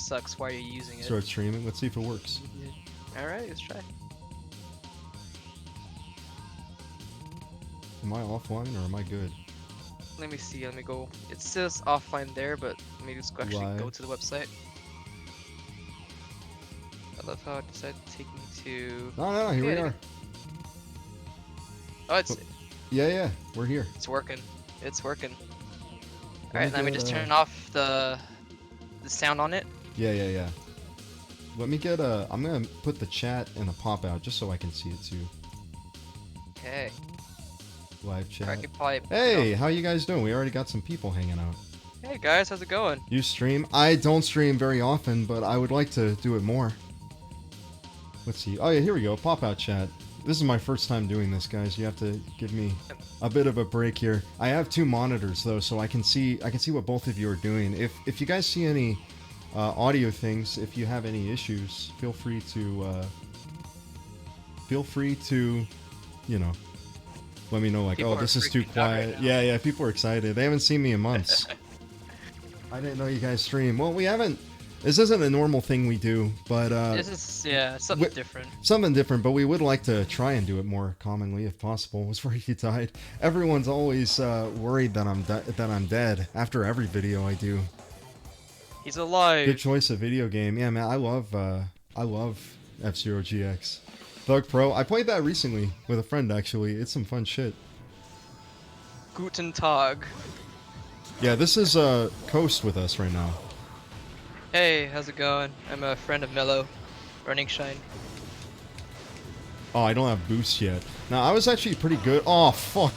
sucks. Why are you using it? Start streaming. Let's see if it works. Alright, let's try. Am I offline or am I good? Let me see. Let me go. It says offline there, but let me just actually go Live. to the website. I love how it decided to take me to. No, here we are. Oh, it's Yeah, we're here. it's working. It's working. Let Alright, let me just turn off the sound on it. Yeah. Let me get a. I'm gonna put the chat in a pop out just so I can see it too. Okay. Live chat. I could probably. Hey, how you guys doing? We already got some people hanging out. Hey guys, how's it going? You stream? I don't stream very often, but I would like to do it more. Let's see. Oh yeah, here we go. Pop out chat. This is my first time doing this, guys. You have to give me a bit of a break here. I have two monitors though, so I can see what both of you are doing. If you guys see any audio things, if you have any issues, feel free to you know, let me know. Like, People oh, this is too quiet. Right yeah. People are excited. They haven't seen me in months. I didn't know you guys stream. Well, we haven't. This isn't a normal thing we do, but this is something different. Something different, but we would like to try and do it more commonly if possible. Was where he died. Everyone's always worried that I'm dead after every video I do. He's alive. Good choice of video game. Yeah, man, I love F-Zero GX. Thug Pro. I played that recently with a friend actually. It's some fun shit. Guten Tag. Yeah, this is Coast with us right now. Hey, how's it going? I'm a friend of Mello, Running Shine. Oh, I don't have boost yet. Now, I was actually pretty good. Oh, fuck.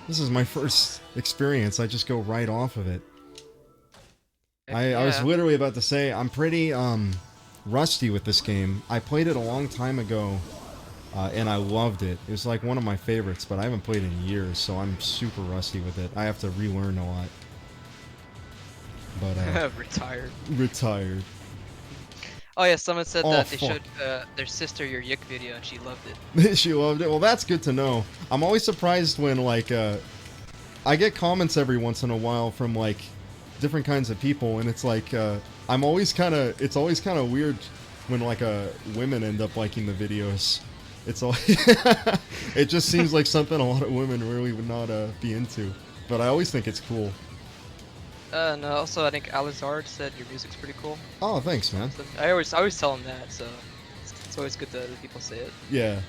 This is my first experience. I just go right off of it. I was literally about to say, I'm pretty rusty with this game. I played it a long time ago, and I loved it. It was like one of my favorites, but I haven't played it in years, so I'm super rusty with it. I have to relearn a lot. But Retired. Oh yeah, someone said that they showed their sister your Yick video and she loved it. She loved it. Well, that's good to know. I'm always surprised when like I get comments every once in a while from like different kinds of people, and it's like it's always kind of weird when like women end up liking the videos. It's all it just seems like something a lot of women really would not be into, but I always think it's cool. No, also I think Alizard said your music's pretty cool. Oh, thanks, man. So I always tell him that, so it's always good that other people say it. Yeah.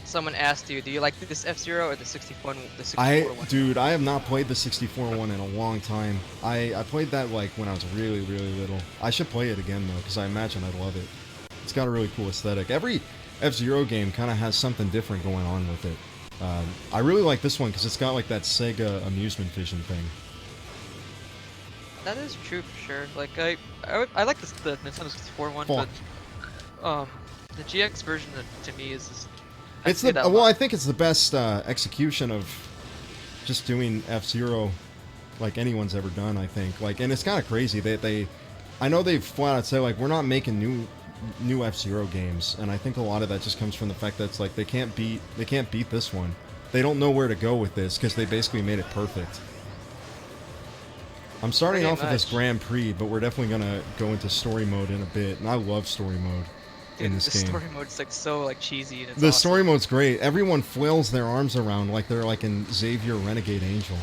Someone asked you, do you like this F-Zero or the 64 one? Dude, I have not played the 64 one in a long time. I played that like when I was really, really little. I should play it again though, because I imagine I'd love it. It's got a really cool aesthetic. Every F-Zero game kind of has something different going on with it. I really like this one because it's got like that Sega Amusement Vision thing. That is true for sure. Like I like the Nintendo 64 one, but the GX version to me is it's the well, I think it's the best execution of just doing F-Zero like anyone's ever done. I think like, and it's kind of crazy they I know they've flat out said like we're not making new F-Zero games, and I think a lot of that just comes from the fact that it's like they can't beat this one. They don't know where to go with this because they basically made it perfect. I'm starting off with this Grand Prix, but we're definitely gonna go into story mode in a bit, and I love story mode in this game. The story mode's like so like cheesy and it's the awesome. Story mode's great. Everyone flails their arms around like they're like in Xavier Renegade Angel.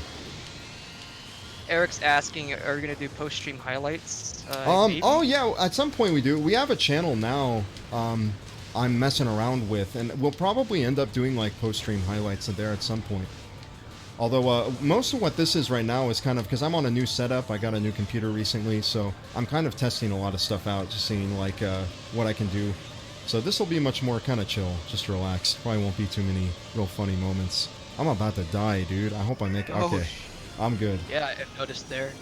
Eric's asking, are we gonna do post-stream highlights? Oh yeah, at some point we do. We have a channel now I'm messing around with, and we'll probably end up doing like post-stream highlights there at some point. Although most of what this is right now is kind of because I'm on a new setup. I got a new computer recently, so I'm kind of testing a lot of stuff out, just seeing like what I can do. So this will be much more kind of chill, just relax. Probably won't be too many real funny moments. I'm about to die, dude. I hope I make it. Okay. I'm good. Yeah, I've noticed there.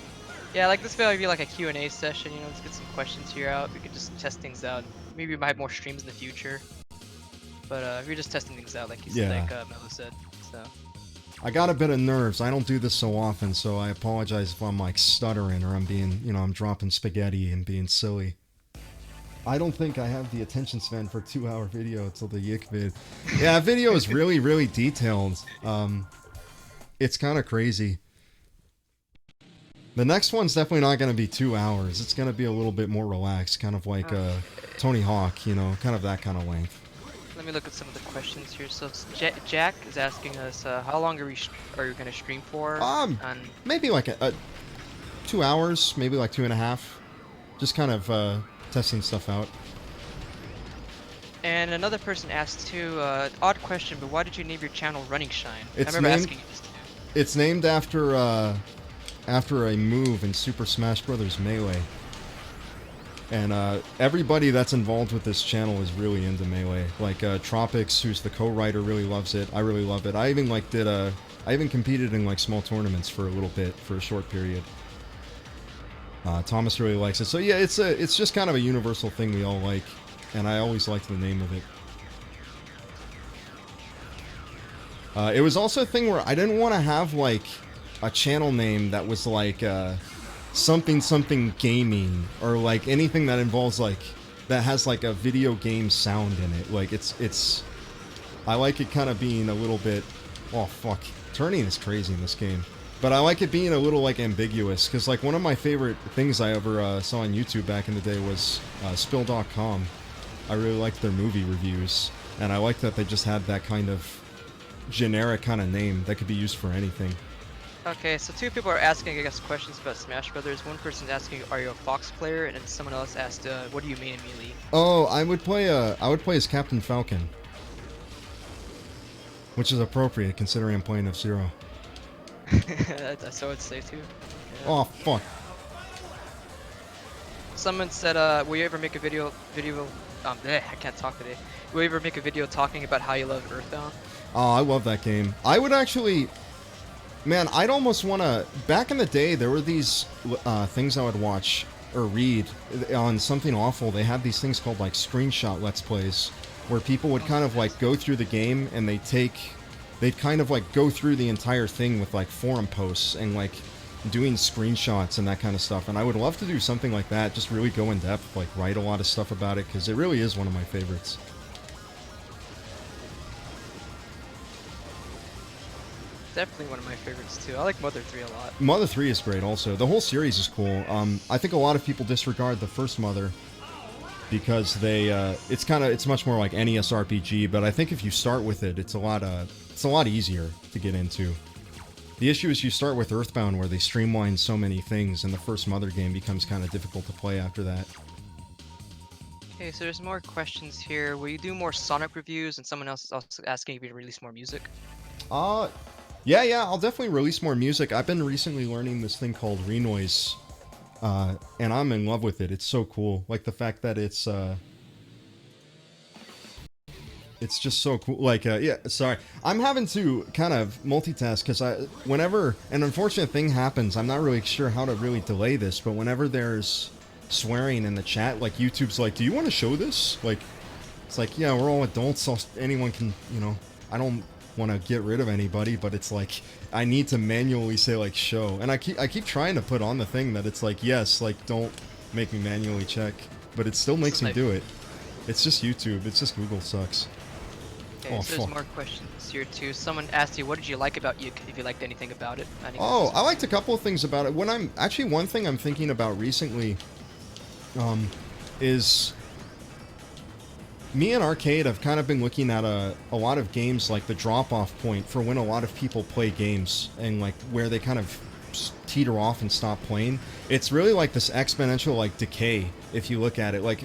Yeah, like this might be like a Q&A session, you know, let's get some questions here out. We could just test things out. Maybe we might have more streams in the future. But we're just testing things out, like you said, like Mello said. So I got a bit of nerves. I don't do this so often, so I apologize if I'm like stuttering or I'm being, you know, I'm dropping spaghetti and being silly. I don't think I have the attention span for a 2-hour video till the Yick vid. Yeah, that video is really, really detailed. It's kind of crazy. The next one's definitely not going to be 2 hours. It's going to be a little bit more relaxed, kind of like Tony Hawk, you know, kind of that kind of length. Let me look at some of the questions here. So Jack is asking us, how long are are you gonna stream for? And Maybe like a 2 hours, maybe like 2.5. Just kind of testing stuff out. and another person asked too, odd question, but why did you name your channel Running Shine? I It's remember named asking you this too. it's named after a move in Super Smash Bros. Melee. And everybody that's involved with this channel is really into Melee. Like Tropics, who's the co-writer, really loves it. I really love it. I even like I even competed in like small tournaments for a little bit, for a short period. Thomas really likes it. So yeah, it's just kind of a universal thing we all like, and I always liked the name of it. It was also a thing where I didn't want to have like a channel name that was like something gaming, or like anything that involves like that has like a video game sound in it. Like it's I like it kind of being a little bit, oh fuck, turning is crazy in this game. But I like it being a little like ambiguous, because like one of my favorite things I ever saw on YouTube back in the day was Spill.com. I really liked their movie reviews, and I liked that they just had that kind of generic kind of name that could be used for anything. Okay, so two people are asking, I guess, questions about Smash Brothers. One person's asking, "Are you a Fox player?" And then someone else asked, "What do you mean in Melee?" Oh, I would play as Captain Falcon, which is appropriate considering I'm playing F-Zero. That's what I'd say too. Yeah. Oh fuck. Someone said, "Will you ever make a video? I can't talk today. Will you ever make a video talking about how you love Earthbound?" Oh, I love that game. I would actually, man, I'd almost want to. Back in the day, there were these things I would watch or read on Something Awful. They had these things called like screenshot Let's Plays, where people would kind of like go through the game and they'd kind of like go through the entire thing with like forum posts and like doing screenshots and that kind of stuff. And I would love to do something like that, just really go in depth, like write a lot of stuff about it, because it really is one of my favorites. Definitely one of my favorites too. I like Mother 3 a lot. Mother 3 is great also. The whole series is cool. I think a lot of people disregard the first Mother because it's much more like NES RPG, but I think if you start with it, it's a lot easier to get into. The issue is you start with Earthbound, where they streamline so many things, and the first Mother game becomes kind of difficult to play after that. Okay, so there's more questions here. Will you do more Sonic reviews? And someone else is also asking if you release more music. Yeah, I'll definitely release more music. I've been recently learning this thing called Renoise, and I'm in love with it. It's so cool. Like the fact that it's just so cool. Like, yeah, sorry. I'm having to kind of multitask because whenever an unfortunate thing happens, I'm not really sure how to really delay this, but whenever there's swearing in the chat, like YouTube's like, do you want to show this? Like, it's like, yeah, we're all adults, so anyone can, you know, I don't want to get rid of anybody, but it's like I need to manually say like show, and I keep trying to put on the thing that it's like, yes, like don't make me manually check, but it still makes me do it. It's just YouTube. It's just Google sucks. Okay, so there's more questions here too. Someone asked you, what did you like about Yik, if you liked anything about it? I liked a couple of things about it. One thing I'm thinking about recently is me and Arcade have kind of been looking at a lot of games, like the drop-off point for when a lot of people play games and like where they kind of teeter off and stop playing. It's really like this exponential like decay if you look at it. Like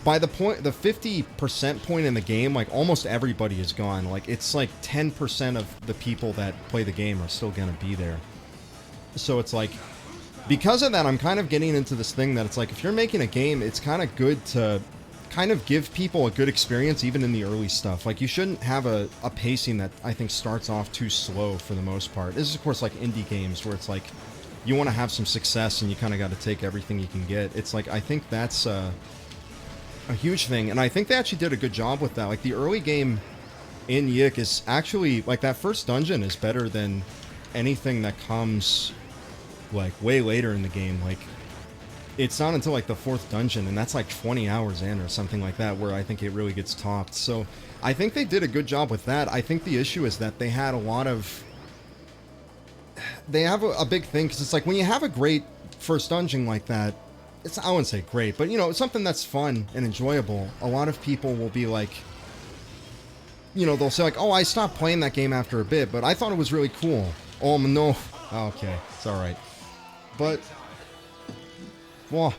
by the 50% point in the game, like almost everybody is gone. Like it's like 10% of the people that play the game are still gonna be there. So it's like, because of that, I'm kind of getting into this thing that it's like, if you're making a game, it's kind of good to kind of give people a good experience even in the early stuff. Like you shouldn't have a pacing that I think starts off too slow for the most part. This is of course like indie games where it's like you want to have some success and you kind of got to take everything you can get. It's like, I think that's a huge thing, and I think they actually did a good job with that. Like the early game in Yik is actually, like that first dungeon is better than anything that comes like way later in the game. Like it's not until like the 4th dungeon, and that's like 20 hours in or something like that, where I think it really gets topped. So I think they did a good job with that. I think the issue is that they had a lot of they have a big thing, because it's like when you have a great first dungeon like that, I wouldn't say great, but something that's fun and enjoyable. A lot of people will be like, they'll say like, oh, I stopped playing that game after a bit, but I thought it was really cool. Oh no, okay, it's all right. But, well,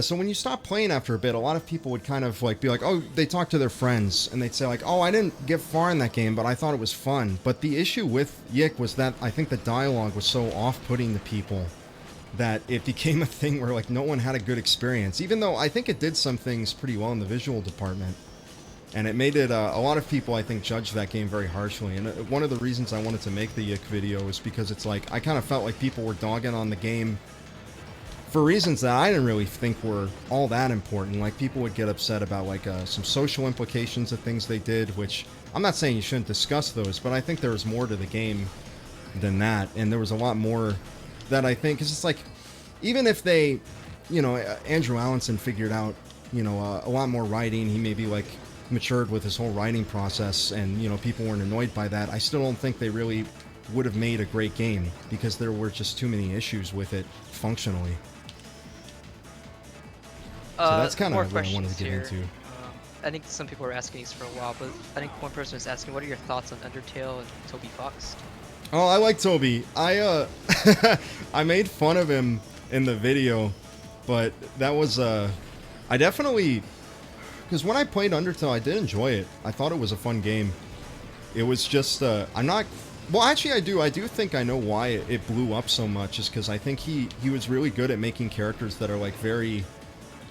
so when you stop playing after a bit, a lot of people would kind of like be like, oh, they talk to their friends and they'd say like, oh, I didn't get far in that game, but I thought it was fun. But the issue with Yick was that I think the dialogue was so off-putting to people that it became a thing where like no one had a good experience, even though I think it did some things pretty well in the visual department. And it made it, a lot of people, I think, judged that game very harshly. And one of the reasons I wanted to make the Yick video is because it's like, I kind of felt like people were dogging on the game for reasons that I didn't really think were all that important. Like, people would get upset about, like, some social implications of things they did, which, I'm not saying you shouldn't discuss those, but I think there was more to the game than that. And there was a lot more that I think, because it's like, even if they, Andrew Allenson figured out, a lot more writing, he maybe, like, matured with his whole writing process, and people weren't annoyed by that, I still don't think they really would have made a great game, because there were just too many issues with it functionally. So that's kind of what I wanted to get into. I think some people were asking these for a while, but I think one person was asking, what are your thoughts on Undertale and Toby Fox? Oh, I like Toby. I I made fun of him in the video, but that was I definitely, because when I played Undertale, I did enjoy it. I thought it was a fun game. It was just, I'm not... Well, actually, I do think I know why it blew up so much, is because I think he was really good at making characters that are, like, very...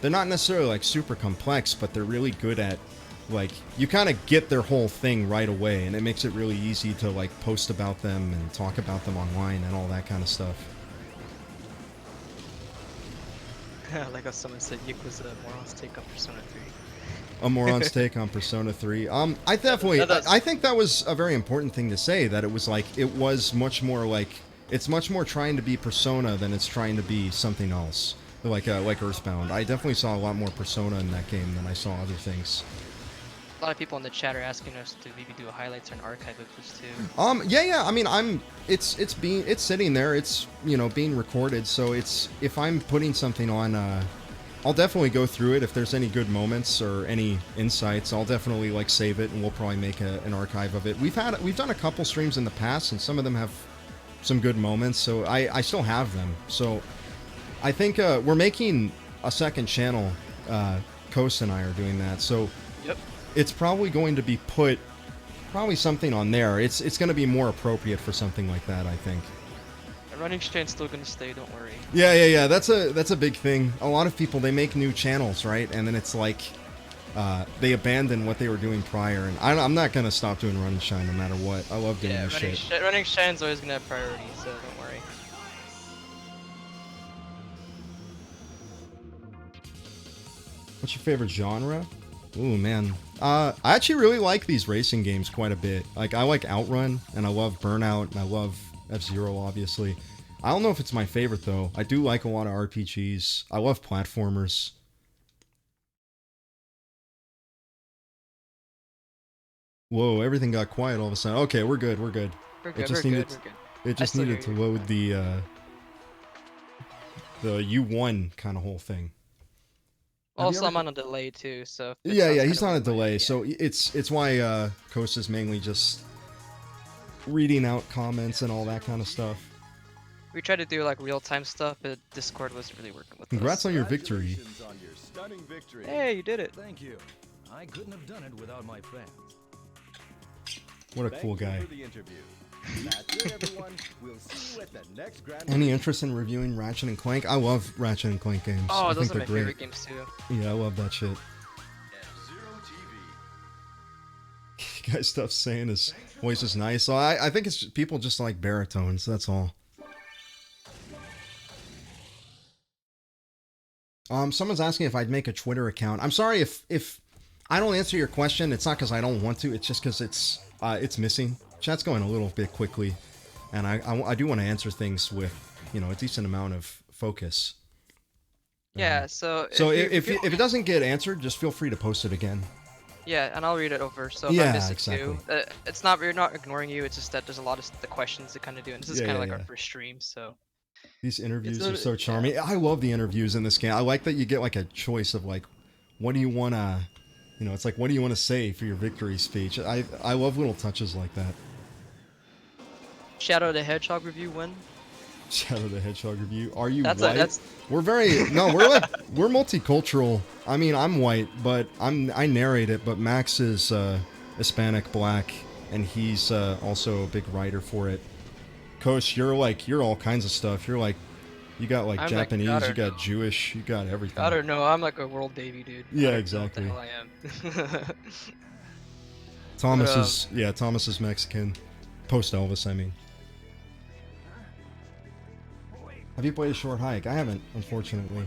They're not necessarily, like, super complex, but they're really good at, like, you kind of get their whole thing right away, and it makes it really easy to, like, post about them and talk about them online and all that kind of stuff. Like how someone said Yick was a moron's take on Persona 3. A moron's take on Persona 3. I think that was a very important thing to say, that it was like, it was much more like, it's much more trying to be Persona than it's trying to be something else. Like Earthbound. I definitely saw a lot more Persona in that game than I saw other things. A lot of people in the chat are asking us to maybe do a highlights or an archive of this too. Yeah. I mean, it's sitting there. It's, being recorded. So if I'm putting something on, I'll definitely go through it. If there's any good moments or any insights, I'll definitely like save it, and we'll probably make an archive of it. We've done a couple streams in the past, and some of them have some good moments. So I still have them. So I think we're making a second channel. Coast and I are doing that. So. Yep. It's probably going to be probably something on there. It's going to be more appropriate for something like that, I think. Running Strain's still going to stay, don't worry. Yeah. That's a big thing. A lot of people, they make new channels, right? And then it's like they abandon what they were doing prior. And I'm not going to stop doing Run and Shine no matter what. I love doing this shit. Running Shine's always going to have priority, so don't worry. What's your favorite genre? Ooh, man. I actually really like these racing games quite a bit. Like, I like Outrun, and I love Burnout, and I love F-Zero, obviously. I don't know if it's my favorite, though. I do like a lot of RPGs. I love platformers. Whoa, everything got quiet all of a sudden. Okay, we're good. It just needed to load the U1 kind of whole thing. Also, I'm on a delay too, so... Yeah, he's on a delay, so it's why Kosa's mainly just reading out comments and all that kind of stuff. We tried to do, like, real-time stuff, but Discord wasn't really working with us. Congrats on your victory. On your stunning victory. Hey, you did it. Thank you. I couldn't have done it without my friends. What a cool guy. For the interview. That's it, everyone. We'll see you at the next Grand Any interest in reviewing Ratchet and Clank? I love Ratchet and Clank games. Oh, I those think are my they're favorite great. games too. Yeah, I love that shit. F-Zero TV. You guys stuff saying his voice is nice. So I think it's people just like baritones, that's all. Someone's asking if I'd make a Twitter account. I'm sorry if I don't answer your question. It's not because I don't want to. It's just because it's missing. Chat's going a little bit quickly, and I do want to answer things with a decent amount of focus. Yeah. So if it doesn't get answered, just feel free to post it again. Yeah, and I'll read it over. So if I Yeah, miss it exactly. too, it's not we're not ignoring you. It's just that there's a lot of the questions to kind of do, and this is Yeah, kind yeah, of like our yeah. first stream, so These it's interviews a are so yeah. charming. I love the interviews in this game. I like that you get like a choice of like, what do you want to, you know, it's like, what do you want to say for your victory speech? I love little touches like that. Shadow the Hedgehog review when? Shadow the Hedgehog review. Are you That's a white? that's We're very no. We're like we're multicultural. I mean, I'm white, but I narrate it. But Max is Hispanic, black, and he's also a big writer for it. Coach, you're all kinds of stuff. You're like you got like I'm like Japanese, you gotta got Jewish, you got everything. gotta know. I'm like a world Davy dude. I Yeah, don't know what the exactly. hell I am. But Thomas is Mexican. Post Elvis, I mean. Have you played a short hike? I haven't, unfortunately.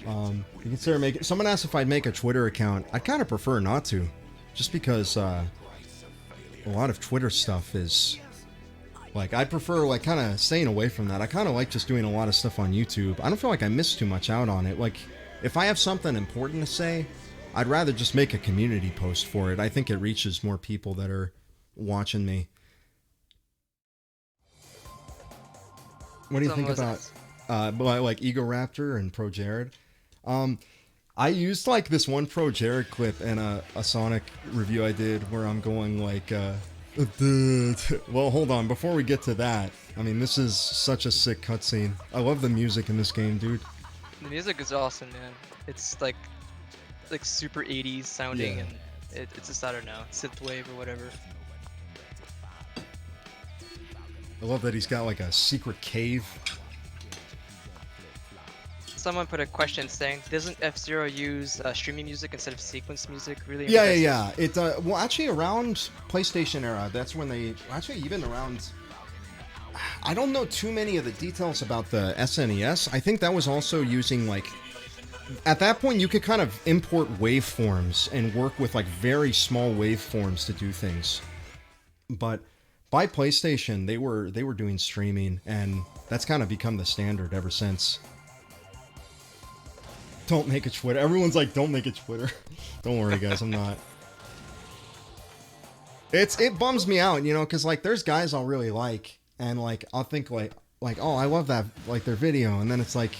You consider making. Someone asked if I'd make a Twitter account. I'd kind of prefer not to, just because a lot of Twitter stuff is like I prefer like kind of staying away from that. I kind of like just doing a lot of stuff on YouTube. I don't feel like I miss too much out on it. Like if I have something important to say, I'd rather just make a community post for it. I think it reaches more people that are watching me. What do you think about like Ego Raptor and Pro Jared? I used like this one Pro Jared clip in a Sonic review I did where I'm going like, well, hold on. Before we get to that, I mean, this is such a sick cutscene. I love the music in this game, dude. the music is awesome, man. It's like super 80s sounding, Yeah. and it's just I don't know, synthwave or whatever. I love that he's got like a secret cave. Someone put a question saying, doesn't F-Zero use streaming music instead of sequence music? Really? Yeah. It well, actually, around PlayStation era, that's when they actually even around. I don't know too many of the details about the SNES. I think that was also using like. At that point, you could kind of import waveforms and work with like very small waveforms to do things. But by PlayStation, they were doing streaming, and that's kind of become the standard ever since. Don't make a Twitter. Everyone's like, don't make a Twitter. Don't worry, guys, I'm not. It bums me out, you know, because like there's guys I'll really like, and like I'll think like oh, I love that, like their video, and then it's like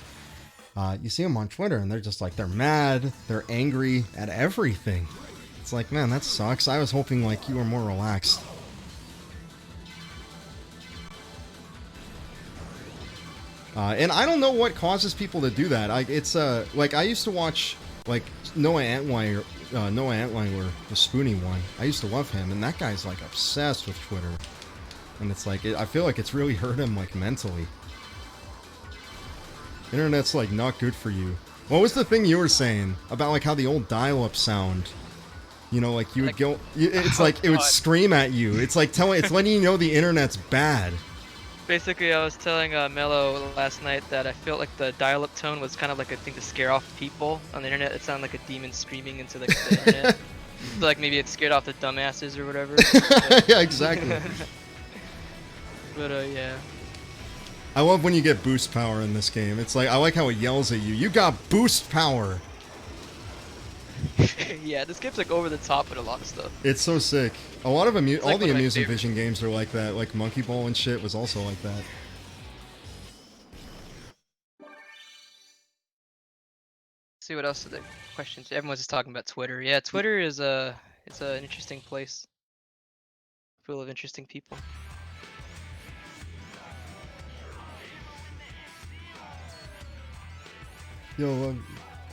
you see them on Twitter and they're just like they're mad, they're angry at everything. It's like, man, that sucks. I was hoping like you were more relaxed. And I don't know what causes people to do that. It's like I used to watch like Noah Antwiler, the Spoony one. I used to love him, and that guy's like obsessed with Twitter. And it's like I feel like it's really hurt him like mentally. Internet's like not good for you. What was the thing you were saying about like how the old dial-up sound? You know, like you would go. It's like it would scream at you. It's like it's letting you know the internet's bad. Basically, I was telling Mello last night that I felt like the dial-up tone was kind of like a thing to scare off people on the internet. It sounded like a demon screaming into like the internet. So like maybe it scared off the dumbasses or whatever. Yeah, exactly. But yeah. I love when you get boost power in this game. It's like I like how it yells at you. You got boost power. Yeah, this game's like over the top with a lot of stuff. It's so sick. A lot of all like the one of my Amusing favorite. Vision games are like that. Like Monkey Ball and shit was also like that. See what else are the questions. Everyone's just talking about Twitter. Yeah, Twitter is it's an interesting place, full of interesting people. Yo,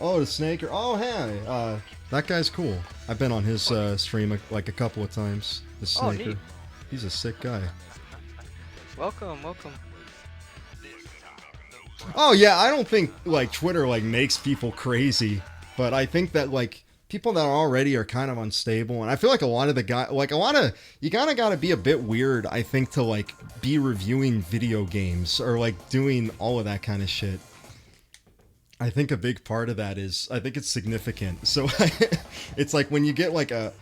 oh, the Snaker. Oh, hey, that guy's cool. I've been on his stream like a couple of times. The Oh, Snaker. neat. He's a sick guy. Welcome, welcome. Oh yeah, I don't think like Twitter like makes people crazy, but I think that like people that already are kind of unstable, and I feel like a lot of you kind of got to be a bit weird, I think, to like be reviewing video games or like doing all of that kind of shit. I think a big part of that is I think it's significant. So it's like when you get like a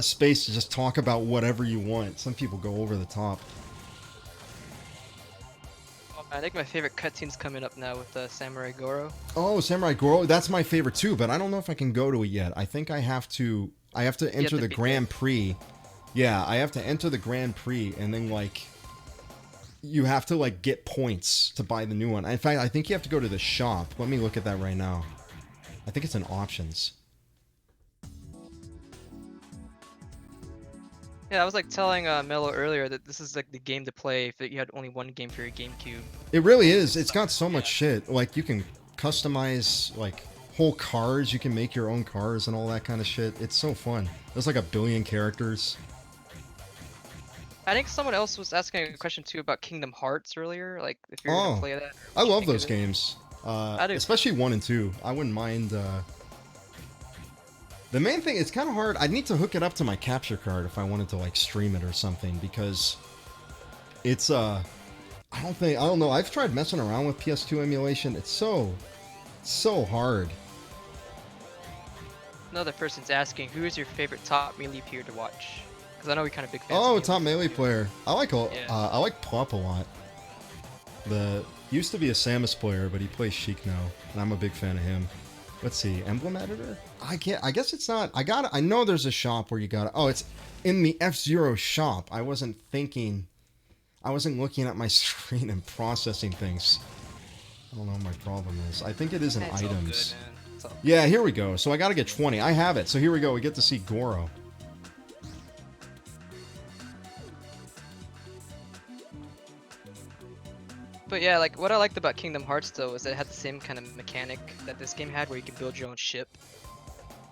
space to just talk about whatever you want, some people go over the top. Oh, man, I think my favorite cutscene's coming up now with Samurai Goro. Oh, Samurai Goro, that's my favorite too, but I don't know if I can go to it yet. I think I have to You have enter to the beat Grand Prix. Yeah, I have to enter the Grand Prix and then like you have to like get points to buy the new one. In fact, I think you have to go to the shop. Let me look at that right now. I think it's in options. Yeah, I was like telling Mello earlier that this is like the game to play if you had only one game for your GameCube. It really is. It's got so much shit. Like you can customize like whole cars. You can make your own cars and all that kind of shit. It's so fun. There's like a billion characters. I think someone else was asking a question too about Kingdom Hearts earlier, like if you're gonna Oh, play that. Or I what you love think of those it. games. I do. Especially 1 and 2. I wouldn't mind. The main thing, it's kind of hard. I'd need to hook it up to my capture card if I wanted to like stream it or something because it's I don't know. I've tried messing around with PS2 emulation. It's so hard. Another person's asking, who is your favorite top melee player to watch? Because I know we're kind of big fans. Oh, of top melee too. player. I like Yeah. I like Plop a lot. Used to be a Samus player, but he plays Sheik now, and I'm a big fan of him. Let's see, emblem editor? I guess it's not. I know there's a shop where you got it. Oh, it's in the F-Zero shop. I wasn't looking at my screen and processing things. I don't know what my problem is. I think it is in It's all good, items. man. It's all good. Yeah, here we go. So I gotta get 20. I have it. So here we go. We get to see Goro. But yeah, like what I liked about Kingdom Hearts though is it had the same kind of mechanic that this game had, where you can build your own ship,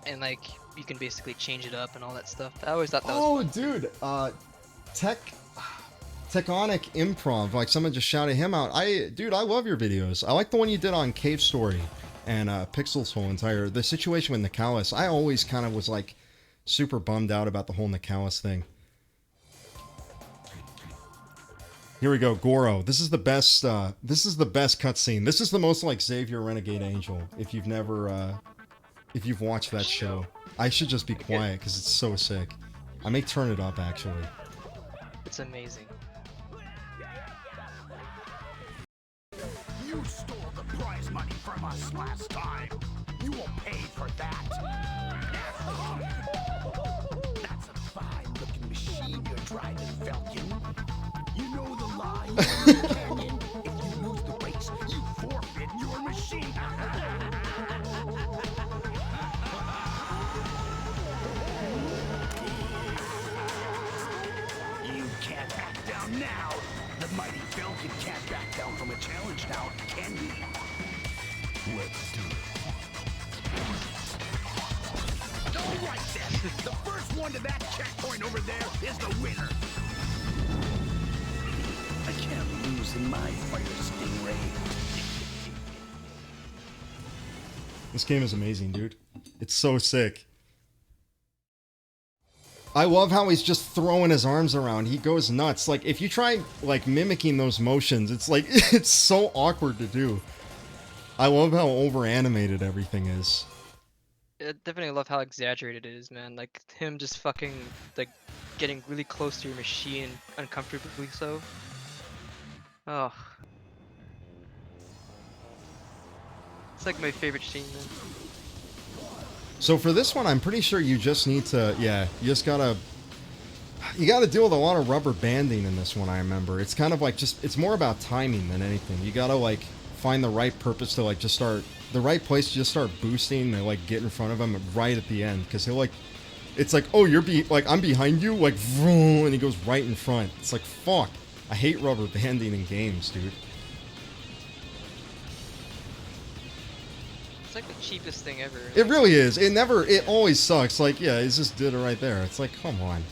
and like you can basically change it up and all that stuff. I always thought that was fun. Dude, Tectonic Improv, like someone just shouted him out. Dude, I love your videos. I like the one you did on Cave Story and Pixel's whole entire the situation with Nicalis. I always kind of was like super bummed out about the whole Nicalis thing. Here we go, Goro. This is the best. This is the best cutscene. This is the most like Xavier Renegade Angel. If you've never, if you've watched that show, I should just be quiet because it's so sick. I may turn it up actually. It's amazing. You stole the prize money from us last time. You will pay for that. That's a fine-looking machine you're driving, Falcon. You know the line in the canyon. If you lose the race, you forfeit your machine. You can't back down now. The mighty Falcon can't back down from a challenge now, can he? Let's do it. All right then. The first one to that checkpoint over there is the winner. I can't lose in my fire stingray. This game is amazing, dude. It's so sick. I love how he's just throwing his arms around. He goes nuts. Like, if you try, like, mimicking those motions, it's like, it's so awkward to do. I love how over-animated everything is. I definitely love how exaggerated it is, man. Like him just fucking like getting really close to your machine, uncomfortably so. Oh, it's like my favorite scene, man. So for this one, I'm pretty sure you just need to, yeah, you gotta deal with a lot of rubber banding in this one, I remember. It's kind of like it's more about timing than anything. You gotta, like, find the right purpose to, like, just start, the right place to just start boosting and, like, get in front of him right at the end. Because he'll, like, it's like, oh, I'm behind you, like, vroom, and he goes right in front. It's like, fuck. I hate rubber banding in games, dude. It's like the cheapest thing ever. It really is. It always sucks. Like, yeah, it just did it right there. It's like, come on.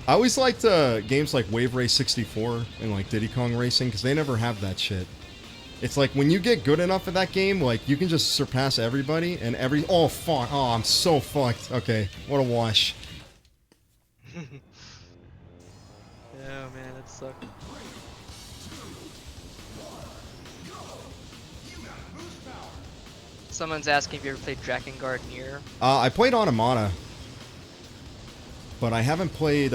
I always liked games like Wave Race 64 and like Diddy Kong Racing because they never have that shit. It's like when you get good enough at that game, like you can just surpass everybody and oh fuck, oh I'm so fucked. Okay, what a wash. Oh man, that sucked. Someone's asking if you ever played Drakengard Nier. I played Automata, but I haven't played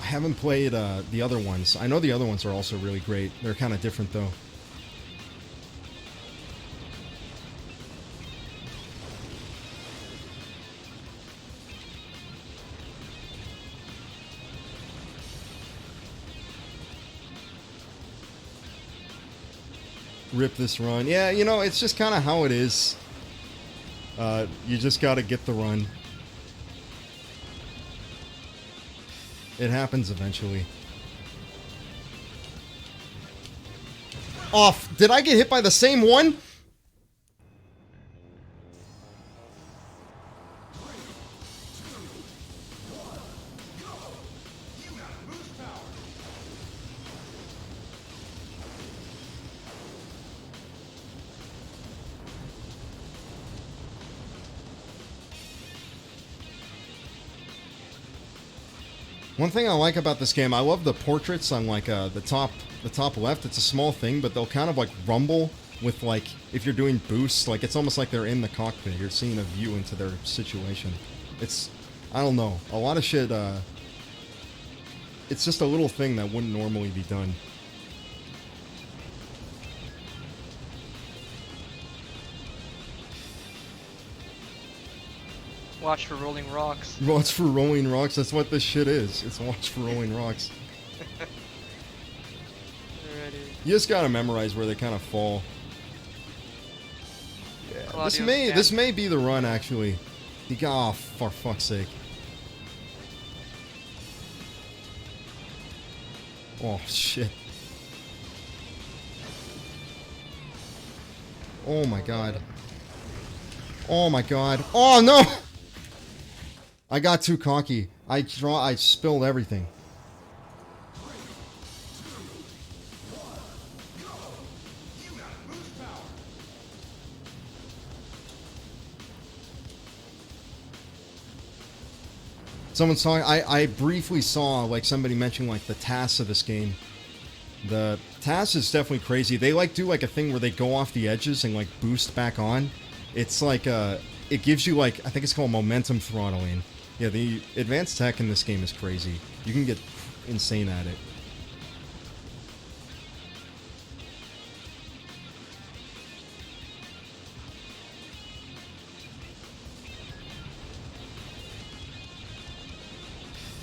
haven't played the other ones. I know the other ones are also really great. They're kind of different though. Rip this run. Yeah, you know, it's just kind of how it is. You just gotta get the run. It happens eventually. Off. Did I get hit by the same one? One thing I like about this game, I love the portraits on like the top left. It's a small thing, but they'll kind of like rumble with like if you're doing boosts. Like it's almost like they're in the cockpit. You're seeing a view into their situation. It's, I don't know, a lot of shit. It's just a little thing that wouldn't normally be done. Watch for rolling rocks. Watch for rolling rocks. That's what this shit is. It's watch for rolling rocks. Alrighty. You just gotta memorize where they kind of fall. Yeah. This may be the run actually. You got, oh, for fuck's sake. Oh shit. Oh my god. Oh my god. Oh no! I got too cocky. I spilled everything. Someone's talking. I briefly saw like somebody mentioning like the tasks of this game. The task is definitely crazy. They like do like a thing where they go off the edges and like boost back on. It's like it gives you like, I think it's called momentum throttling. Yeah, the advanced tech in this game is crazy. You can get insane at it.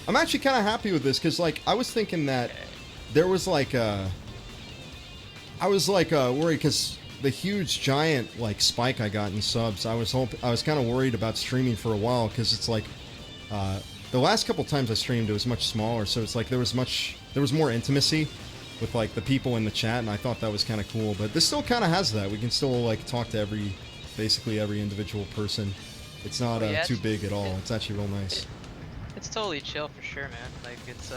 I'm actually kind of happy with this because like I was thinking that there was like I was like worried because the huge giant like spike I got in subs. I was kind of worried about streaming for a while because it's like the last couple times I streamed it was much smaller, so it's like there was more intimacy with like the people in the chat, and I thought that was kind of cool. But this still kind of has that. We can still like talk to basically every individual person. It's not too big at all. It's actually real nice. It's totally chill for sure, man. Like it's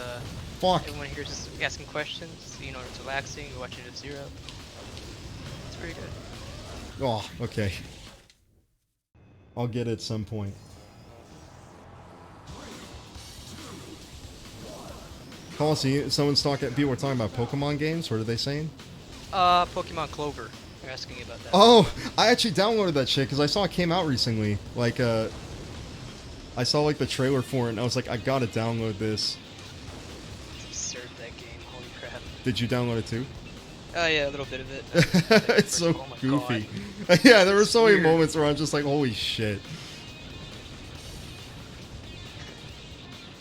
Fuck. everyone here's just asking questions. You know, it's relaxing. You're watching it Zero. It's pretty good. Oh, okay. I'll get it at some point. Policy, someone's talking. People were talking about Pokemon games. What are they saying? Pokemon Clover. They're asking you about that. Oh, I actually downloaded that shit because I saw it came out recently. Like, I saw like the trailer for it, and I was like, I gotta download this. It's absurd, that game. Holy crap. Did you download it too? Oh yeah, a little bit of it. It's so Oh my goofy. God. Yeah, there were so many Weird. moments where I'm just like, holy shit.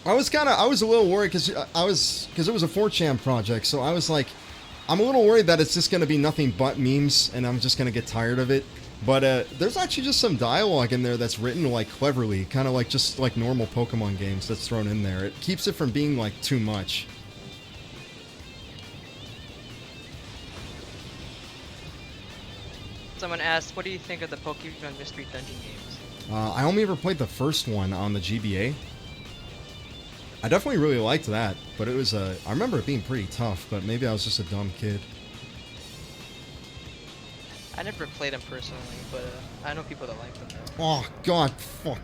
I was a little worried because it was a 4chan project, so I was like, I'm a little worried that it's just going to be nothing but memes, and I'm just going to get tired of it. But there's actually just some dialogue in there that's written like cleverly, kind of like just like normal Pokemon games that's thrown in there. It keeps it from being like too much. Someone asked, what do you think of the Pokemon Mystery Dungeon games? I only ever played the first one on the GBA. I definitely really liked that, but it was I remember it being pretty tough, but maybe I was just a dumb kid. I never played them personally, but I know people that like them though. Oh god, fuck.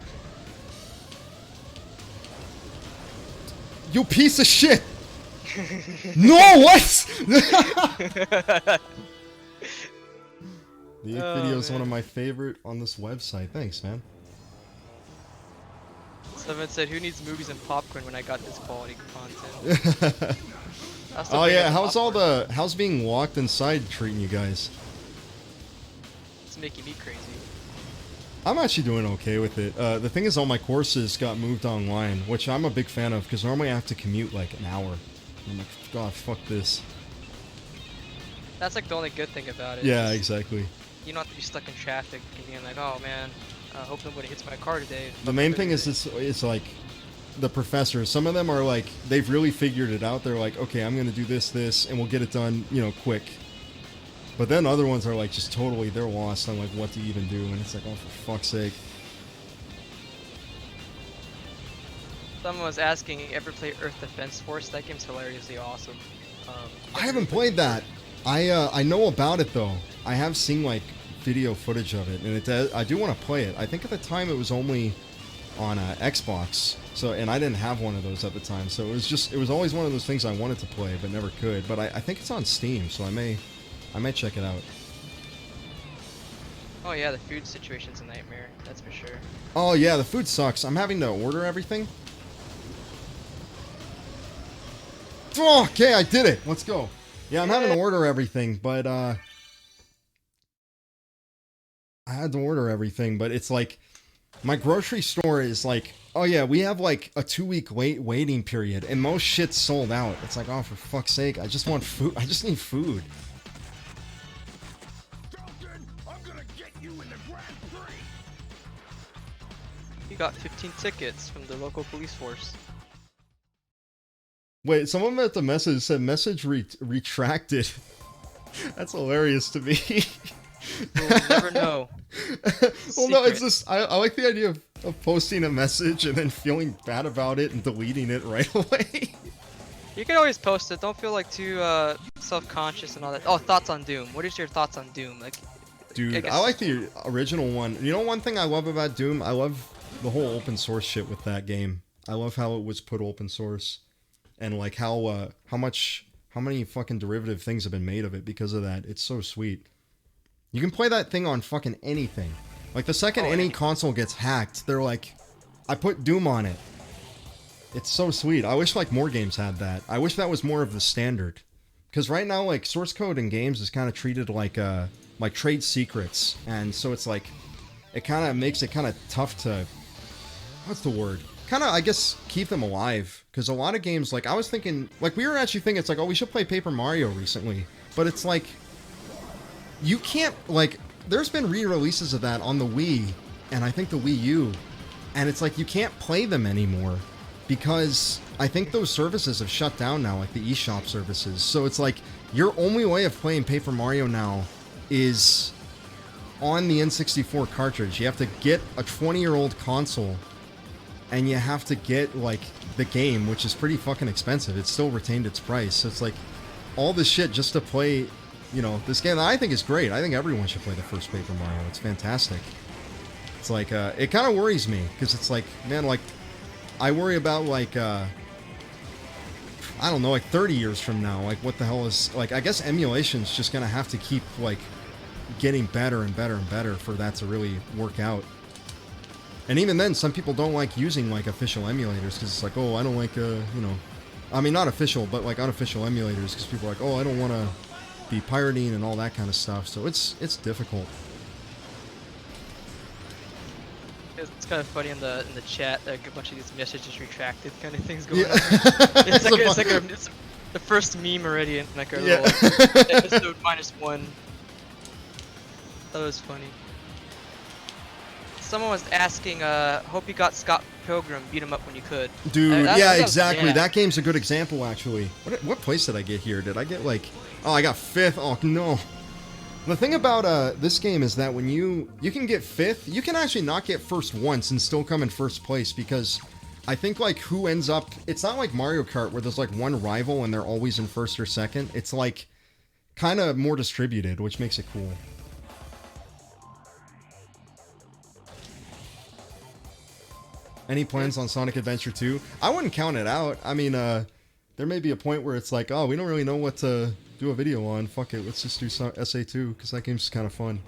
You piece of shit! No, what? The video is one of my favorite on this website. Thanks, man. Someone said, "Who needs movies and popcorn when I got this quality content?" I'll still Oh bring yeah, out popcorn. how's being locked inside treating you guys? It's making me crazy. I'm actually doing okay with it. The thing is, all my courses got moved online, which I'm a big fan of, because normally I have to commute like an hour. I'm like, God, fuck this. That's like the only good thing about it. Yeah, Just, exactly. you don't have to be stuck in traffic and being like, "Oh man, I hope nobody hits my car today." The main thing is it's like the professors. Some of them are like, they've really figured it out. They're like, okay, I'm gonna do this, and we'll get it done, you know, quick. But then other ones are like just totally, they're lost on like what to even do, and it's like, oh, for fuck's sake. Someone was asking, "You ever play Earth Defense Force?" That game's hilariously awesome. I haven't played that. I know about it though. I have seen like video footage of it, and I do want to play it. I think at the time it was only on Xbox, so, and I didn't have one of those at the time, so it was always one of those things I wanted to play but never could. But I think it's on Steam, so I may check it out. Oh yeah, the food situation's a nightmare. That's for sure. Oh yeah, the food sucks. I'm having to order everything. Oh, okay, I did it. Let's go. Yeah, I'm having to order everything, but I had to order everything, but it's like my grocery store is like, oh yeah, we have like a 2-week waiting period, and most shit's sold out. It's like, oh, for fuck's sake, I just want food. I just need food. I'm gonna get you in the Grand Prix. You got 15 tickets from the local police force. Wait, someone at the message said message retracted. That's hilarious to me. We'll never know. Well, no, it's Secret. just I like the idea of posting a message and then feeling bad about it and deleting it right away. You can always post it. Don't feel like too self-conscious and all that. Oh, thoughts on Doom. What is your thoughts on Doom? Like, Dude, guess- I like the original one. You know, one thing I love about Doom, I love the whole open source shit with that game. I love how it was put open source, and like how many fucking derivative things have been made of it because of that. It's so sweet. You can play that thing on fucking anything. Like the second any console gets hacked, they're like, I put Doom on it. It's so sweet. I wish like more games had that. I wish that was more of the standard. Because right now, like, source code in games is kind of treated like trade secrets, and so it's like, it kind of makes it kind of tough to, what's the word? Kind of, I guess, keep them alive. Because a lot of games, like, I was thinking, like, we were actually thinking, it's like, oh, we should play Paper Mario recently. But it's like, you can't, like, there's been re-releases of that on the Wii, and I think the Wii U, and it's like, you can't play them anymore. Because I think those services have shut down now, like the eShop services. So it's like, your only way of playing Paper Mario now is on the N64 cartridge. You have to get a 20-year-old console, and you have to get, like, the game, which is pretty fucking expensive. It's still retained its price. So it's like, all this shit just to play, you know, this game that I think is great. I think everyone should play the first Paper Mario. It's fantastic. It's like, it kind of worries me, because it's like, man, like, I worry about, like, I don't know, like 30 years from now, like, what the hell is, like, I guess emulation's just gonna have to keep, like, getting better and better and better for that to really work out. And even then, some people don't like using, like, official emulators, because it's like, oh, I don't like, you know, I mean, not official, but, like, unofficial emulators, because people are like, oh, I don't want to be pirating and all that kind of stuff, so it's difficult. It's kind of funny in the chat, like a bunch of these messages retracted kind of things going on. It's the first meme already in like our little episode -1. That was funny. Someone was asking, hope you got Scott Pilgrim, beat him up when you could. Dude, yeah, exactly. Yeah. That game's a good example, actually. What place did I get here? Did I get like, oh, I got 5th. Oh no. The thing about this game is that when you can get 5th, you can actually not get first once and still come in first place, because I think like who ends up, it's not like Mario Kart where there's like one rival and they're always in first or second. It's like kind of more distributed, which makes it cool. Any plans on Sonic Adventure 2? I wouldn't count it out. I mean, there may be a point where it's like, oh, we don't really know what to do a video on. Fuck it, let's just do SA2, because that game's kind of fun.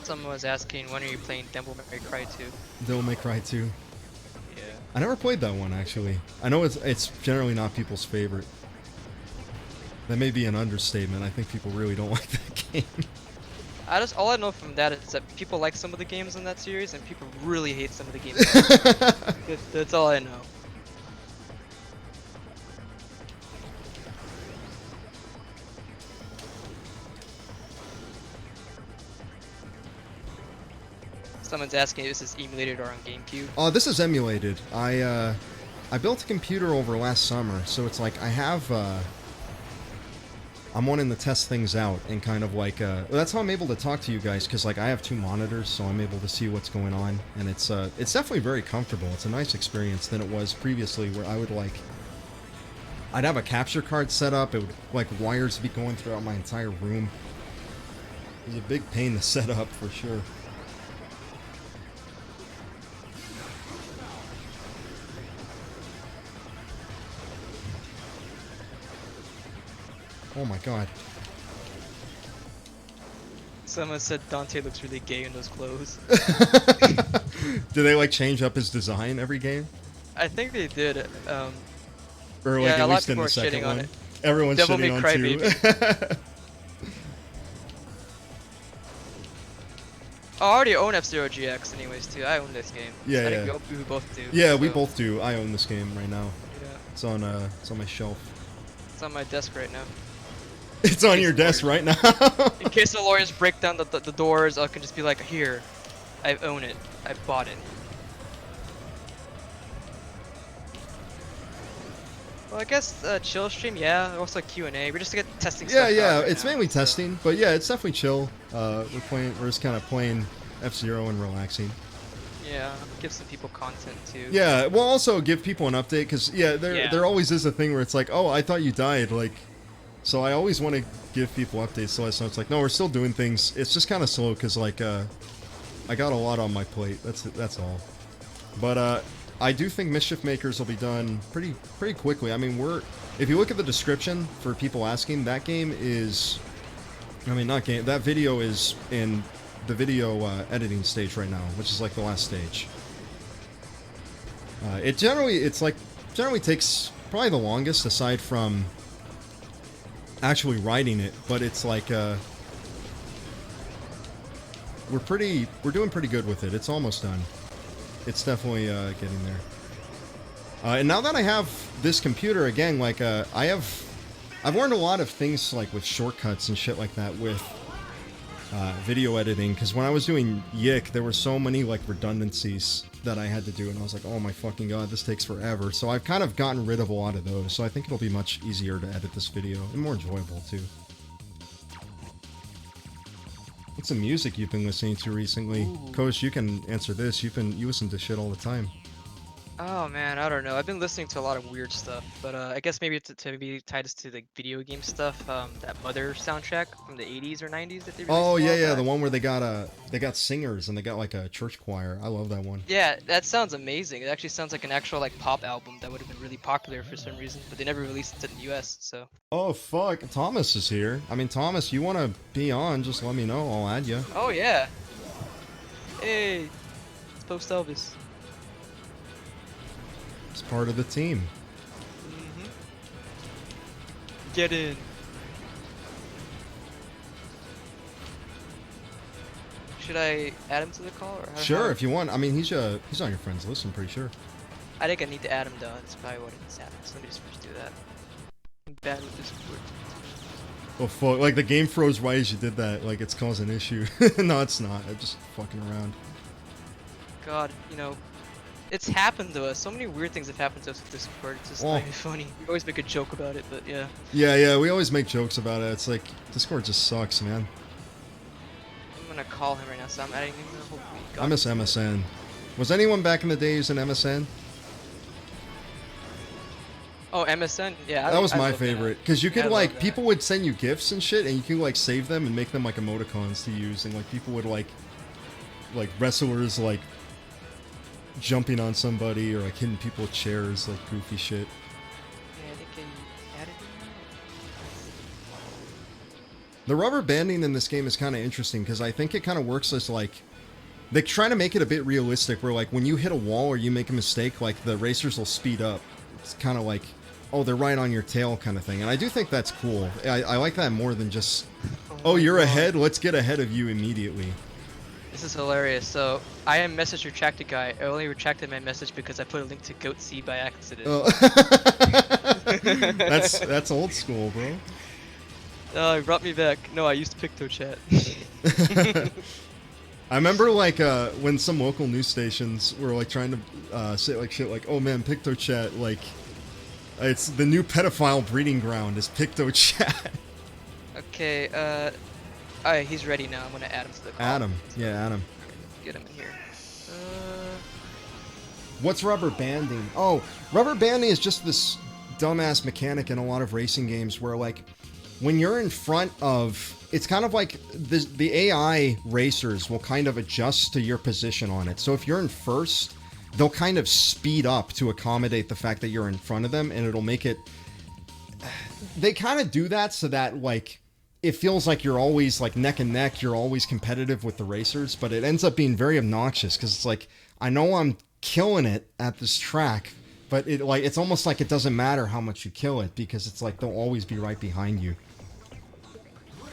Someone was asking, when are you playing Devil May Cry 2? Devil May Cry 2. Yeah. I never played that one, actually. I know it's generally not people's favorite. That may be an understatement. I think people really don't like that game. All I know from that is that people like some of the games in that series, and people really hate some of the games. That's all I know. Someone's asking if this is emulated or on GameCube. Oh, this is emulated. I built a computer over last summer, so it's like I have. I'm wanting to test things out and kind of like. That's how I'm able to talk to you guys, because like I have 2 monitors, so I'm able to see what's going on, and it's definitely very comfortable. It's a nice experience than it was previously, where I would like. I'd have a capture card set up. It would like wires be going throughout my entire room. It was a big pain to set up for sure. Oh my god. Someone said Dante looks really gay in those clothes. Do they like change up his design every game? I think they did. Or like yeah, at a lot least of in people the are second shitting on one? it. Everyone's Devil May shitting on Cry 2. Oh, I already own F-Zero GX anyways too. I own this game. Yeah, I yeah. think we both do. Yeah, we so, both do. I own this game right now. Yeah. It's on my shelf. It's on my desk right now. It's on your desk right now. In case the lawyers break down the doors, I can just be like, here, I own it. I bought it. Well, I guess chill stream, yeah. Also Q&A. We're just testing stuff Yeah, out right it's now, mainly so. testing, but yeah, it's definitely chill. We're just kind of playing F-Zero and relaxing. Yeah, give some people content too. Yeah, we'll also give people an update, because there always is a thing where it's like, oh, I thought you died, like, so I always want to give people updates, so it's like, no, we're still doing things. It's just kind of slow, because like I got a lot on my plate. That's all. But I do think Mischief Makers will be done pretty quickly. I mean, if you look at the description for people asking, that game is, I mean, not game. That video is in the video editing stage right now, which is like the last stage. It generally takes probably the longest, aside from actually writing it, but it's like we're doing pretty good with it. It's almost done. It's definitely getting there. And now that I have this computer again, like I've learned a lot of things like with shortcuts and shit like that with video editing, because when I was doing Yik, there were so many like redundancies that I had to do, and I was like, oh my fucking god, this takes forever. So I've kind of gotten rid of a lot of those, so I think it'll be much easier to edit this video, and more enjoyable too. What's the music you've been listening to recently? Ooh. Coach, you can answer this. You listen to shit all the time. Oh man, I don't know. I've been listening to a lot of weird stuff, but I guess maybe to maybe tie this to the video game stuff. That Mother soundtrack from the 80s or 90s that they released. Oh a yeah, while yeah, back. the one where they got singers and they got like a church choir. I love that one. Yeah, that sounds amazing. It actually sounds like an actual like pop album that would have been really popular for some reason, but they never released it in the US. So. Oh fuck, Thomas is here. I mean, Thomas, you want to be on? Just let me know. I'll add you. Oh yeah. Hey, it's Post Elvis. It's part of the team. Mm-hmm. Get in. Should I add him to the call? Or Sure, if you want. I mean, he's on your friends list, I'm pretty sure. I think I need to add him though. That's probably what it's happened. So let me just first do that. I'm bad with Discord. Oh fuck, like the game froze right as you did that. Like it's causing an issue. No, it's not. I'm just fucking around. God, you know, it's happened to us. So many weird things have happened to us with Discord. It's just not even funny. We always make a joke about it, but yeah. Yeah, we always make jokes about it. It's like Discord just sucks, man. I'm gonna call him right now, so I'm adding him. Hopefully, I miss MSN. Was anyone back in the day using MSN? Oh, MSN? Yeah. That was I my love favorite, that. because you could I love like that. people would send you gifts and shit, and you could like save them and make them like emoticons to use, and like people would like wrestlers like jumping on somebody or like hitting people with chairs, like goofy shit. Yeah, I think I added him The rubber banding in this game is kind of interesting because I think it kind of works as like they try to make it a bit realistic. Where like when you hit a wall or you make a mistake, like the racers will speed up. It's kind of like, oh, they're right on your tail kind of thing. And I do think that's cool. I like that more than just, oh, you're ahead. Let's get ahead of you immediately. This is hilarious. So I am message retracted guy. I only retracted my message because I put a link to Goat by accident. Oh. that's old school, bro. Oh, it brought me back. No, I used PictoChat. I remember like when some local news stations were like trying to say like shit like, oh man, PictoChat, like it's the new pedophile breeding ground is PictoChat. Okay, alright, he's ready now. I'm gonna add him to the call. Add him. Yeah, add him. Get him in here. What's rubber banding? Oh, rubber banding is just this dumbass mechanic in a lot of racing games where like when you're in front of, it's kind of like the AI racers will kind of adjust to your position on it. So if you're in first, they'll kind of speed up to accommodate the fact that you're in front of them, and it'll make it, they kind of do that so that like it feels like you're always like neck and neck, you're always competitive with the racers, but it ends up being very obnoxious because it's like, I know I'm killing it at this track, but it like it's almost like it doesn't matter how much you kill it because it's like they'll always be right behind you.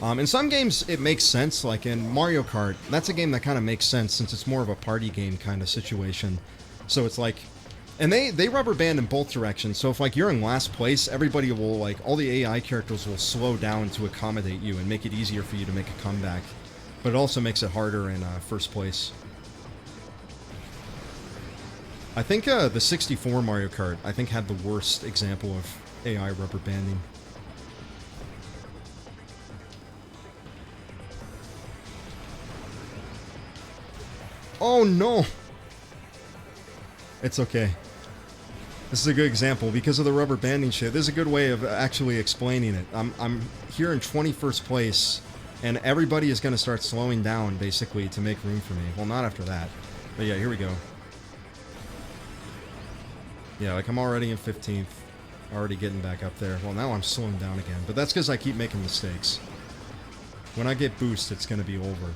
In some games it makes sense, like in Mario Kart, that's a game that kind of makes sense since it's more of a party game kind of situation. So it's like, and they rubber band in both directions, so if like you're in last place, everybody will like, all the AI characters will slow down to accommodate you and make it easier for you to make a comeback. But it also makes it harder in first place. I think the 64 Mario Kart, I think, had the worst example of AI rubber banding. Oh no! It's okay. This is a good example because of the rubber banding shit. This is a good way of actually explaining it. I'm here in 21st place, and everybody is going to start slowing down, basically, to make room for me. Well, not after that. But yeah, here we go. Yeah, like I'm already in 15th. Already getting back up there. Well, now I'm slowing down again. But that's because I keep making mistakes. When I get boost, it's going to be over.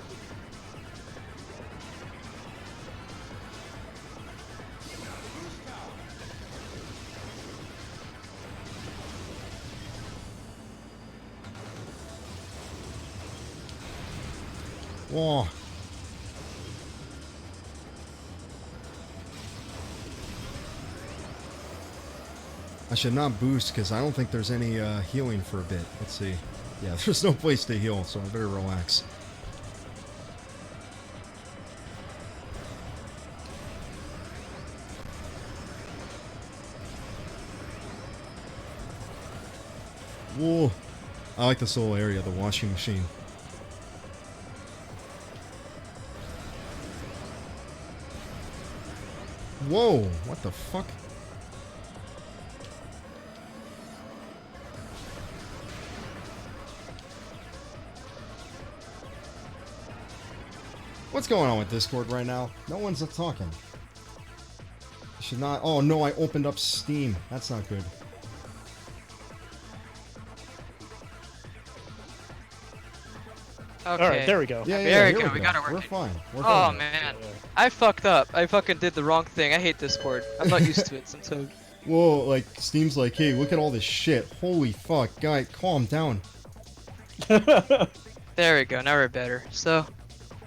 Whoa. I should not boost because I don't think there's any healing for a bit. Let's see. Yeah, there's no place to heal, so I better relax. Whoa. I like this little area, the washing machine. Whoa, what the fuck? What's going on with Discord right now? No one's talking. I should not. Oh no, I opened up Steam. That's not good. Okay. Alright, there we go. Yeah, There we here go. We got it working. We're fine. We're Oh fine. man, I fucked up. I fucking did the wrong thing. I hate Discord. I'm not used to it. Sometimes. Whoa, like Steam's like, hey, look at all this shit. Holy fuck, guy, calm down. There we go. Now we're better. So.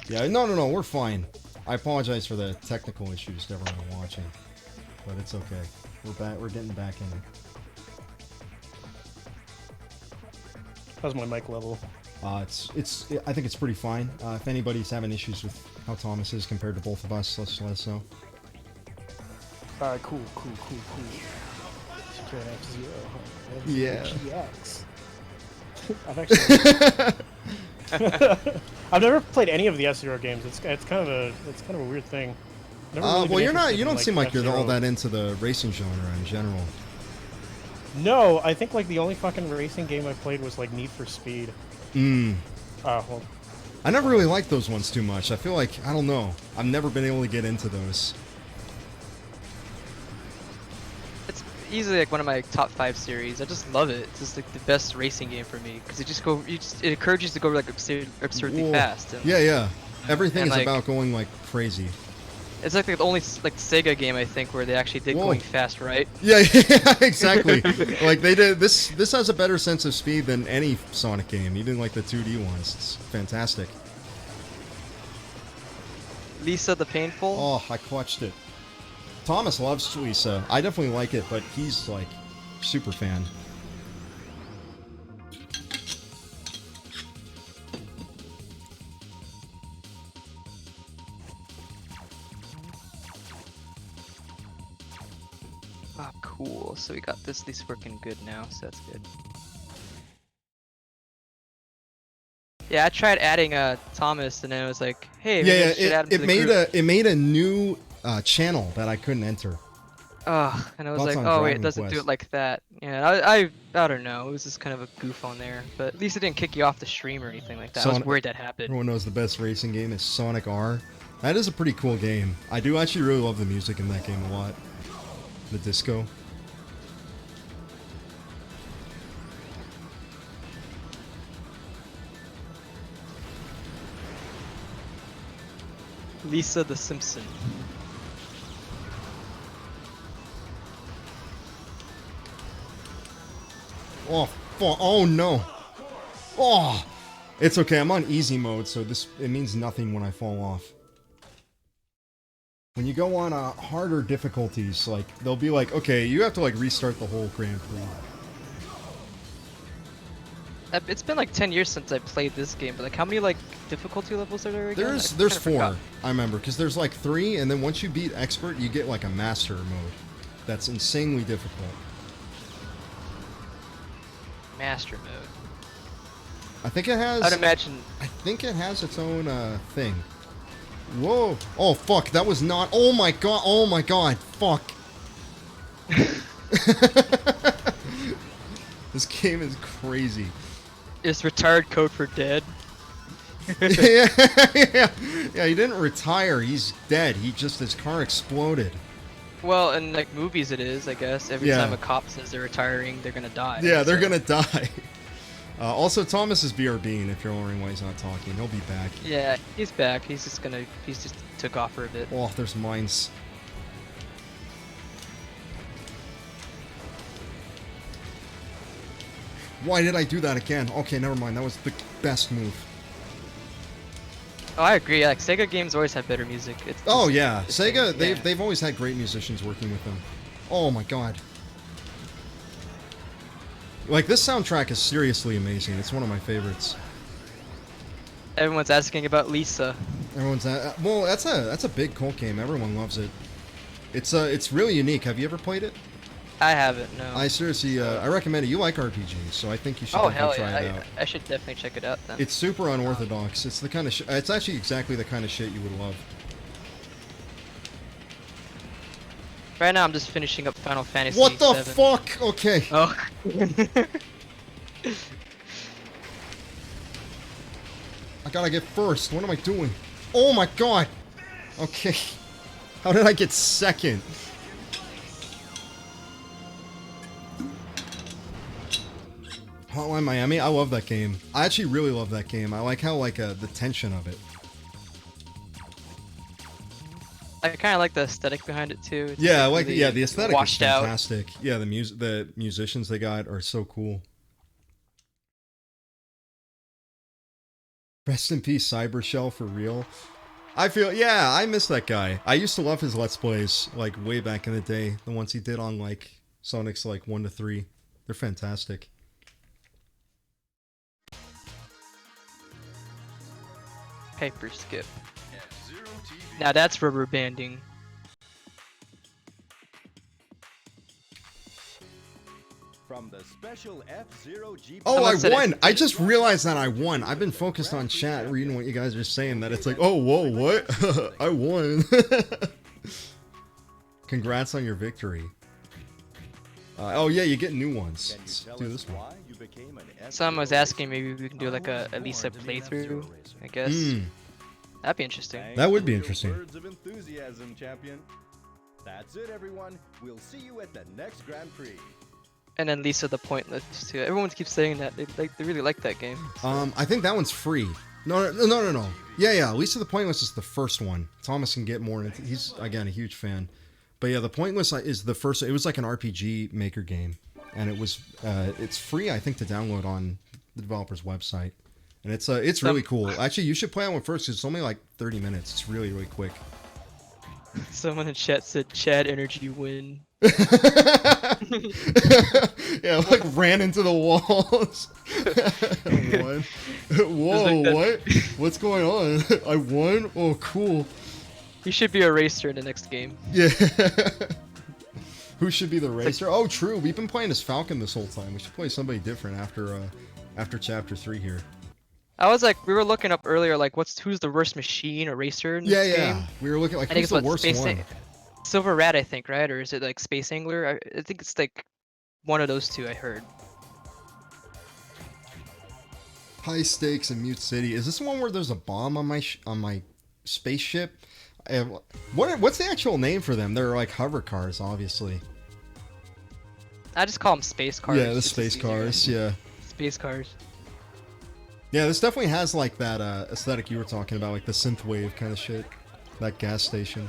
Yeah, no, we're fine. I apologize for the technical issues to everyone watching, but it's okay. We're back. We're getting back in it. How's my mic level? I think it's pretty fine. If anybody's having issues with how Thomas is compared to both of us, let us know. Alright, cool. F-Zero, huh? Yeah. GX. I've actually... I've never played any of the F-Zero games. It's kind of a weird thing. Never really been well, you're not. interested You in, don't like, seem like you're all F-Zero. that into the racing genre in general. No, I think like the only fucking racing game I played was like Need for Speed. Well, I never really liked those ones too much. I feel like, I don't know. I've never been able to get into those. easily like one of my top 5 series. I just love it. It's just like the best racing game for me because it encourages you to go like absurdly Whoa. fast. Yeah, yeah. Everything And, is like, about going like crazy. It's like the only like Sega game I think where they actually did Whoa. going fast right. Yeah, yeah, exactly. Like they did this. This has a better sense of speed than any Sonic game, even like the 2D ones. It's fantastic. Lisa the Painful. Oh, I clutched it. Thomas loves Lisa. I definitely like it, but he's like super fan. Oh, cool. So we got this at least working good now, so that's good. Yeah, I tried adding Thomas, and then it was like, hey, maybe I should add him to the group. It made a new channel that I couldn't enter. Oh, and I was Thoughts like, on oh wait, it Dragon doesn't do Quest? it like that. Yeah, I don't know. It was just kind of a goof on there, but at least it didn't kick you off the stream or anything like that. I was worried that happened. Everyone knows the best racing game is Sonic R. That is a pretty cool game. I do actually really love the music in that game a lot. The disco. Lisa the Simpson. Oh, oh no. Oh, it's okay. I'm on easy mode, so it means nothing when I fall off. When you go on harder difficulties, like they'll be like, okay, you have to like restart the whole Grand Prix. It's been like 10 years since I played this game, but like how many like difficulty levels are there again? There's kinda 4. forgot. I remember because there's like 3, and then once you beat expert, you get like a master mode. That's insanely difficult. Master mode. I think it has. I'd imagine. I think it has its own thing. Whoa! Oh fuck! That was not. Oh my god! Oh my god! Fuck! This game is crazy. Is retired code for dead? Yeah, yeah. He didn't retire. He's dead. His car exploded. Well, in like movies, it is. I guess every Yeah. time a cop says they're retiring, they're gonna die. Yeah, they're so- gonna die. Also, Thomas is BRBing. If you're wondering why he's not talking, he'll be back. Yeah, he's back. He's just took off for a bit. Oh, there's mines. Why did I do that again? Okay, never mind. That was the best move. Oh, I agree. Like Sega games always have better music. It's Oh just yeah, the Sega. thing. Yeah. They've always had great musicians working with them. Oh my god. Like this soundtrack is seriously amazing. It's one of my favorites. Everyone's asking about Lisa. Everyone's well. That's a big cult game. Everyone loves it. It's really unique. Have you ever played it? I haven't. No. I seriously, I recommend it. You like RPGs, so I think you should Oh definitely hell try yeah! it out. I should definitely check it out then. It's super unorthodox. It's the kind of it's actually exactly the kind of shit you would love. Right now, I'm just finishing up Final Fantasy. What the 7. fuck? Okay. Oh. I gotta get first. What am I doing? Oh my god. Okay. How did I get second? Hotline Miami. I love that game. I actually really love that game. I like how the tension of it. I kind of like the aesthetic behind it too. It's Yeah, really the aesthetic is washed out. fantastic. Yeah, the musicians they got are so cool. Rest in peace, Cybershell, for real. I feel, yeah, I miss that guy. I used to love his Let's Plays, like, way back in the day. The ones he did on, like, Sonic's, like, 1 to 3. They're fantastic. Hyper skip. Now that's rubber banding. From the special F-Zero GP. Oh, I Someone said won! I just realized that I won. I've been focused on chat, reading what you guys are saying, that it's like, oh, whoa, what? I won. Congrats on your victory. Oh, yeah, you get new ones. Let's do this one. Someone was asking maybe we can do like at least a playthrough, I guess. That'd be interesting. That would be interesting. Words of enthusiasm, champion. That's it, everyone. We'll see you at the next Grand Prix. And then Lisa the Pointless too. Everyone keeps saying that they really like that game. I think that one's free. No. Yeah. Lisa the Pointless is the first one. Thomas can get more into. He's again a huge fan. But yeah, the Pointless is the first. It was like an RPG maker game, and it's free, I think, to download on the developer's website. And it's really cool. Actually, you should play that one first because it's only like 30 minutes. It's really, really quick. Someone in chat said Chad Energy win. Yeah, like ran into the walls. Whoa, what? What's going on? I won? Oh, cool. You should be a racer in the next game. Yeah. Who should be the racer? Oh, true. We've been playing as Falcon this whole time. We should play somebody different after chapter 3 here. I was like, we were looking up earlier, like, who's the worst machine or racer in this game? Yeah. We were looking like, I think who's it's the worst one? Silver Rat, I think, right? Or is it like Space Angler? I think it's like one of those two. I heard. High Stakes in Mute City. Is this one where there's a bomb on my spaceship? What's the actual name for them? They're like hover cars, obviously. I just call them space cars. Yeah, the space cars. Yeah. Space cars. Yeah, this definitely has like that aesthetic you were talking about, like the synthwave kind of shit. That gas station.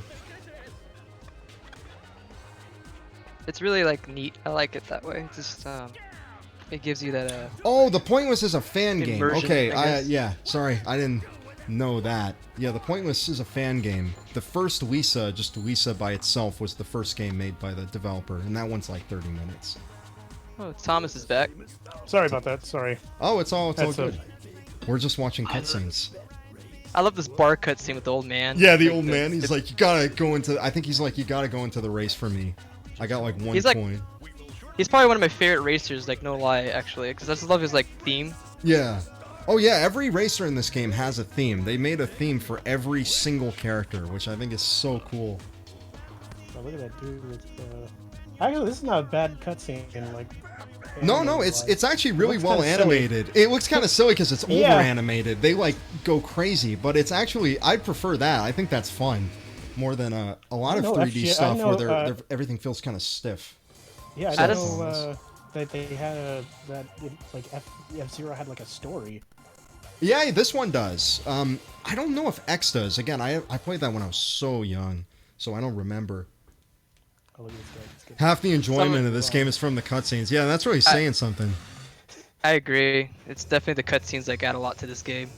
It's really like neat. I like it that way. It's just it gives you that. Oh, the Pointless is a fan game. Immersion, Okay, yeah. Sorry, I didn't know that. Yeah, the Pointless is a fan game. The first Lisa, just Lisa by itself, was the first game made by the developer, and that one's like 30 minutes. Oh, Thomas is back. Sorry about that. Sorry. Oh, it's all That's good. We're just watching cutscenes. I love this bar cutscene with the old man. Yeah, the old man. He's like, you gotta go into. I think he's like, you gotta go into the race for me. I got like one coin. He's probably one of my favorite racers. Like, no lie, actually, because I just love his like theme. Yeah. Oh yeah, every racer in this game has a theme. They made a theme for every single character, which I think is so cool. Oh, look at that dude with. Actually, this is not a bad cutscene. Like. No, it's actually really It looks well kinda animated. silly. It looks kind of silly because it's over Yeah. animated. They like go crazy, but it's actually I prefer that. I think that's fun more than a lot of 3D stuff where everything feels kind of stiff. Yeah, I I just- know that they had F-Zero had like a story. Yeah, this one does. I don't know if X does. Again, I played that when I was so young, so I don't remember. Oh, look at this guy. This guy. Half the enjoyment of this game is from the cutscenes. Yeah, that's really saying something. I agree. It's definitely the cutscenes that add a lot to this game.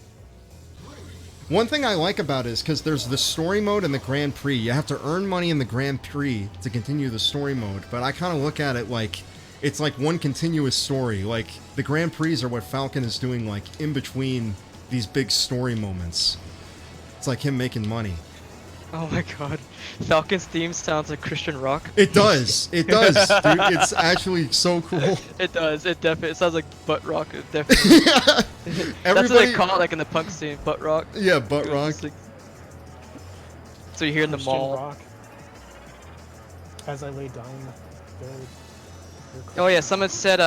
One thing I like about it is because there's the story mode and the Grand Prix. You have to earn money in the Grand Prix to continue the story mode, but I kind of look at it like it's like one continuous story. Like the Grand Prix are what Falcon is doing, like in between these big story moments. It's like him making money. Oh my god. Falcon's theme sounds like Christian rock. It does. It does, dude. It's actually so cool. It does. It definitely. It sounds like butt rock. It definitely. That's what they call it, like in the punk scene, butt rock. Yeah, butt rock. So you hear in the Christian mall. Rock. As I lay down. Oh yeah, someone said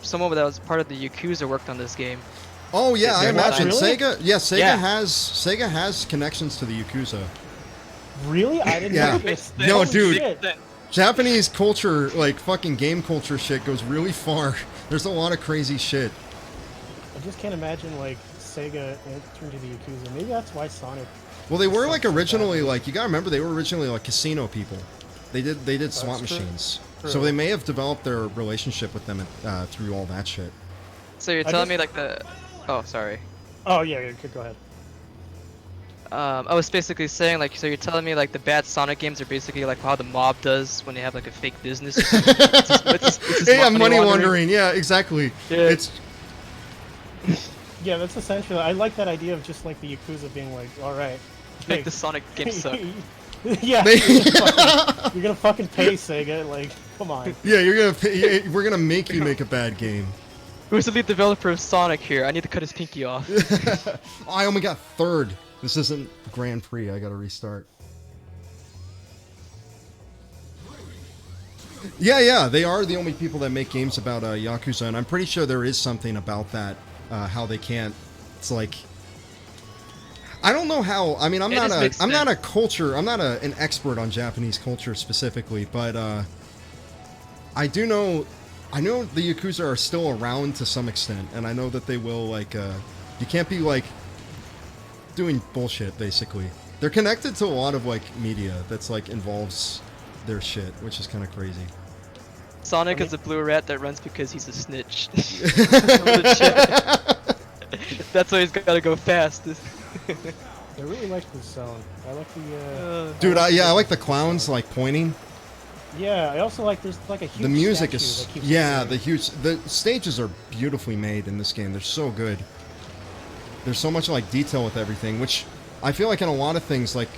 someone that was part of the Yakuza worked on this game. Oh yeah, I They're not- imagine Really? Sega. Yeah, Sega Yeah. has connections to the Yakuza. Really? I didn't Yeah. know this. No, Holy dude. shit. Japanese culture, like fucking game culture shit, goes really far. There's a lot of crazy shit. I just can't imagine like Sega turned to the Yakuza. Maybe that's why Sonic. Well, they were like Something like originally that. like you gotta remember they were originally like casino people. They did slot That's true. machines. True. So they may have developed their relationship with them through all that shit. So you're I telling guess- me like the. Oh, sorry. Oh yeah, go ahead. I was basically saying like, so you're telling me like the bad Sonic games are basically like how the mob does when they have like a fake business. It's just Yeah, money laundering. Yeah, exactly. Yeah. It's Yeah, that's essentially. I like that idea of just like the Yakuza being like, all right, Make the Sonic games suck. yeah, They- you're gonna fucking pay Sega. Like, come on. yeah, you're gonna pay, we're gonna make you make a bad game. Who's the lead developer of Sonic here? I need to cut his pinky off. I only got third. This isn't Grand Prix. I gotta restart. Yeah, they are the only people that make games about Yakuza, and I'm pretty sure there is something about that, how they can't. It's like, I don't know how. I mean, I'm It not just a makes I'm not a sense. culture. I'm not an expert on Japanese culture specifically, but I do know. I know the Yakuza are still around to some extent, and I know that they will like. You can't be like doing bullshit. Basically, they're connected to a lot of like media that's like involves their shit, which is kind of crazy. Sonic is a blue rat that runs because he's a snitch. Legit. That's why he's gotta go fast. I really like this zone. I like the. Dude, like yeah, I like the visuals of this clowns zone. like pointing. Yeah, I also like there's like a huge The music statue is that keeps yeah, appearing. the stages are beautifully made in this game. They're so good. There's so much like detail with everything, which I feel like in a lot of things like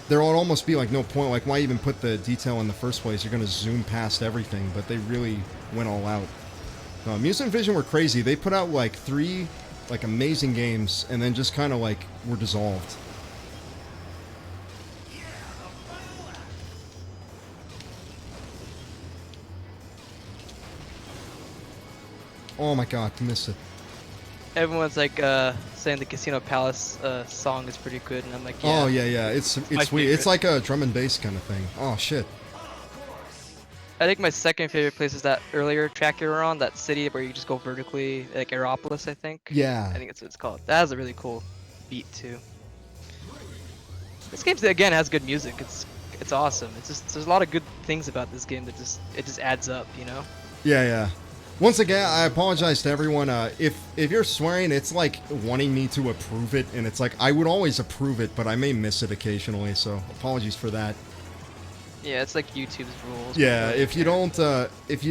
there would almost be like no point. Like why even put the detail in the first place? You're gonna zoom past everything, but they really went all out. Muse and Vision were crazy. They put out like 3 like amazing games and then just kind of like were dissolved. Oh my god, missed it. Everyone's like saying the Casino Palace song is pretty good, and I'm like, yeah. Oh yeah, it's my sweet. It's favorite. like a drum and bass kind of thing. Oh shit. I think my second favorite place is that earlier track you were on, that city where you just go vertically, like Aeropolis, I think. Yeah. I think that's what it's called. That has a really cool beat too. This game again has good music. It's awesome. It's just there's a lot of good things about this game that just adds up, you know. Yeah. Once again, I apologize to everyone. If you're swearing, it's like wanting me to approve it, and it's like I would always approve it, but I may miss it occasionally. So apologies for that. Yeah, it's like YouTube's rules. Yeah, Like, if you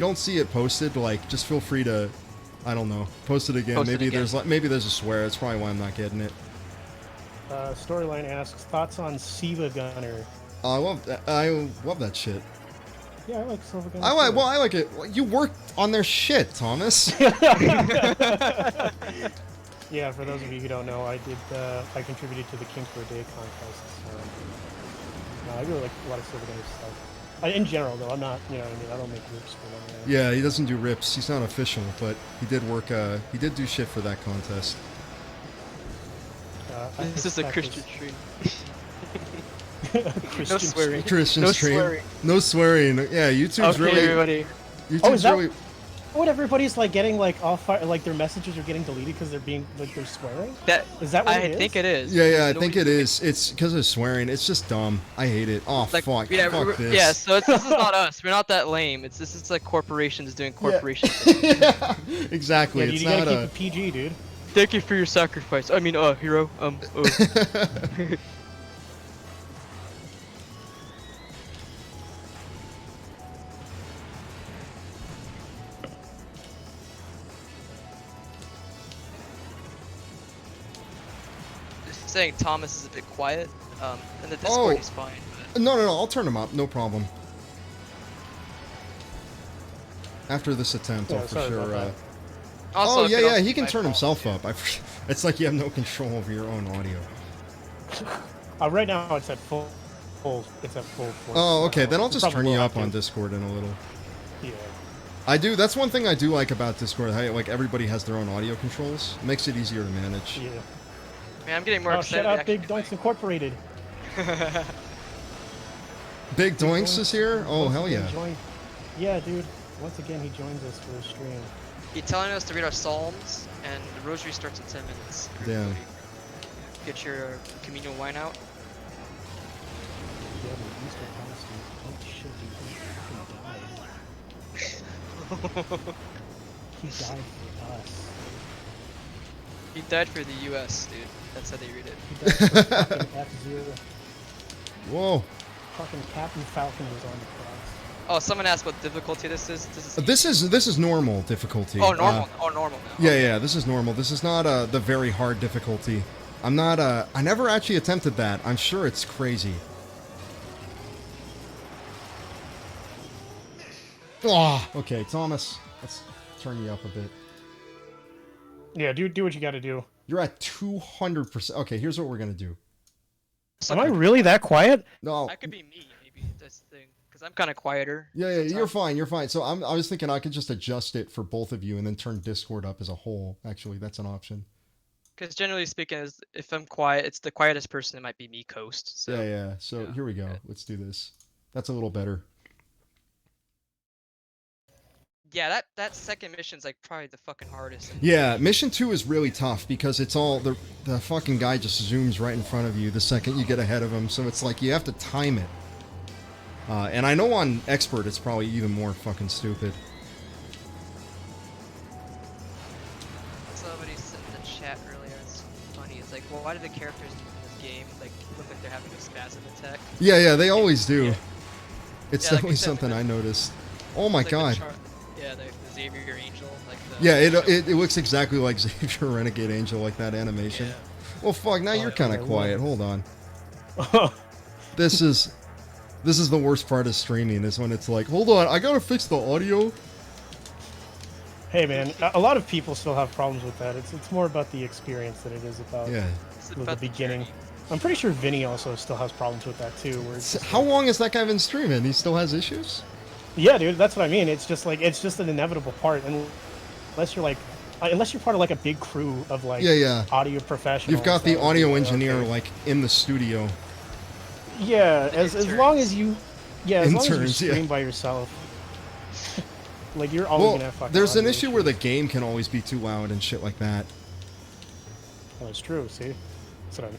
don't see it posted, like just feel free to, I don't know, post it again. Post it Maybe again. there's like maybe there's a swear. That's probably why I'm not getting it. Storyline asks thoughts on Siva Gunner. I love that shit. Yeah, I like Silver Gunner. I like it. You worked on their shit, Thomas. Yeah, for those of you who don't know, I contributed to the King for a Day contest. I really like a lot of Silver Gunner stuff. In general, though, I'm not, you know what I mean? I don't make rips for them. Yeah, he doesn't do rips. He's not official, but he did work. He did do shit for that contest. this is a Christian stream. Christian No swearing. Christian No stream. swearing. No swearing. Yeah, YouTube's Okay, really. everybody. YouTube's Oh, is that really. what everybody's like getting like off fire? Like their messages are getting deleted because they're being like they're swearing? That Is that what I it is? think it is. Yeah, I No, think it is. It's because of swearing. It's just dumb. I hate it. Oh Like, fuck. yeah, Fuck this. yeah. So this is not us. We're not that lame. This is like corporations doing corporation things. Yeah, exactly. Yeah, It's you gotta not keep a. it PG, dude. Thank you for your sacrifice. I mean, hero. Saying Thomas is a bit quiet. And the Discord Oh. he's fine. No. I'll turn him up. No problem. After this attempt, Yeah, I'll for sorry sure. about that. Also, Oh it yeah, could also He be can my turn fault, himself too. up. It's like you have no control over your own audio. Right now it's at full. It's at full force. Oh, okay. Then I'll It's just probably turn you will up have on to. Discord in a little. Yeah. I do. That's one thing I do like about Discord. How like everybody has their own audio controls. It makes it easier to manage. Yeah. Man, I'm getting more Oh, excited. shut to up, Big actually Doinks Incorporated. Big Doinks is here. Oh Once hell again yeah. joined- Yeah, dude. Once again, he joins us for a stream. He's telling us to read our psalms, and the rosary starts in 10 minutes. Damn. Everybody, get your communion wine out. Yeah, the Easter Palestine. Oh shit, dude. He died for us. He died for the U.S., dude. That's how they read it. He died for fucking F-Zero. Whoa. Fucking Captain Falcon was on the cross. Oh, someone asked what difficulty this is. This is normal difficulty. Oh, normal. Normal now. Yeah. This is normal. This is not the very hard difficulty. I'm not. I never actually attempted that. I'm sure it's crazy. Oh, okay, Thomas. Let's turn you up a bit. Yeah, do what you gotta do. You're at 200%. Okay, here's what we're gonna do. Am I really that quiet? No. That could be me, maybe. That's the thing. Because I'm kind of quieter. Yeah, sometimes. you're fine. You're fine. So I was thinking I could just adjust it for both of you and then turn Discord up as a whole. Actually, that's an option. Because generally speaking, if I'm quiet, it's the quietest person. It might be me, Coast. So Yeah. So yeah, here we go. good. Let's do this. That's a little better. Yeah, that second mission's like probably the fucking hardest. In the Yeah, game. mission 2 is really tough because it's all the fucking guy just zooms right in front of you the second you get ahead of him, so it's like you have to time it. And I know on expert it's probably even more fucking stupid. Somebody said in the chat earlier. It's funny. It's like, well, why do the characters in this game like look like they're having a spasm attack? Yeah, they always do. Yeah. It's Yeah, like definitely you said, something I noticed. Oh my It's like god. yeah, the Xavier Angel, like the. Yeah, it looks exactly like Xavier Renegade Angel, like that animation. Yeah. Well, fuck, now you're kind of yeah, quiet. well. Hold on. This is the worst part of streaming, is when it's like, hold on, I gotta fix the audio. Hey man, a lot of people still have problems with that. It's more about the experience than it is about Yeah. It's the about beginning. journey. I'm pretty sure Vinny also still has problems with that too. Where it's just How long has that guy been streaming? He still has issues? yeah, dude, that's what I mean. It's just like it's just an inevitable part, and unless you're like, unless you're part of like a big crew of like Yeah. audio professionals. You've got the that would audio be like, engineer okay. like in the studio. Yeah, as long as you, as long as Interns, you yeah. stream by yourself, like you're always Well, gonna have fucking. there's an audio issue where the game can always be too loud and shit like that. That's true. See, that's what I mean.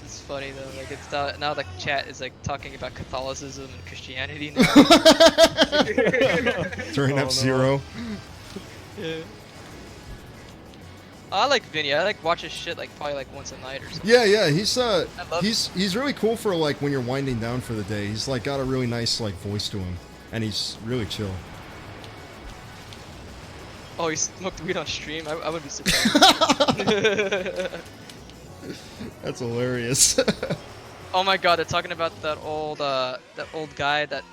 It's funny though. Like it's now the chat is like talking about Catholicism and Christianity now. During Oh, no. F-Zero. Yeah. I like Vinny. I like watch his shit like probably like once a night or something. Yeah, love he's really cool for like when you're winding down for the day. He's like got a really nice like voice to him, and he's really chill. Oh, he smoked weed on stream. I would be surprised. That's hilarious. Oh my god, they're talking about that old guy that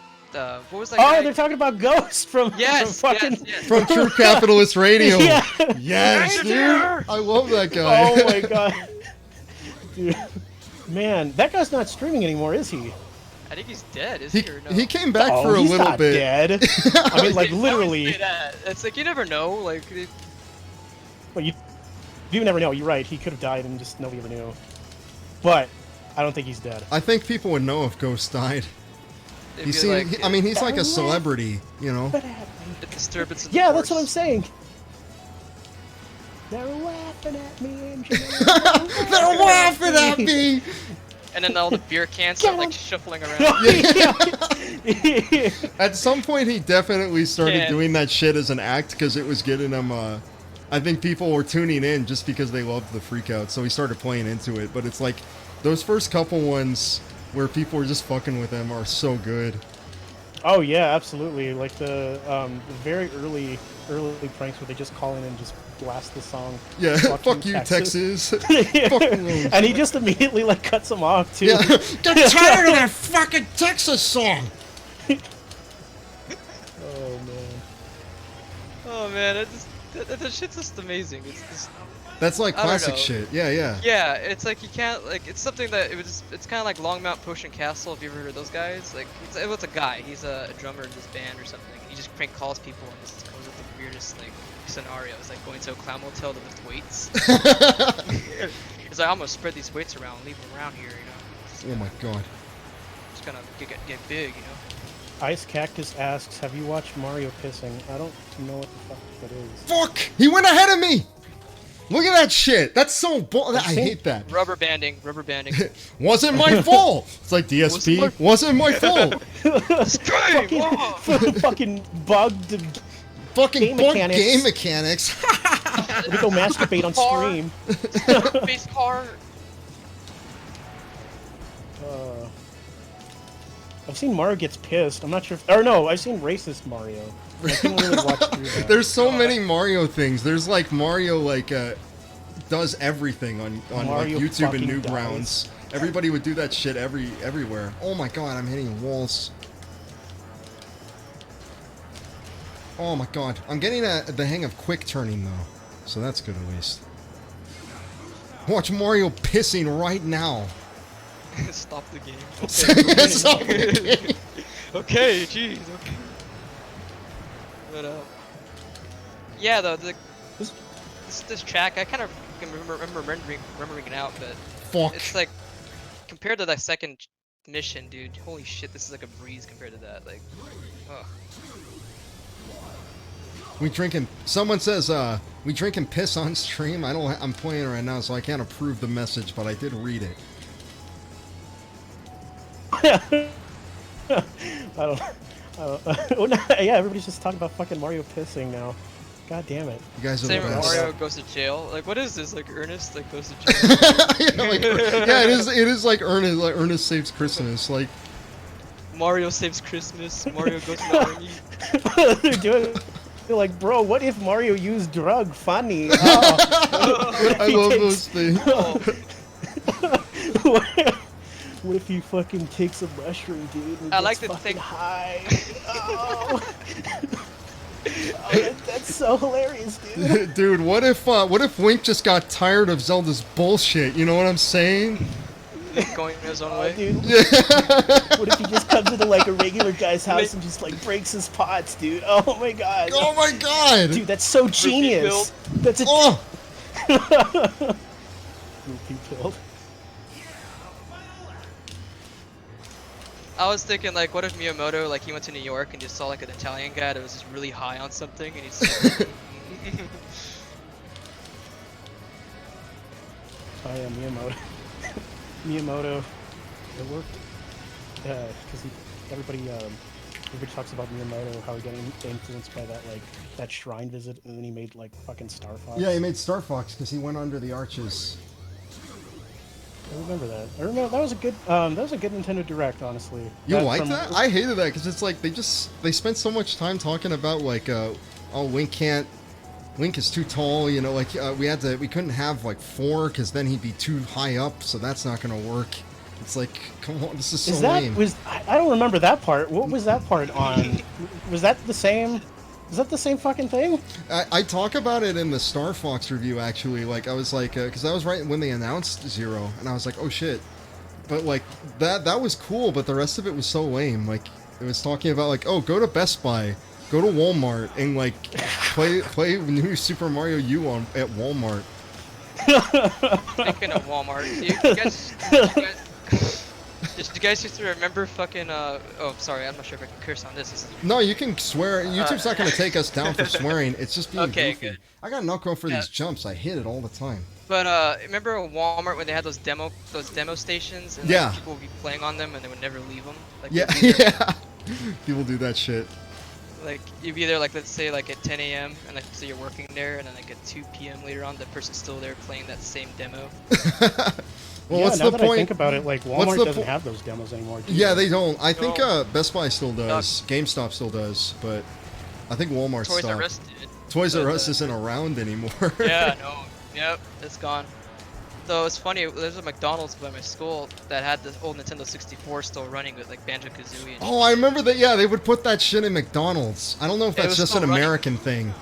what was that Oh, guy? they're talking about Ghost from Yes, from fucking. yes, yes. From True Capitalist Radio. Yeah. Yes, dude. Ranger! I love that guy. Oh my god. Dude. Man, that guy's not streaming anymore, is he? I think he's dead, is he, he or no? he came back Oh, for a he's little not bit. dead. I mean, like Why would you literally. say that? It's like you never know. Like Well, you never know. You're right. He could have died and just nobody ever knew. But I don't think he's dead. I think people would know if Ghost died. it'd He be seemed, like I mean, he's like a celebrity, you know. a disturbance. In the Yeah, that's what I'm force. saying. They're laughing at me, Angela. They're laughing at me. And then all the beer cans start like shuffling around. At some point, he definitely started Yeah. doing that shit as an act because it was getting him. I think people were tuning in just because they loved the freak out, so he started playing into it. But it's like those first couple ones where people were just fucking with him are so good. Oh yeah, absolutely. Like the very early pranks where they just call in and just blast the song. Yeah, fuck you, Texas. Fuck you. And he just immediately like cuts them off too. Yeah, get tired of that fucking Texas song. Oh man. Oh man, that shit's just amazing. It's just That's like I don't classic know. shit. Yeah. yeah, it's like you can't like it's something that it's kind of like Longmount Potion Castle. If you ever heard of those guys, like it's a guy. He's a drummer in this band or something. He just prank calls people and just comes with the weirdest like scenarios, like going to a clown motel to lift weights. He's like, I'm gonna spread these weights around, leave them around here, you know. Oh my god. Just gonna get big, you know. Ice Cactus asks, "Have you watched Mario pissing?" I don't know what the fuck that is. Fuck! He went ahead of me! Look at that shit! That's so I hate that. Rubber banding. Wasn't my fault! It's like DSP. Wasn't my fault! Scream! Whoa! Fucking bugged. Fucking Game bug mechanics. game mechanics. We go masturbate on Car. stream. Face car. I've seen Mario gets pissed. I'm not sure if, or no, I've seen racist Mario. I couldn't really watch through that. There's so many Mario things. There's like Mario does everything on like Mario YouTube and fucking Newgrounds. Everybody would do that shit everywhere. Oh my god, I'm hitting walls. Oh my god, I'm getting the hang of quick turning though, so that's good at least. Watch Mario pissing right now. Stop the game. Stop the game. Okay, jeez, okay. But yeah, though this track, I kind of can remembering it out, but Fuck. it's like compared to that second mission, dude. Holy shit, this is like a breeze compared to that. Like, ugh. We drinking. Someone says, we drinking piss on stream. I'm playing right now, so I can't approve the message, but I did read it. Oh, no, yeah, everybody's just talking about fucking Mario pissing now. God damn it. You guys are Same the when best. Mario goes to jail. Like, what is this? Like Ernest like goes to jail. Yeah, it is like Ernest Saves Christmas. Like Mario saves Christmas. Mario goes to the army. They're doing. They're like, bro, what if Mario used drug? Funny. Oh. I love those things. What if you fucking takes a mushroom, dude? And I like gets to fucking think- high. Oh. Oh, that's so hilarious, dude. Dude, what if Link just got tired of Zelda's bullshit? You know what I'm saying? Going his own Oh, way. dude. What if he just comes into like a regular guy's house and just like breaks his pots, dude? Oh my god. Oh my god! Dude, that's so genius. That's a Oh! Rupee pilled. I was thinking like, what if Miyamoto like he went to New York and just saw like an Italian guy that was just really high on something, and he's like, Oh yeah, Miyamoto. Miyamoto. It worked. Because everybody talks about Miyamoto, how he got influenced by that shrine visit, and then he made like fucking Star Fox. Yeah, he made Star Fox because he went under the arches. I remember that. I remember that was a good Nintendo Direct, honestly. You like that? I hated that because it's like they spent so much time talking about like oh Link is too tall, you know, like we couldn't have like 4 because then he'd be too high up, so that's not gonna work. It's like, come on, this is so lame. I don't remember that part. What was that part on? Was that the same? Is that the same fucking thing? I talk about it in the Star Fox review, actually. Like, I was like, because that was right when they announced Zero, and I was like, oh shit. But like, that was cool, but the rest of it was so lame. Like, it was talking about like, oh, go to Best Buy, go to Walmart, and like, play new Super Mario U at Walmart. Speaking of Walmart, did you guys used to remember fucking oh sorry, I'm not sure if I can curse on this. No, you can swear. YouTube's not going to take us down for swearing. It's just being Okay, goofy. good. I got knuckle for these jumps. I hit it all the time. But remember Walmart when they had those demo stations and Yeah. like, people would be playing on them and they would never leave them? Like, Yeah, they'd be there, yeah. People do that shit. like you'd be there like let's say like at 10 a.m. and like so you're working there, and then like at 2 p.m. later on the person's still there playing that same demo. Well, yeah, what's now the that I point? think about it, like Walmart doesn't have those demos anymore. Do Yeah, they? they don't. I think No. Best Buy still does. GameStop still does, but I think Walmart Toys stopped. R Us did. Toys R but, Us isn't around anymore. Yeah, no. Yep, it's gone. So it's funny, there's a McDonald's by my school that had the old Nintendo 64 still running with like Banjo-Kazooie and Oh, I remember that. Yeah, they would put that shit in McDonald's. I don't know if It that's was just an still running. American thing.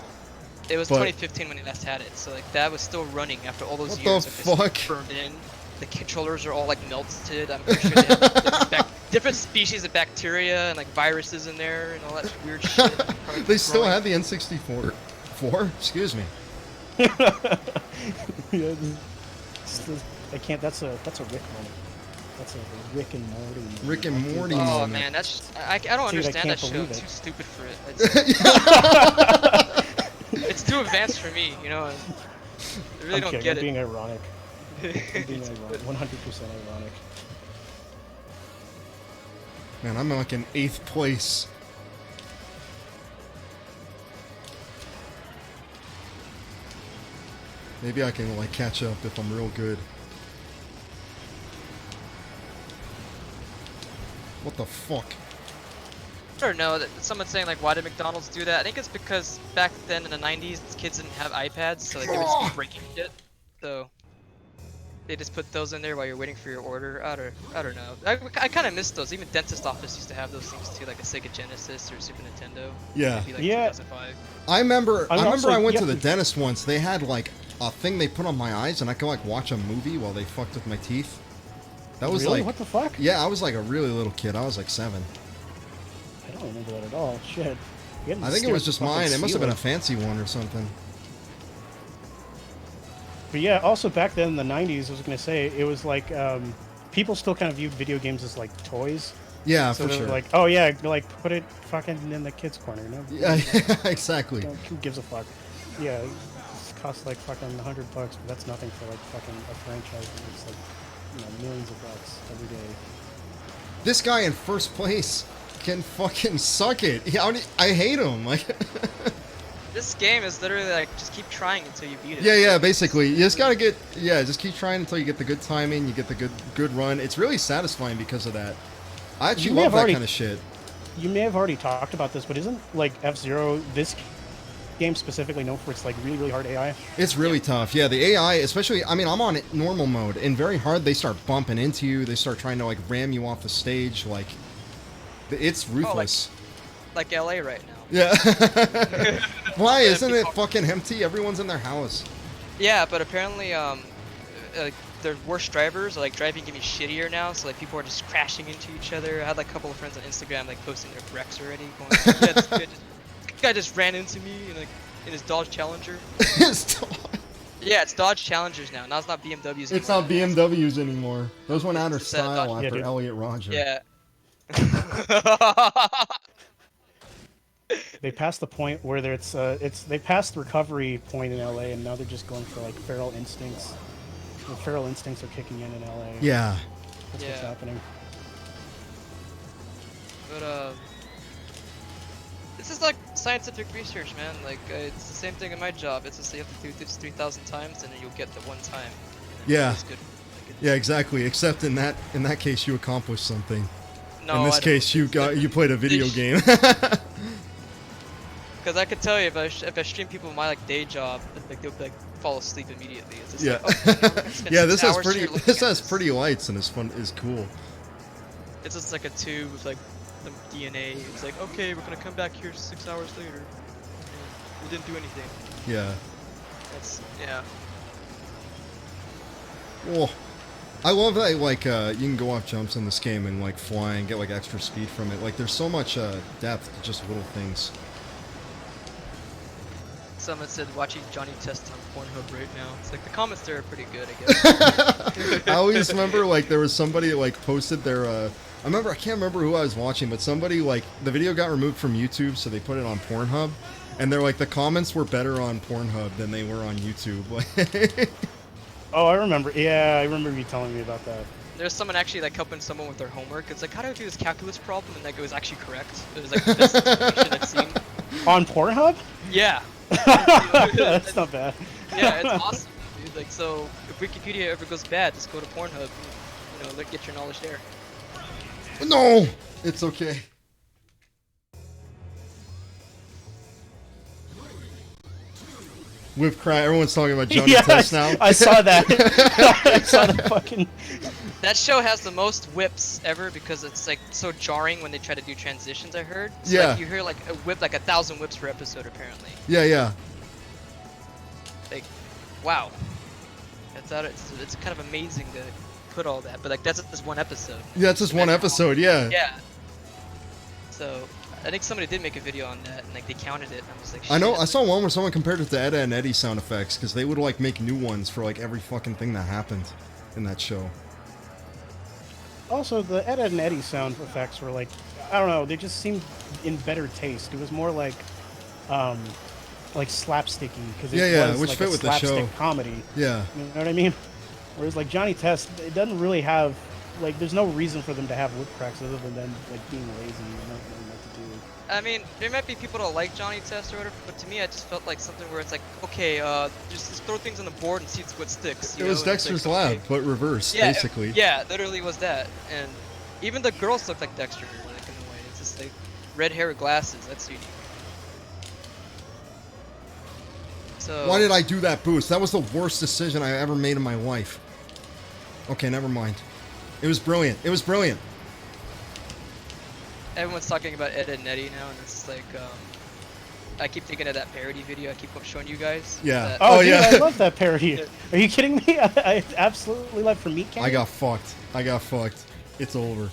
it was but- 2015 when they last had it, so like that was still running after all those What years. the like, they still fuck? burned in. The controllers are all like melted. I'm pretty sure they have different species of bacteria and like viruses in there and all that weird shit. Probably They still growing. have the N64. Excuse me. Yeah, I can't. That's a Rick moment. That's a Rick and Morty moment. Rick and Morty Oh moment. man, that's I don't Dude, I understand that can't show. believe I'm it. too stupid for it. It's too advanced for me, you know. I really I'm don't kidding, get I'm it. being ironic. I'm being ironic. 100% ironic. Man, I'm like in 8th place. Maybe I can like catch up if I'm real good. What the fuck? I don't know. That someone's saying like, why did McDonald's do that? I think it's because back then in the 90s, kids didn't have iPads, so like they would just be breaking shit. So they just put those in there while you're waiting for your order. I don't know. I kind of miss those. Even dentist office used to have those things too, like a Sega Genesis or Super Nintendo. Yeah. Maybe, like, Yeah. 2005. I remember also- I went yeah. to the dentist once. They had like a thing they put on my eyes and I could like watch a movie while they fucked with my teeth. That was Really? like What the fuck? Yeah, I was like a really little kid. I was like 7. I don't remember that at all. Shit. You had to I think it stare was at just the fucking mine. It must have been a ceiling. fancy one or something. But yeah, also back then in the '90s, I was gonna say it was like people still kind of viewed video games as like toys. Yeah, So for they're sure. like, oh yeah, like put it fucking in the kids corner, you know? Yeah, exactly. Who gives a fuck? Yeah, it costs like fucking $100, but that's nothing for like fucking a franchise. It's like, you know, millions of bucks every day. This guy in first place can fucking suck it. I hate him. Like, This game is literally like just keep trying until you beat it. yeah, basically. You just gotta just keep trying until you get the good timing, you get the good run. It's really satisfying because of that. I actually love that kind of shit. You may have already talked about this, but isn't like F-Zero this game specifically known for its like really hard AI? It's really tough. Yeah, the AI, especially, I mean, I'm on normal mode. In very hard, they start bumping into you. They start trying to like ram you off the stage. Like, it's ruthless. Like LA right now. Yeah. Why isn't it fucking empty? Everyone's in their house. Yeah, but apparently the worst drivers are like driving getting shittier now, so like people are just crashing into each other. I had like a couple of friends on Instagram like posting their wrecks already, going, yeah, this guy just ran into me in his Dodge Challenger. Yeah, it's Dodge Challengers now. Now it's not BMWs. It's not BMWs anymore. Those went out of It's style Dodge. after Yeah, Elliot Roger. Yeah. They passed the point where they passed the recovery point in LA, and now they're just going for like feral instincts. The feral instincts are kicking in LA. Yeah. That's what's happening. But this is like scientific research, man. Like it's the same thing in my job. It's just you have to do this 3,000 times, and then you'll get the one time. Yeah. It's good. Yeah, exactly. Except in that case, you accomplished something. No, in this case, you played a video game. Because I could tell you if I stream people in my like day job, like they'll like fall asleep immediately. It's just Yeah. like, okay, we're gonna spend Yeah, 6 this has hours here looking this at has pretty lights and is cool. It's just like a tube with like some DNA. It's like, okay, we're gonna come back here 6 hours later. And we didn't do anything. Yeah. Yeah. Oh, I love that like you can go off jumps in this game and like fly and get like extra speed from it. Like there's so much depth to just little things. Someone said watching Johnny test on Pornhub right now. It's like the comments there are pretty good, I guess. I always remember like there was somebody that, like posted their I can't remember who I was watching, but somebody like the video got removed from YouTube, so they put it on Pornhub, and they're like the comments were better on Pornhub than they were on YouTube. Oh, I remember. Yeah, I remember you telling me about that. There's someone actually like helping someone with their homework. It's like, how do I do this calculus problem? And like it was actually correct. It was like the best explanation I've seen. On Pornhub? Yeah. That's not bad. Yeah, it's awesome, dude. Like, so if Wikipedia ever goes bad, just go to Pornhub. And, get your knowledge there. No, it's okay. Whip cry. Everyone's talking about Johnny Test now. I saw that. I saw the fucking. That show has the most whips ever because it's like so jarring when they try to do transitions. I heard. So, Yeah. Like, you hear like a whip, like 1,000 whips per episode, apparently. Yeah. Like, wow. It's kind of amazing to put all that, but like that's just one episode. Yeah, it's just one episode. Yeah. Yeah. So I think somebody did make a video on that, and like they counted it. And I was like, I know. shit. I saw one where someone compared it to Edda and Eddie sound effects because they would like make new ones for like every fucking thing that happened in that show. Also, the Ed, Ed and Eddie sound effects were like, I don't know, they just seemed in better taste. It was more like slapsticky because it was which like fit a with the slapstick show. comedy. Yeah. You know what I mean? Whereas like Johnny Test, it doesn't really have like there's no reason for them to have whip cracks other than them like being lazy and not knowing what to do. I mean, there might be people that like Johnny Test or whatever, but to me, I just felt like something where it's like, okay, just throw things on the board and see what sticks. It was Dexter's Lab, but reverse, yeah, basically. Yeah, literally was that. And even the girls look like Dexter, like in a way. It's just like red hair with glasses. That's unique. So. Why did I do that boost? That was the worst decision I ever made in my life. Okay, never mind. It was brilliant. It was brilliant. Everyone's talking about Ed and Eddie now, and it's just like, I keep thinking of that parody video I keep showing you guys. Yeah. That, Oh, dude, yeah. I love that parody. Are you kidding me? I absolutely love for Meat Candy. I got fucked. It's over.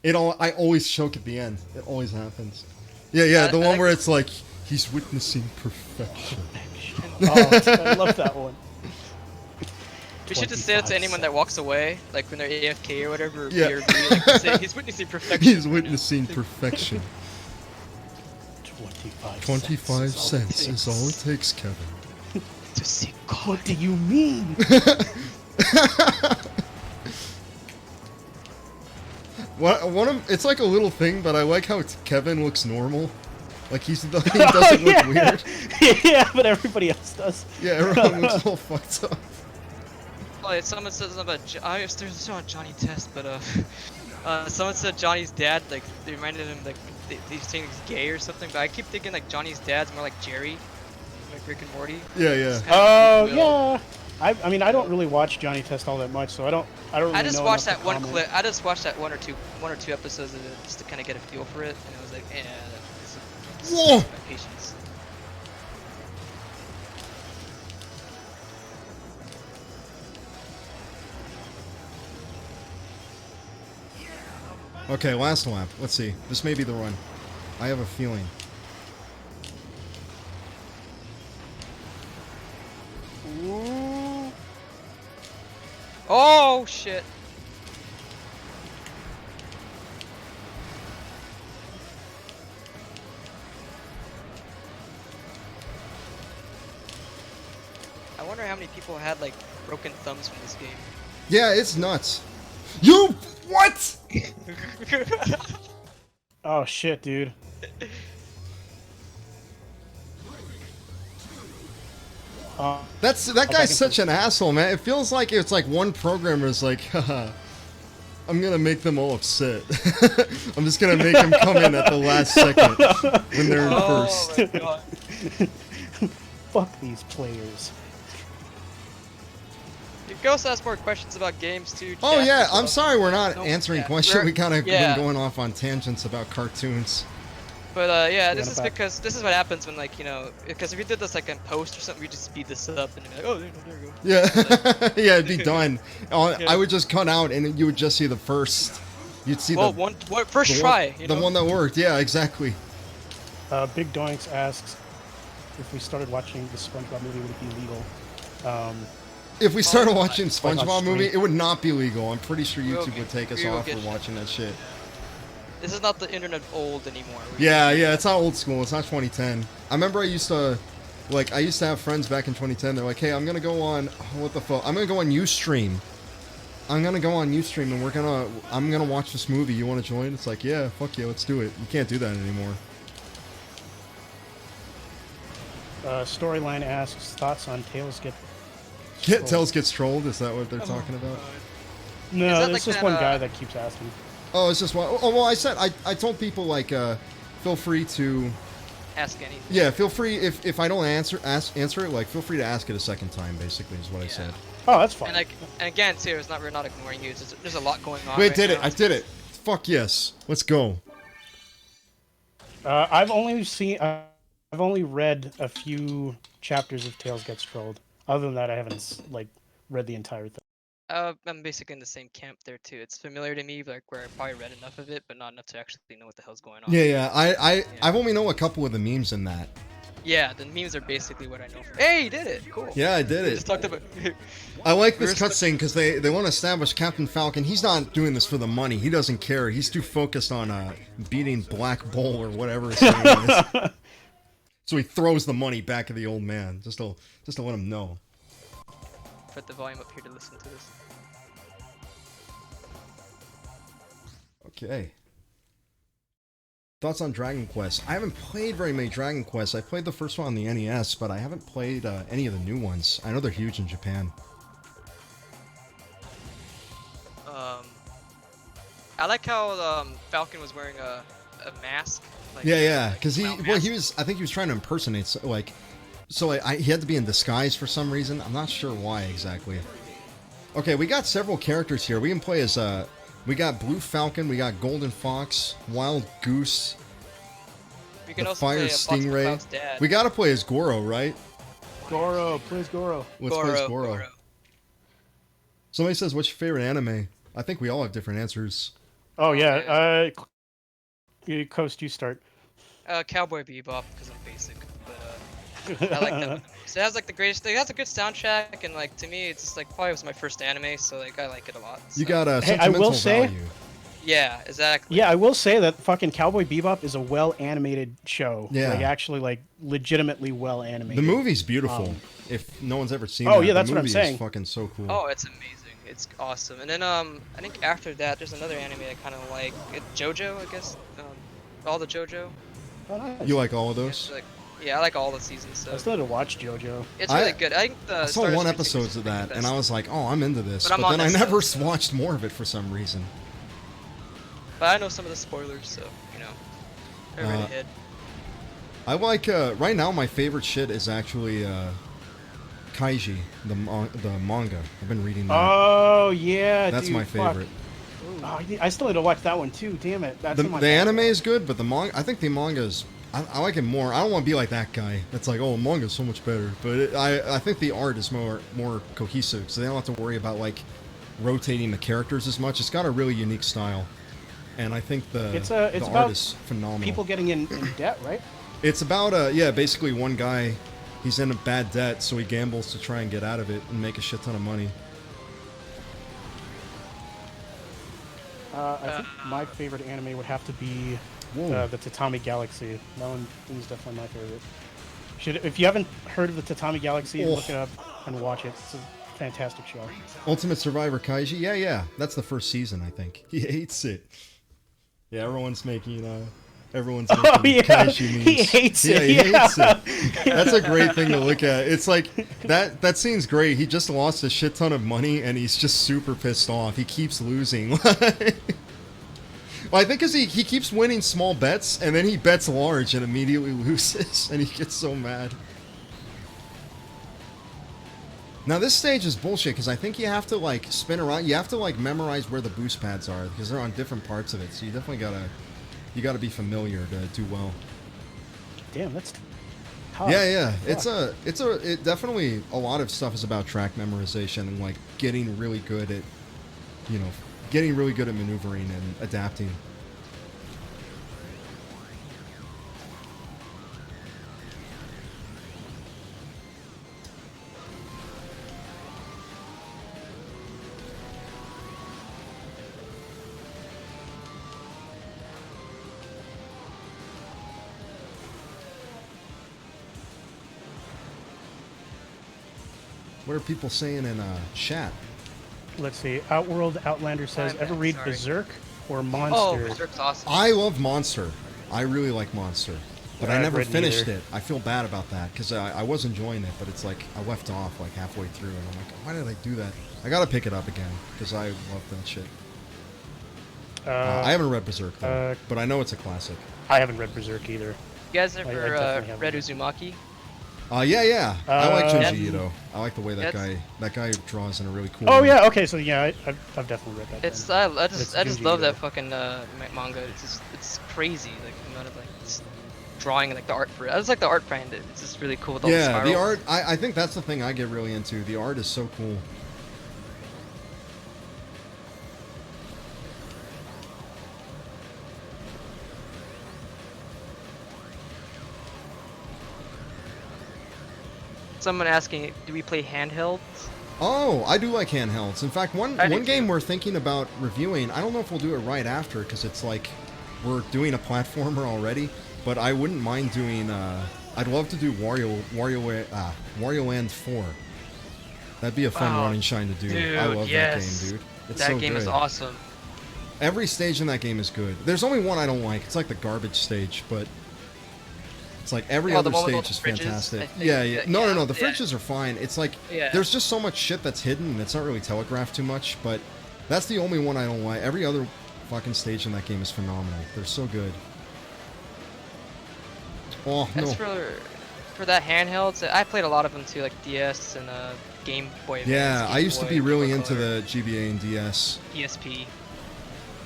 I always choke at the end. It always happens. Yeah, the one where it's like, he's witnessing perfection. Oh, I love that one. We should just say that to 25 anyone that walks away, like when they're AFK or whatever, or Yeah. BRB, like say he's witnessing perfection. He's right now." witnessing perfection. 25 cents is all it takes, Kevin. To see God. What do you mean? It's like a little thing, but I like how Kevin looks normal. Like he doesn't look weird. Yeah, but everybody else does. Yeah, everyone looks all fucked up. Oh, yeah, someone said something about there's a show on Johnny Test, but someone said Johnny's dad, like they reminded him like he's saying he's gay or something. But I keep thinking like Johnny's dad's more like Jerry, like Rick and Morty. Yeah, yeah. Oh yeah. I mean I don't really watch Johnny Test all that much, so I don't really I just know watched enough that to one comment. clip. I just watched that one or two episodes of it just to kind of get a feel for it, and I was like, this Whoa! is my patience. Okay, last lap. Let's see. This may be the run. I have a feeling. Ooh. Oh shit! I wonder how many people had like broken thumbs from this game. Yeah, it's nuts. You what? Oh shit, dude. That guy's such an asshole, man. It feels like it's like one programmer is like, haha, I'm gonna make them all upset. I'm just gonna make them come in at the last second when they're in first. Oh my god. Fuck these players. You can also ask more questions about games too. Oh chat yeah, as I'm well. sorry we're not No, answering yeah, questions. we're- We kind of yeah. been going off on tangents about cartoons. But yeah, this Yeah, is not bad. because this is what happens when like because if we did this like in post or something, we just speed this up and be like, oh, there we go. Yeah, yeah, it'd be done. Yeah. I would just cut out, and you would just see the first. You'd see Well, the first the try. one, You the know? one that worked. Yeah, exactly. Big Doinks asks if we started watching the SpongeBob movie, would it be legal? If we started my watching Like on SpongeBob movie, stream. it would not be legal. I'm pretty sure We will YouTube get- would take us we will off get for shut watching that shit. This is not the internet old anymore. Yeah, it's not old school. It's not 2010. I remember I used to have friends back in 2010. They're like, hey, I'm gonna go on, what the fuck? I'm gonna go on Ustream. I'm gonna go on Ustream and I'm gonna watch this movie. You want to join? It's like, yeah, fuck yeah, let's do it. You can't do that anymore. Storyline asks thoughts on Tails Tails gets trolled. Is that what they're talking about? No, Is that there's like just that, one guy that keeps asking. Oh, it's just one. Oh, well, I told people like, feel free to. Ask anything. Yeah, feel free if I don't answer it, like feel free to ask it a second time. Basically, is what I said. Oh, that's fine. And like, and again too, it's not we're not ignoring you. It's just, there's a lot going on. Wait, right did now. it? I did it. Fuck yes. Let's go. I've only read a few chapters of Tails Gets Trolled. Other than that, I haven't like read the entire thing. I'm basically in the same camp there too. It's familiar to me, like where I probably read enough of it, but not enough to actually know what the hell's going on. Yeah. I've only know a couple of the memes in that. Yeah, the memes are basically what I know. Hey, you did it! Cool. Yeah, I did We it. just talked about. I like this cutscene because they want to establish Captain Falcon. He's not doing this for the money. He doesn't care. He's too focused on beating Black Bull or whatever his name is. So he throws the money back at the old man just to let him know. Put the volume up here to listen to this. Okay. Thoughts on Dragon Quest? I haven't played very many Dragon Quests. I played the first one on the NES, but I haven't played any of the new ones. I know they're huge in Japan. I like how Falcon was wearing a mask. Like, Yeah, because clown mask. I think he was trying to impersonate, he had to be in disguise for some reason. I'm not sure why exactly. Okay, we got several characters here. We can play as, we got Blue Falcon, we got Golden Fox, Wild Goose, We can the also Fire play Fox Stingray. McCloud's dad. We gotta play as Goro, right? Goro, please Goro. Let's play as Goro. Somebody says, what's your favorite anime? I think we all have different answers. Oh yeah, Coast, you start. Cowboy Bebop because I'm basic. But I like that one. So it has like the greatest. It has a good soundtrack, and like to me, it's just like probably was my first anime, so like I like it a lot. You so. got a Hey, I will sentimental say- value. Yeah, exactly. Yeah, I will say that fucking Cowboy Bebop is a well animated show. Yeah. Like actually like legitimately well The animated. movie's beautiful. If no one's ever seen Oh, that, yeah, that's the what I'm movie saying. is fucking so cool. Oh, it's amazing. It's awesome. And then I think after that, there's another anime I kind of like. JoJo, I guess. All the JoJo. Oh, nice. You like all of Yeah, those? so, like, yeah, I like all the seasons. So I still had to watch JoJo. it's I- really good. I think the I saw Stardust one Racing is episodes of the that, and best. I was like, "Oh, I'm into this," But I'm but on then I that never stuff, so- watched more of it for some reason. But I know some of the spoilers, so they're right Uh, ahead. I like right now. My favorite shit is actually Kaiji, the manga. I've been reading that. Oh yeah, That's dude, my fuck. favorite. Oh, I still had to watch that one too. Damn it. That's The, in my the anime backlog. is good, but the manga. I think the manga's. I like it more. I don't want to be like that guy. That's like, oh, manga's so much better. But I think the art is more cohesive, so they don't have to worry about like rotating the characters as much. It's got a really unique style, and I think It's the about art is phenomenal. People getting in debt, right? It's about basically one guy. He's in a bad debt, so he gambles to try and get out of it and make a shit ton of money. I think my favorite anime would have to be Whoa. the Tatami Galaxy. That one is definitely my favorite. If you haven't heard of the Tatami Galaxy, Oh. look it up and watch it. It's a fantastic show. Ultimate Survivor Kaiji? Yeah. That's the first season, I think. He hates it. Yeah, everyone's making Oh, yeah. Kaiji memes. He hates it, He yeah. hates it. That's a great thing to look at. It's like that scene's great. He just lost a shit ton of money and he's just super pissed off. He keeps losing. Well, I think because he keeps winning small bets and then he bets large and immediately loses and he gets so mad. Now this stage is bullshit because I think you have to like spin around. You have to like memorize where the boost pads are because they're on different parts of it. So you definitely gotta be familiar to do well. Damn, that's tough. Yeah. Fuck. It definitely a lot of stuff is about track memorization and like getting really good at, maneuvering and adapting. What are people saying in chat? Let's see. Outworld Outlander says, I'm ever back, read sorry. Berserk or Oh, Monster? Berserk's awesome. I love Monster. I really like Monster. But I I've never read finished neither. it. I feel bad about that because I was enjoying it, but it's like I left off like halfway through, and I'm like, why did I do that? I gotta pick it up again because I love that shit. I haven't read Berserk though, but I know it's a classic. I haven't read Berserk either. You guys I ever definitely haven't. read Uzumaki? Yeah. I like Yeah. Junji Ito. I like the way that That's- guy draws in a really cool Oh way. yeah, okay, so yeah, I've definitely read that. It's then. I It's just Junji love Ito. that fucking manga. It's crazy like the amount of like drawing and like the art for it. I just like the art behind it. It's just really cool with all the Yeah, spirals. the art. I think that's the thing I get really into. The art is so cool. Someone asking, do we play handhelds? Oh, I do like handhelds. In fact, one I do game too. we're thinking about reviewing. I don't know if we'll do it right after because it's like we're doing a platformer already. But I wouldn't mind doing. I'd love to do Wario Land 4. That'd be a fun Oh, run and shine to do. dude, I love yes. that game, dude. It's That so game is good. awesome. Every stage in that game is good. There's only one I don't like. It's like the garbage stage, but it's like every Oh, the other one with all stage the is fridges, fantastic. I think. Yeah. No. The Yeah. fridges are fine. It's like Yeah. there's just so much shit that's hidden and it's not really telegraphed too much, but that's the only one I don't like. Every other fucking stage in that game is phenomenal. They're so good. Oh, no. As for that handhelds, I played a lot of them too, like DS and Game Boy. Yeah, Advance, I Game used to Boy, be really Game Boy into Color, the GBA and DS. PSP.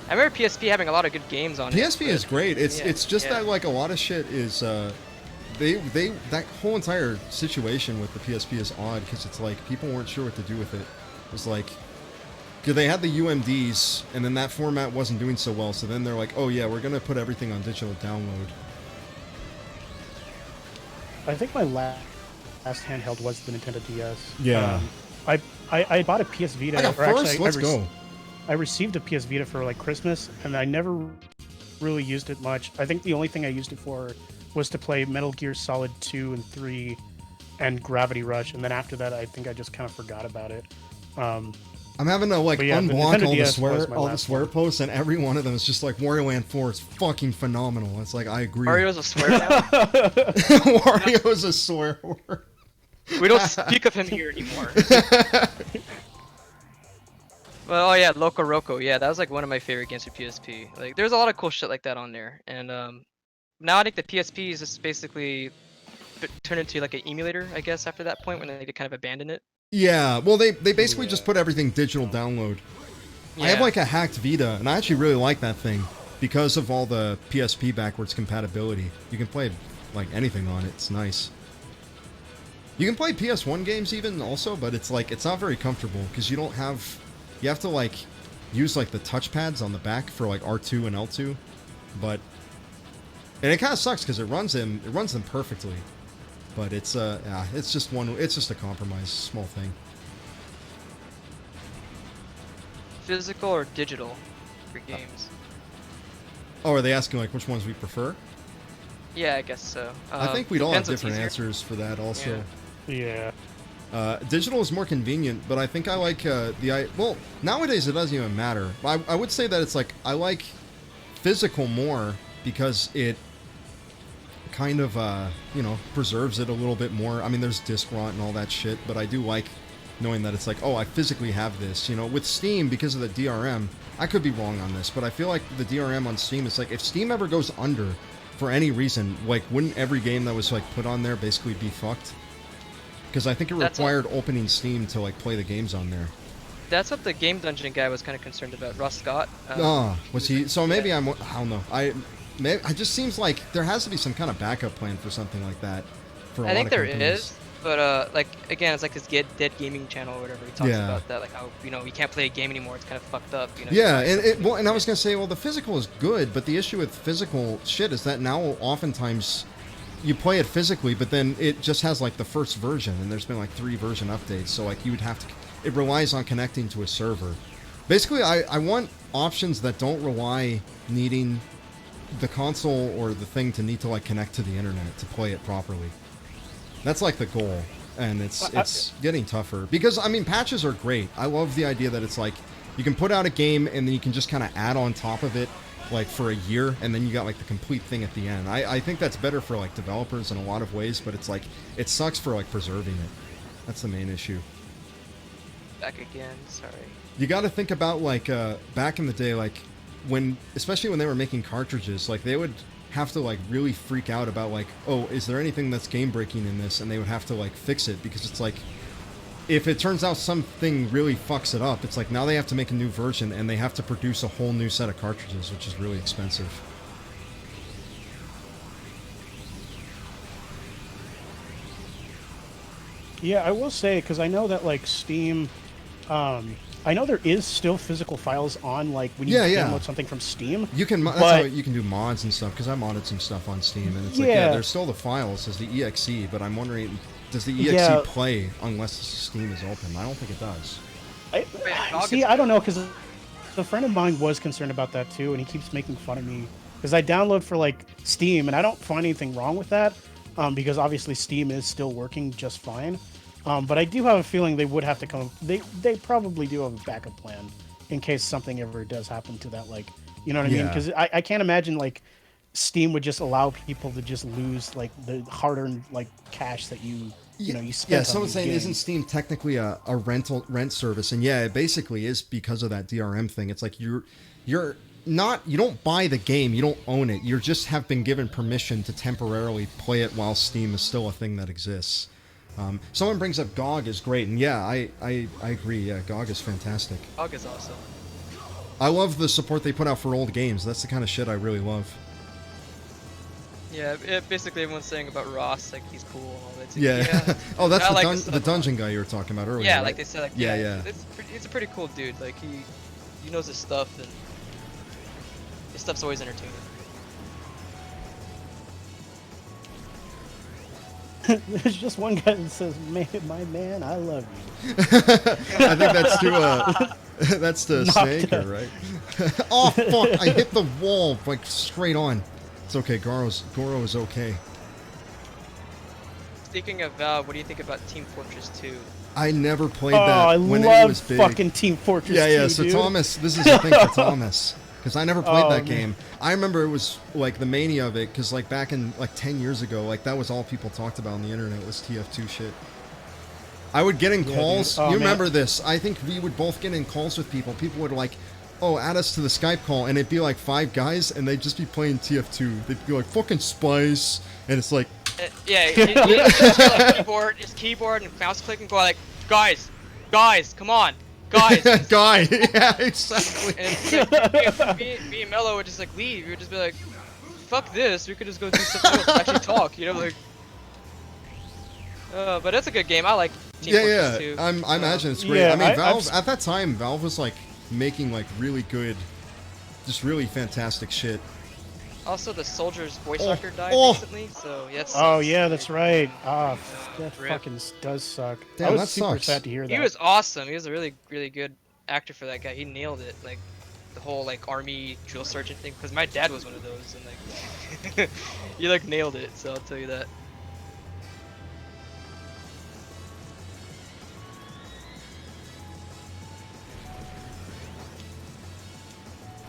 I remember PSP having a lot of good games on it. PSP is but- great. It's yeah, just yeah. that like a lot of shit is they that whole entire situation with the PSP is odd because it's like people weren't sure what to do with it. It was like because they had the UMDs and then that format wasn't doing so well, so then they're like, oh yeah, we're gonna put everything on digital download. I think my handheld was the Nintendo DS. Yeah. I bought a PS Vita. I got or actually, first. Let's go. I received a PS Vita for like Christmas, and I never really used it much. I think the only thing I used it for was to play Metal Gear Solid 2 and 3 and Gravity Rush, and then after that, I think I just kind of forgot about it. I'm having to like yeah, unblock Nintendo all the DS swear was my last one. posts, and every one of them is just like Wario Land 4 is fucking phenomenal. It's like I agree. Mario's a swear now. Wario is a swear word. We don't speak of him here anymore. Well, oh yeah, Loco Roco. Yeah, that was like one of my favorite games for PSP. Like, there's a lot of cool shit like that on there. And now I think the PSP is just basically turned into like an emulator, I guess, after that point when they kind of abandoned it. Yeah, well, they basically just put everything digital download. Yeah. I have like a hacked Vita, and I actually really like that thing because of all the PSP backwards compatibility. You can play like anything on it. It's nice. You can play PS1 games even also, but it's like it's not very comfortable because you don't have. You have to like use like the touchpads on the back for like R2 and L2, and it kind of sucks because it runs them perfectly, but it's just a compromise, small thing. Physical or digital for games? Oh, are they asking like which ones we prefer? Yeah, I guess so. I think we'd all have depends what's different easier. answers for that also. Yeah. Digital is more convenient, but I think I like well, nowadays it doesn't even matter. I would say that it's like I like physical more because it kind of preserves it a little bit more. I mean, there's disk rot and all that shit, but I do like knowing that it's like, oh, I physically have this. With Steam, because of the DRM, I could be wrong on this, but I feel like the DRM on Steam is like, if Steam ever goes under for any reason, like, wouldn't every game that was like put on there basically be fucked? Because I think it required opening Steam to like play the games on there. That's what the Game Dungeon guy was kind of concerned about. Ross Scott. Was he? So maybe I don't know. It just seems like there has to be some kind of backup plan for something like that. For I think there companies. is, but like again, it's like this Dead Gaming channel or whatever. He talks about that, like how you can't play a game anymore. It's kind of fucked up. Yeah, and I was gonna say, well, the physical is good, but the issue with physical shit is that now oftentimes you play it physically, but then it just has like the first version, and there's been like 3 version updates, so like you would have to. It relies on connecting to a server. Basically, I want options that don't rely needing the console or the thing to need to like connect to the internet to play it properly. That's like the goal, and it's getting tougher because I mean patches are great. I love the idea that it's like you can put out a game and then you can just kind of add on top of it like for a year, and then you got like the complete thing at the end. I think that's better for like developers in a lot of ways, but it's like it sucks for like preserving it. That's the main issue. Back again. Sorry. You got to think about like back in the day, like especially when they were making cartridges, like they would have to like really freak out about like, oh, is there anything that's game breaking in this, and they would have to like fix it because it's like if it turns out something really fucks it up, it's like now they have to make a new version and they have to produce a whole new set of cartridges, which is really expensive. Yeah, I will say, because I know that like Steam, I know there is still physical files on like when you download something from Steam. You can that's how you can do mods and stuff, because I modded some stuff on Steam, and it's like there's still the files as the exe, but I'm wondering, does the exe play unless Steam is open? I don't think it does. I don't know, because a friend of mine was concerned about that too, and he keeps making fun of me because I download for like Steam, and I don't find anything wrong with that, because obviously Steam is still working just fine. But I do have a feeling they would have to come. They probably do have a backup plan in case something ever does happen to that. Like, you know what I mean? Because I can't imagine like Steam would just allow people to just lose like the hard-earned like cash that you spent. Yeah, someone's saying, isn't Steam technically a rent service? And yeah, it basically is because of that DRM thing. It's like you don't buy the game, you don't own it. You just have been given permission to temporarily play it while Steam is still a thing that exists. Someone brings up GOG is great, and yeah, I agree. Yeah, GOG is fantastic. GOG is awesome. I love the support they put out for old games. That's the kind of shit I really love. Yeah, basically everyone's saying about Ross, like he's cool and all that. Too. Yeah. Oh, that's like the dungeon guy you were talking about earlier. Yeah, right? like they said, like yeah. He's a pretty cool dude. Like he knows his stuff, and his stuff's always entertaining. There's just one guy that says, "Man, my man, I love you." I think that's to that's to Knocked Snaker, out. right? Oh fuck! I hit the wall like straight on. It's okay. Goro is okay. Speaking of Valve, what do you think about Team Fortress 2? I never played Oh, that I when it love was big. fucking Team Fortress Yeah, 2, so dude. Thomas, this is the thing for Thomas. Because I never played Oh, that man. game. I remember it was like the mania of it, because like back in like 10 years ago, like that was all people talked about on the internet was TF2 shit. I would get in Yeah, calls. dude. Oh, You man. remember this. I think we would both get in calls with people. People would like, oh, add us to the Skype call, and it'd be like 5 guys, and they'd just be playing TF2. They'd be like, fucking Spice, and it's like... Yeah, you just go like keyboard and mouse click and go like, guys, come on, guys. And Guy! Yeah, exactly. it's like, me and Mello would just like leave. We would just be like, fuck this. We could just go do something else. Actually talk, you know, like. But it's a good game. I like Team Fortress 2. I imagine it's great. Yeah, I mean, I've Valve at that time, Valve was like making like really good, just really fantastic shit. Also, the Soldier's voice Oh, actor died oh. recently, so yeah. Oh yeah, that's right. Ah, that Rip. fucking does suck. Damn, I was that super sucks. sad to hear that. He was awesome. He was a really good actor for that guy. He nailed it. Like the whole like army drill sergeant thing. Because my dad was one of those, and like he like nailed it. So I'll tell you that.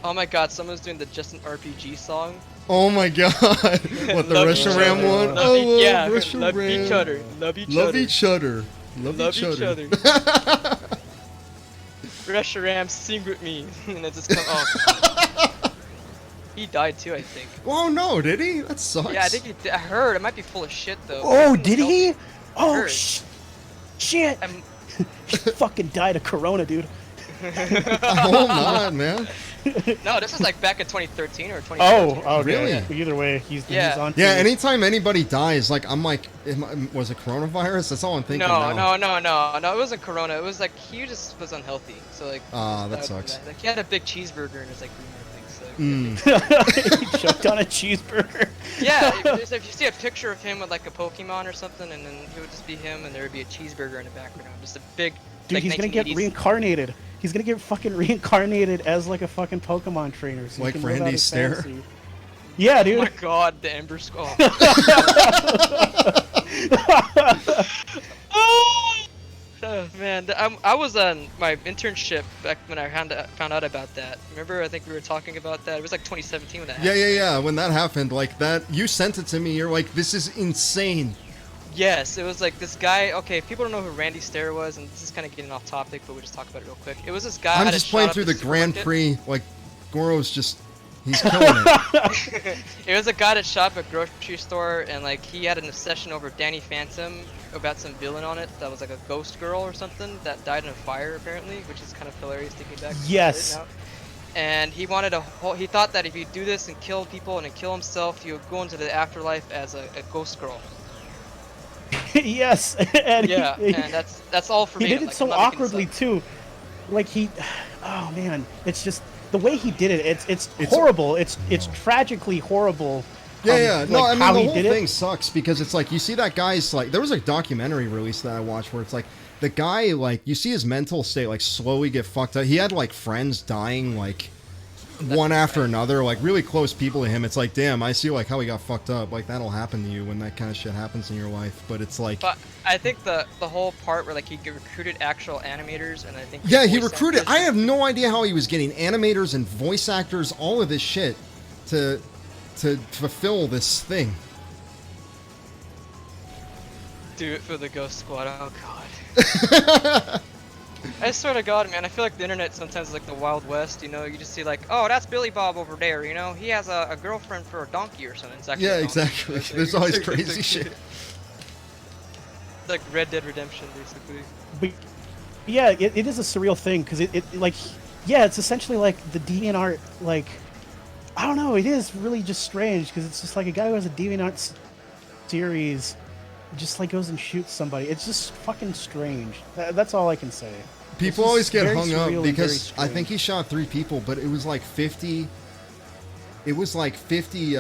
Oh my God! Someone's doing the Just an RPG song. Oh my god! What, the Love Russian each Ram other. one? Love Oh, yeah, Russian love Ram. each other. Love each Love other. each other. Love Love each each other. Russia Ram, sing with me. And it just come. Oh. He died too, I think. Oh no, did he? That sucks. Yeah, I think he did. I heard. It might be full of shit though. Oh, He's did healthy. he? Oh Heard. shit! I'm- He fucking died of corona, dude. Hold on, man. No, this was like back in 2013 or 2014. Oh, okay. Really? Either way, he's Yeah. on. Yeah, to- anytime anybody dies, like I'm like, was it coronavirus? That's all I'm thinking now. No, it wasn't Corona. It was like he just was unhealthy. So like. Ah, he that died from sucks. Like he had a big cheeseburger and it's like things. So, Mm. he choked on a cheeseburger. Yeah, if you see a picture of him with like a Pokemon or something, and then it would just be him, and there would be a cheeseburger in the background, just a big. Dude, like, he's gonna get 1980s. reincarnated. He's gonna get fucking reincarnated as like a fucking Pokemon trainer. So he Like can for live out Randy his Stare? fantasy. Yeah, Oh dude. my God, the Ember Skull. Oh man, I was on my internship back when I found out about that. Remember, I think we were talking about that. It was like 2017 when that happened. Yeah. When that happened, like that, you sent it to me. You're like, this is insane. Yes, it was like this guy. Okay, if people don't know who Randy Stare was, and this is kind of getting off topic, but we'll just talk about it real quick. It was this guy. I'm had a just playing shop through at the a Grand supermarket. Prix. Like, Goro's just, he's killing it. It was a guy that shop at a grocery store, and like he had an obsession over Danny Phantom about some villain on it that was like a ghost girl or something that died in a fire apparently, which is kind of hilarious thinking back. Yes. Right now. And he wanted he thought that if you do this and kill people and then kill himself, he would go into the afterlife as a ghost girl. Yes. And Yeah, he, and that's all for he me. did it Like, so I'm not making this awkwardly up. too. Like he, oh man, it's just the way he did it. It's horrible. It's tragically horrible. Yeah. No, like, I mean, how the he whole did it. thing sucks because it's like, you see that guy's like, there was a documentary release that I watched where it's like, the guy, like, you see his mental state, like, slowly get fucked up. He had, like, friends dying, like, one after another, like, really close people to him. It's like, damn, I see, like, how he got fucked up. Like, that'll happen to you when that kind of shit happens in your life. But it's like... But I think the whole part where like he recruited actual animators, and I think Yeah, he voice recruited... actors- I have no idea how he was getting animators and voice actors, all of this shit, to fulfill this thing. do it for the Ghost Squad. Oh God. I swear to God, man, I feel like the internet sometimes is like the Wild West, you know? You just see like, oh, that's Billy Bob over there, you know? He has a girlfriend for a donkey or something. It's actually Yeah, a donkey. exactly. It's like- There's always it's like- crazy shit. It's like Red Dead Redemption, basically. But yeah, it is a surreal thing because it like, yeah, it's essentially like the DeviantArt, like, I don't know, it is really just strange because it's just like a guy who has a DeviantArt series just like goes and shoots somebody. It's just fucking strange. That's all I can say. People just always get very hung surreal up and because very I think he shot 3 people, but it was like 50. It was like 50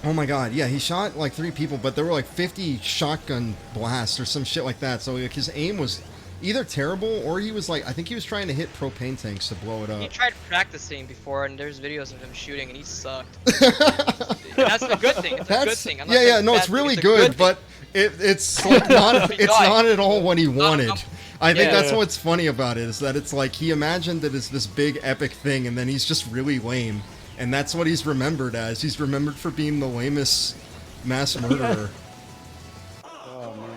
Oh my god, yeah, he shot like 3 people, but there were like 50 shotgun blasts or some shit like that. So like his aim was either terrible or he was like, I think he was trying to hit propane tanks to blow it He up. tried practicing before, and there's videos of him shooting, and he sucked. And that's a good thing. It's a good thing. I'm not saying Yeah, no, bad it's thing, really a good, thing. but it's like not it's not at all what he wanted. I think Yeah. that's what's funny about it, is that it's like he imagined it as this big epic thing, and then he's just really lame, and that's what he's remembered as. He's remembered for being the lamest mass murderer. Oh man.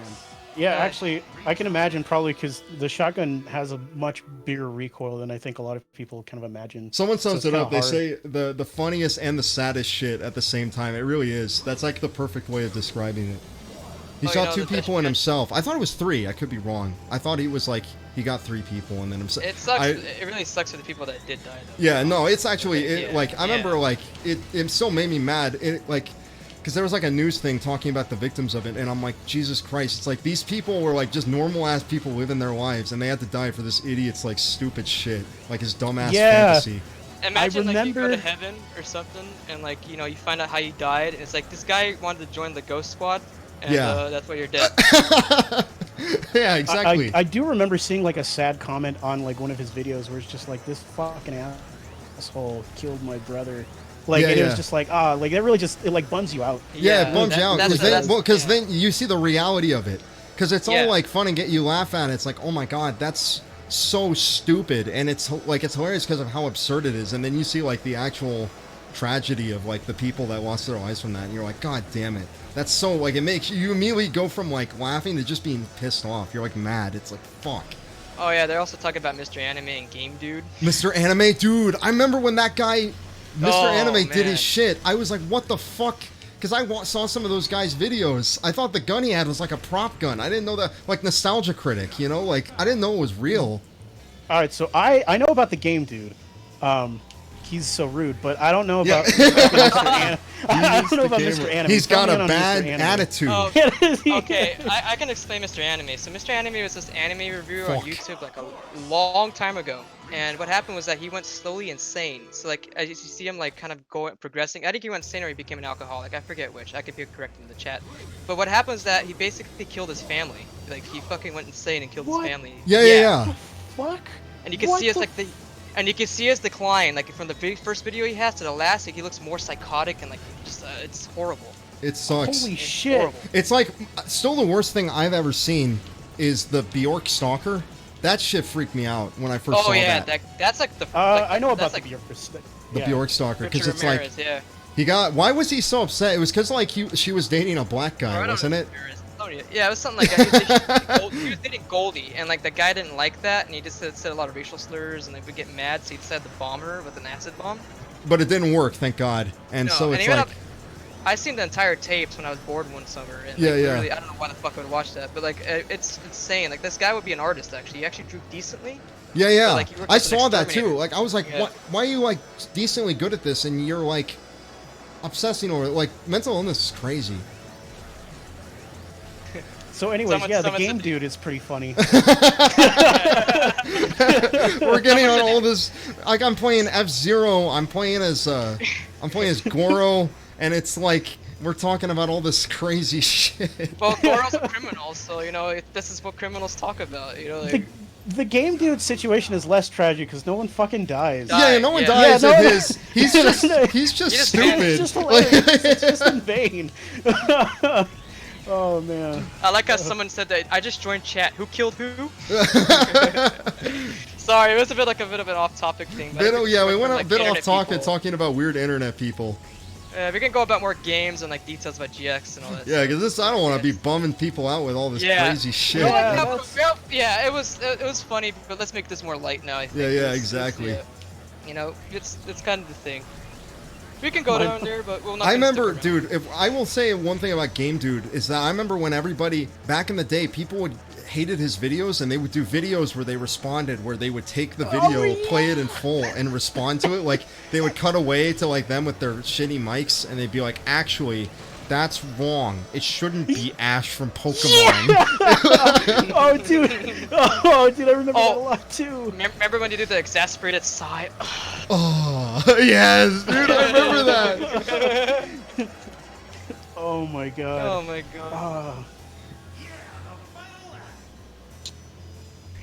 Yeah, actually, I can imagine probably because the shotgun has a much bigger recoil than I think a lot of people kind of imagine. Someone So sums it's it kinda up. They hard. say the funniest and the saddest shit at the same time. It really is. That's like the perfect way of describing it. He Oh, you shot know, 2 the best people and shit- himself. I thought it was 3. I could be wrong. I thought he was like he got 3 people and then himself. It sucks. It really sucks for the people that did die, though. Yeah, no, it's actually Yeah, like I remember yeah. like it still made me mad. It like because there was like a news thing talking about the victims of it, and I'm like, Jesus Christ! It's like these people were like just normal ass people living their lives, and they had to die for this idiot's like stupid shit, like his dumbass Yeah. fantasy. Imagine like you go to remember- heaven or something, and like you find out how you died, and it's like this guy wanted to join the ghost squad, and Yeah. that's why you're dead. Yeah, exactly. I do remember seeing like a sad comment on like one of his videos where it's just like this fucking asshole killed my brother. Like Yeah, and it yeah. was just like like it really just it like bums you out. Yeah, it bums you out because yeah. then you see the reality of it. Because it's all Yeah. like fun and get you laugh at it. It's like, oh my god, that's so stupid, and it's like it's hilarious because of how absurd it is. And then you see like the actual tragedy of like the people that lost their lives from that, and you're like, god damn it, that's so like it makes you immediately go from like laughing to just being pissed off. You're like mad. It's like fuck. Oh yeah, they're also talking about Mr. Anime and Game Dude. Mr. Anime, dude, I remember when that guy, Mr. Oh, Anime, did man. his shit. I was like, what the fuck? Because I saw some of those guys' videos. I thought the gun he had was like a prop gun. I didn't know that, like Nostalgia Critic, like I didn't know it was real. All right, so I know about the game dude. He's so rude, but I don't know Yeah. about Mr. Anime. I He's don't know the about gamer. Mr. Anime. He's Fill got me in a on bad Mr. Anime. attitude. Oh, okay, I can explain Mr. Anime. So Mr. Anime was this anime reviewer on Fuck. YouTube like a long time ago, and what happened was that he went slowly insane. So like as you see him like kind of progressing, I think he went insane or he became an alcoholic. I forget which. I could be correct in the chat. But what happened was that he basically killed his family. Like he fucking went insane and killed What? his family. Yeah. Fuck. And you can What see his the like and you can see his decline, like from the first video he has to the last. Like, he looks more psychotic and like just it's horrible. It sucks. Holy It's shit. horrible. It's like still the worst thing I've ever seen is the Bjork Stalker. That shit freaked me out when I first Oh saw yeah, that. that's like the. I know that's about the like Bjork. The Bjork Stalker, because Richard it's like Ramirez, yeah. he got. Why was he so upset? It was because like she was dating a black guy, Or I don't wasn't know it? Ramirez. Oh, yeah, it was something like that. He was dating Goldie, and like the guy didn't like that, and he just said a lot of racial slurs, and they would get mad, so he decided to bomb her with an acid bomb. But it didn't work, thank God. And No, so and it's he ended like, I seen the entire tapes when I was bored one summer, and Yeah, like, yeah. literally, I don't know why the fuck I would watch that, but like it's insane. Like this guy would be an artist actually. He actually drew decently. yeah. like, you were I just an saw that too. exterminator. Like I was like, Yeah. why are you like decently good at this and you're like obsessing over it? Like mental illness is crazy. So, anyways, the someone game said- dude is pretty funny. We're getting on all this. Like I'm playing F-Zero. I'm playing as Goro, and it's like we're talking about all this crazy shit. Well, Goro's a criminal, so this is what criminals talk about. Like The game dude situation is less tragic because no one fucking dies. Die. Yeah, no one Yeah. dies Yeah, at no- his. He's just just stupid. It's just Like- hilarious. It's just in vain. Oh man. I like how someone said that I just joined chat. Who killed who? Sorry, it was a bit of an off-topic thing. But I think Yeah, we from, went a like, bit off internet topic people. talking about weird internet people. We can go about more games and like details about GX and all that. Yeah, stuff. because I don't want to be bumming people out with all this Yeah. crazy shit. Yeah, Yeah, that's- it was funny, but let's make this more light now. I think. Yeah, It's- exactly. It's kind of the thing. We can go down there, but we'll not. I gonna stick remember, around. dude, if I will say one thing about Game Dude is that I remember when everybody, back in the day, people would hated his videos and they would do videos where they responded, where they would take the video, play it in full, and respond to it. Like, they would cut away to, like, them with their shitty mics, and they'd be like, actually, that's wrong. It shouldn't be Ash from Pokemon. Oh dude. Oh dude, I remember that a lot too. Remember when you did the exasperated sigh? Oh, yes, dude, I remember that. Oh my god. Oh my god. Ah.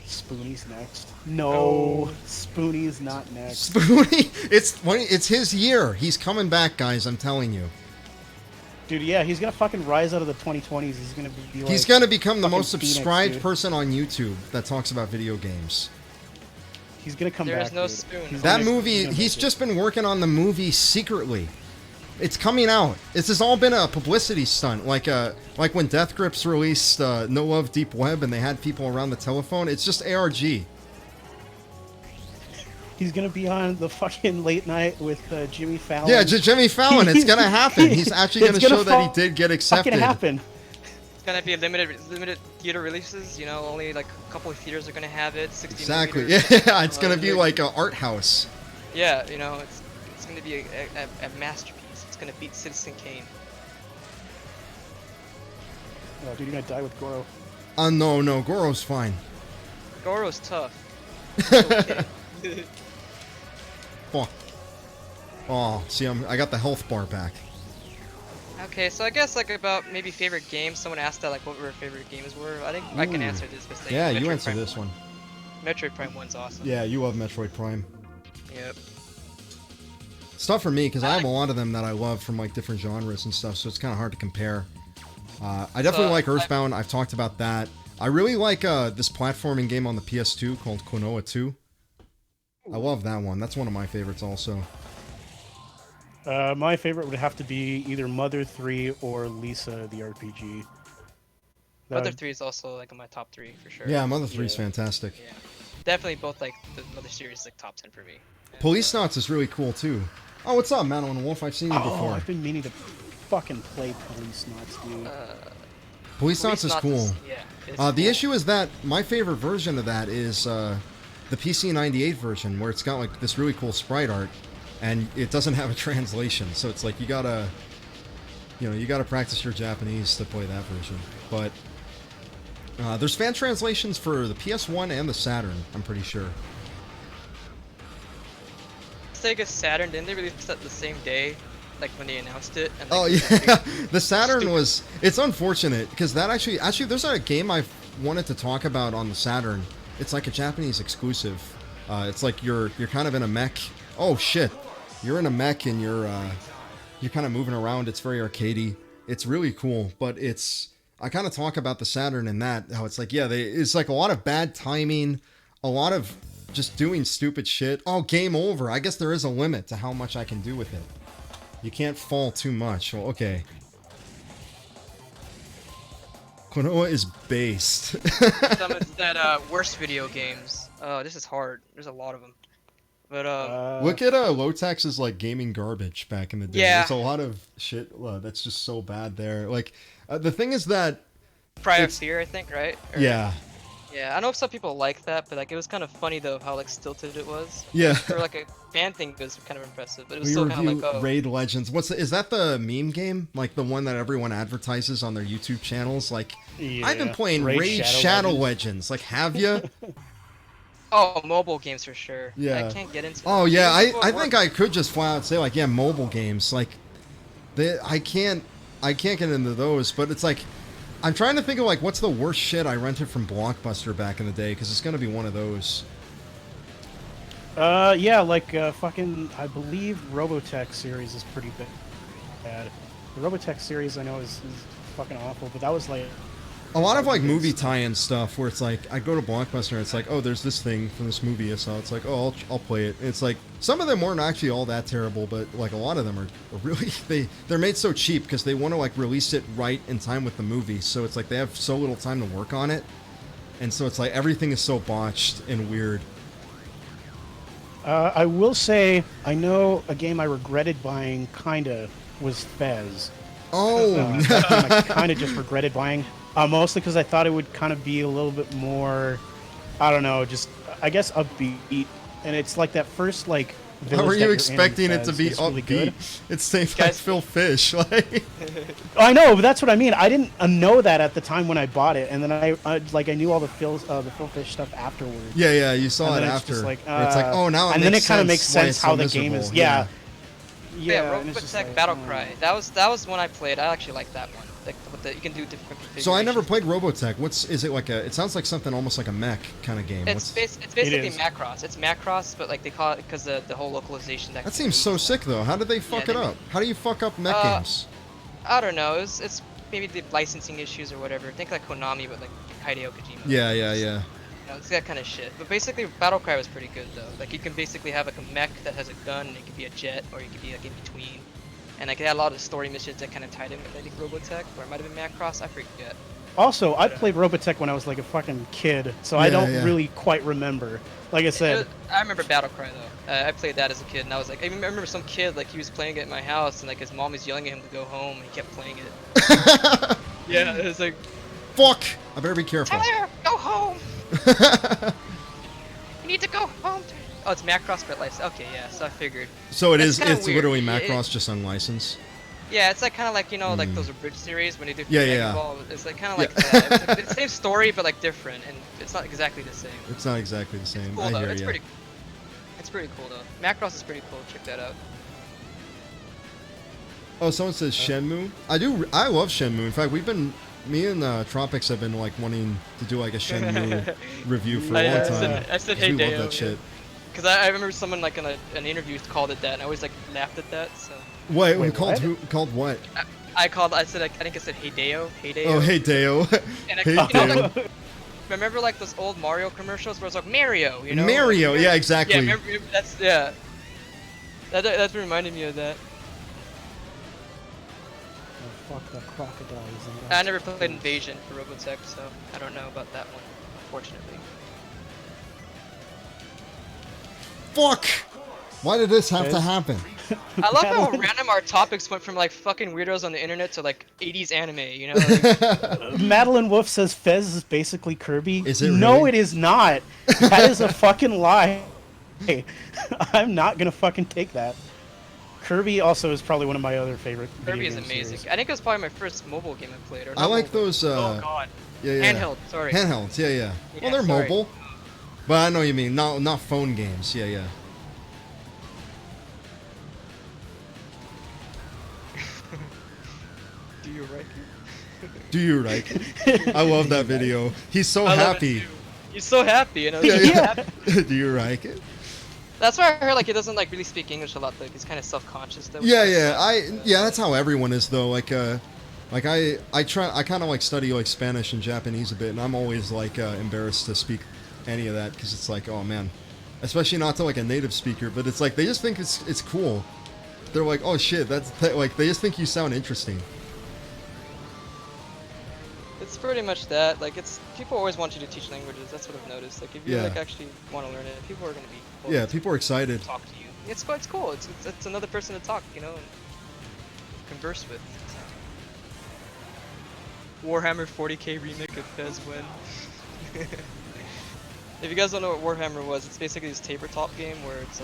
Spoonie's next. No, Oh. Spoonie's not next. Spoonie, it's his year. He's coming back, guys. I'm telling you. Dude, yeah, he's gonna fucking rise out of the 2020s. He's gonna be like. He's gonna become the fucking most Phoenix, subscribed dude. person on YouTube that talks about video games. He's gonna come There's back. no dude. spoon. He's That gonna- movie, gonna he's make it. just been working on the movie secretly. It's coming out. This has all been a publicity stunt, like when Death Grips released No Love Deep Web, and they had people around the telephone. It's just ARG. He's gonna be on the fucking late night with Jimmy Fallon. Yeah, Jimmy Fallon. It's gonna happen. He's actually It's gonna show gonna that he did get accepted. Fucking happen. It's gonna be limited theater releases. You know, only like a couple of theaters are gonna have it. 60 Exactly. millimeters. Yeah, it's gonna be like an art house. Yeah, you know, it's gonna be a masterpiece. It's gonna beat Citizen Kane. Oh, dude, you're gonna die with Goro. No, Goro's fine. Goro's tough. It's okay. Fuck. Oh, see, I got the health bar back. Okay, so I guess like about maybe favorite games. Someone asked that like what our favorite games were. I think I can Ooh. answer this. Because Yeah, you answer this one. Metroid Prime 1's awesome. Yeah, you love Metroid Prime. Yep. Stuff for me, because I have a lot of them that I love from like different genres and stuff, so it's kind of hard to compare. I definitely like Earthbound. I've talked about that. I really like this platforming game on the PS2 called Konoha 2. I love that one. That's one of my favorites also. My favorite would have to be either Mother 3 or Lisa the RPG. That Mother would- 3 is also like in my top 3 for sure. Yeah, Mother 3 is Yeah. fantastic. Yeah. Definitely both like the Mother series is like top 10 for me. Police Knots is really cool too. Oh, what's up, Madeline Wolf? I've seen you Oh, before. I've been meaning to fucking play Police Knots, dude. Police Knots is cool. Yeah. It's The cool. issue is that my favorite version of that is the PC98 version, where it's got like this really cool sprite art, and it doesn't have a translation. So it's like you gotta practice your Japanese to play that version. But there's fan translations for the PS1 and the Saturn. I'm pretty sure. Sega Saturn, didn't they release that the same day, like when they announced it? And, like, Oh that yeah, big- the Saturn stupid- was. It's unfortunate because that actually there's a game I wanted to talk about on the Saturn. It's like a Japanese exclusive. It's like you're kind of in a mech. Oh shit, you're in a mech and you're kind of moving around. It's very arcadey. It's really cool, but I kind of talk about the Saturn and that how it's like it's like a lot of bad timing, a lot of just doing stupid shit. Oh, game over. I guess there is a limit to how much I can do with it. You can't fall too much. Well, okay. Konoha is based. Some of that worst video games. Oh, this is hard. There's a lot of them. But Look at Lotax's like gaming garbage back in the day. Yeah. There's a lot of shit that's just so bad there. Like the thing is that Prior it's- Fear, I think, right? Or- yeah, Yeah, I know some people like that, but like it was kind of funny though how like stilted it was. yeah. For like a fan thing, it was kind of impressive, but it was We still kind review of like, oh, Raid Legends. Is that the meme game? Like the one that everyone advertises on their YouTube channels? Like I've been Yeah. playing Raid Shadow Legends. Legends. Like have you? oh, mobile games for sure. Yeah. I can't get into. Oh them. yeah, Even I before think work. I could just flat out say like mobile games like I can't get into those, but it's like I'm trying to think of like what's the worst shit I rented from Blockbuster back in the day because it's gonna be one of those. Yeah, like fucking, I believe Robotech series is pretty bad. The Robotech series I know is fucking awful, but that was like A lot of like movie tie-in stuff where it's like I go to Blockbuster and it's like, oh, there's this thing from this movie I saw. It's like, oh, I'll play it. And it's like some of them weren't actually all that terrible, but like a lot of them are really they're made so cheap because they want to like release it right in time with the movie. So it's like they have so little time to work on it, and so it's like everything is so botched and weird. I will say, I know a game I regretted buying, kinda, was Fez. Oh, That game I kind of just regretted buying, mostly because I thought it would kind of be a little bit more, I don't know, just, I guess, upbeat. And it's like that first, like, how village were that you you're in expecting it to Fez be is really good. upbeat? It's named like Guys- Phil Fish. Like, I know, but that's what I mean. I didn't know that at the time when I bought it, and then I knew all the Phil Fish stuff afterwards. yeah, you saw And it then it's after. just like, Where it's like, oh, now it and then makes it kind of sense makes why sense it's so how the game is. miserable. Yeah. Yeah, and it's just Robotech like, Battle Cry. That was one I played. I actually like that one. Like with the, you can do different configurations. So I never played Robotech. Is it like a? It sounds like something almost like a mech kind of game. It's basically is. Macross. It's Macross, but like they call it because the whole localization. That seems so sick though. How did they fuck it up? How do you fuck up mech games? I don't know. It's maybe the licensing issues or whatever. Think like Konami, but like Hideo Kojima. Yeah. You know, it's that kind of shit. But basically, Battle Cry was pretty good though. Like you can basically have like a mech that has a gun, and it could be a jet, or you could be like in between. And like they had a lot of story missions that kind of tied in with I think Robotech, or it might have been Macross. I forget. Also, I played Robotech when I was like a fucking kid, so I don't really quite remember. Like I said, I remember Battle Cry though. I played that as a kid, and I was like, I remember some kid like he was playing it in my house, and like his mom was yelling at him to go home, and he kept playing it. Yeah, it was like, fuck! I better be careful. Tyler, go home. You need to go home. Oh, it's Macross but license. Okay, yeah. So I figured. So it's kinda weird. literally Macross just unlicensed. Yeah, it's like kind of like like those Bridge series when they do. Yeah. Ball. It's like kind of like that. It's like the same story but like different, and it's not exactly the same. It's not exactly the same. It's cool I though. hear It's you. pretty. It's pretty cool though. Macross is pretty cool. Check that out. Oh, someone says Shenmue. I love Shenmue. In fact, me and Tropics have been like wanting to do like a Shenmue review for a long time. I said 'cause hey we love Deo. that shit. Because I remember someone like in an interview called it that, and I always like laughed at that. So. Wait, Wait, called what? who? Called what? I think I said hey Deo. Hey Deo. Oh, hey Deo. And Hey you know, Deo. like, remember like those old Mario commercials where it's like Mario, you know? Mario, Like, yeah, exactly. Yeah, remember, that's yeah. That reminded me of that. oh, fuck the crocodiles. I never played Invasion for Robotech, so I don't know about that one, unfortunately. Fuck! Why did this have to happen? I love how random our topics went from like fucking weirdos on the internet to like 80s anime, you know? Like, Madeline Wolf says Fez is basically Kirby. Is it No, really? it is not. That is a fucking lie. I'm not gonna fucking take that. Kirby also is probably one of my other favorite Kirby video is game amazing. series. I think it was probably my first mobile game I played. Or I not like mobile. those. Oh god. Yeah. Handheld, sorry. Handhelds, yeah. Yeah, Well, they're sorry. mobile, but I know what you mean. Not phone games. Yeah. Do you like it? Do you like it? I love that video. He's so I love it happy. too. He's so happy, you know? Yeah. Do you like it? That's why I heard like he doesn't like really speak English a lot. Like he's kind of self-conscious though. Yeah. That's how everyone is though. Like I kind of like study like Spanish and Japanese a bit, and I'm always like embarrassed to speak any of that because it's like, oh man, especially not to like a native speaker. But it's like they just think it's cool. They're like, oh shit, like they just think you sound interesting. It's pretty much that. Like it's people always want you to teach languages. That's what I've noticed. Like if you like actually want to learn it, people are gonna be. Yeah, people are excited. Talk to you. It's cool. It's another person to talk, you know, and converse with. Warhammer 40k remake of Fez Win. If you guys don't know what Warhammer was, it's basically this tabletop game where it's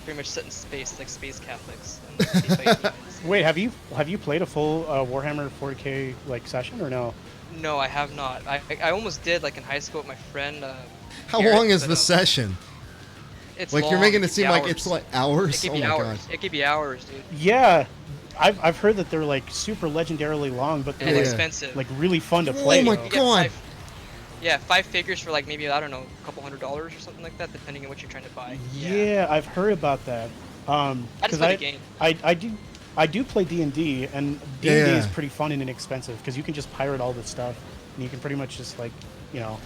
pretty much set in space, it's like space Catholics. And they fight demons. Wait, have you played a full Warhammer 40k like session or no? No, I have not. I almost did like in high school with my friend. How Garrett, long is but, the session? It's Like long. you're making it could seem be like hours. it's like hours. It could Oh be my hours. god. It could be hours, dude. Yeah, I've heard that they're like super legendarily long, but they're And like, expensive. like really fun to Oh play. my though. You get God. five figures for like maybe I don't know a couple $100s or something like that, depending on what you're trying to buy. Yeah, I've heard about that. I just Because play the game. I do play D&D, and D&D is Yeah. pretty fun and inexpensive because you can just pirate all this stuff, and you can pretty much just like, you know,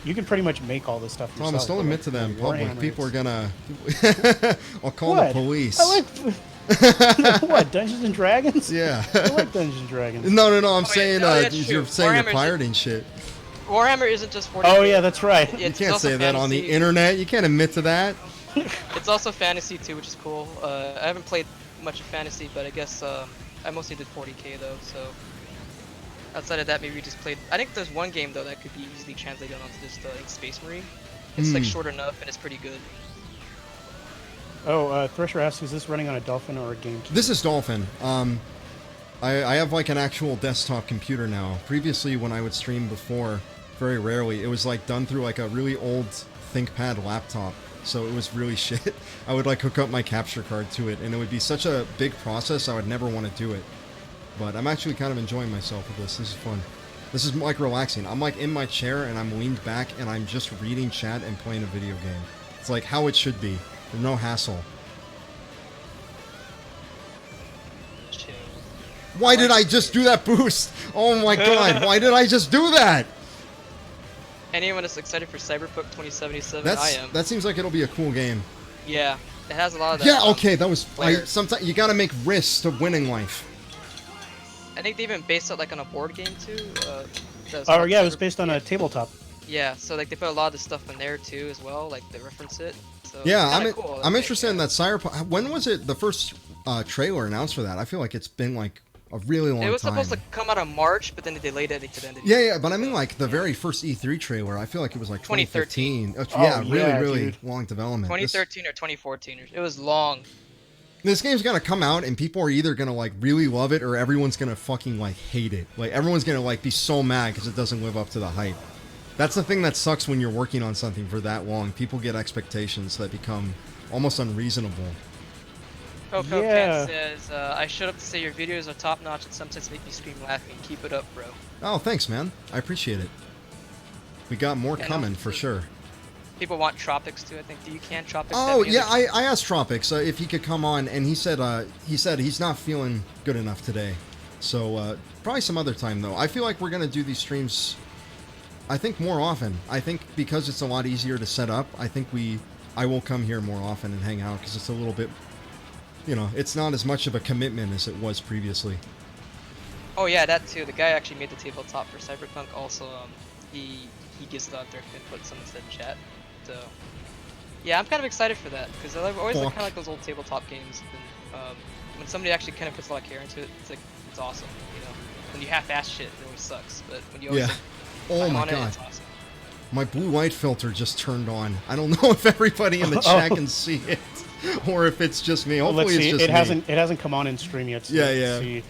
you can pretty much make all this stuff yourself. Thomas, don't but, admit like, to that in Warhammer, public. People are it's- gonna. I'll call What? the police. I like what, Dungeons and Dragons? Yeah. I like Dungeons and Dragons. No. I'm Oh, yeah, saying no, that's you're true. saying you're Warhammer's pirating shit. Warhammer isn't just 40. Oh yeah, that's right. You It's can't also say that on the fantasy. internet. You can't admit to that. It's also fantasy too, which is cool. I haven't played much of fantasy, but I guess I mostly did 40k though. So outside of that, maybe we just played. I think there's one game though that could be easily translated onto just like Space Marine. It's like short enough and it's pretty good. Oh, Thresher asks, is this running on a Dolphin or a GameCube? This is Dolphin. I have like an actual desktop computer now. Previously, when I would stream before, very rarely, it was like done through like a really old ThinkPad laptop. so it was really shit. I would like hook up my capture card to it, and it would be such a big process. I would never want to do it. But I'm actually kind of enjoying myself with this. This is fun. This is like relaxing. I'm like in my chair and I'm leaned back and I'm just reading chat and playing a video game. It's like how it should be. There's no hassle. Chill. Why did I just do that boost? Oh my god, why did I just do that? Anyone is excited for Cyberpunk 2077? I am. That seems like it'll be a cool game. Yeah, it has a lot of that. Yeah, okay, that was... flair. Sometimes you gotta make risks to winning life. I think they even based it like on a board game too. Oh yeah, it was based on a tabletop. Yeah, so like they put a lot of the stuff in there too as well, like they reference it. So Yeah, it's kinda cool, I'm like, interested in that Cyberpunk. When was it the first trailer announced for that? I feel like it's been like a really long time. It was supposed to come out in March, but then they delayed it to the end of the Yeah, year. yeah, but I mean like the very first E3 trailer. I feel like it was like 2013. 2015. Yeah, Oh, really, yeah, really dude. long development. 2013 or 2014. It was long. This game's gonna come out and people are either gonna like really love it or everyone's gonna fucking like hate it. Like everyone's gonna like be so mad because it doesn't live up to the hype. That's the thing that sucks when you're working on something for that long. People get expectations that become almost unreasonable. Coco Yeah. Pan says, I showed up to say your videos are top notch and sometimes make me scream laughing. Keep it up, bro. Oh, thanks, man. I appreciate it. We got more Yeah, no, coming for sure. People want Tropics too, I think. Do you can Tropics? Oh have any yeah, other- I asked Tropics if he could come on, and he said he's not feeling good enough today. So probably some other time though. I feel like we're gonna do these streams. I think more often. I think because it's a lot easier to set up. I will come here more often and hang out because it's a little bit, it's not as much of a commitment as it was previously. Oh yeah, that too. The guy actually made the tabletop for Cyberpunk. Also, he gives the other input. Someone said in chat. So yeah, I'm kind of excited for that because I always like Fuck. kind of like those old tabletop games. And, when somebody actually kind of puts a lot of care into it, it's awesome. When you half-ass shit, it always sucks. But when you always Yeah. like, Oh time my on god. it, it's awesome. My blue light filter just turned on. I don't know if everybody in the chat can see it or if it's just me. Well, Hopefully let's see. it's just me. It hasn't come on in stream yet. So Yeah, let's yeah. see. It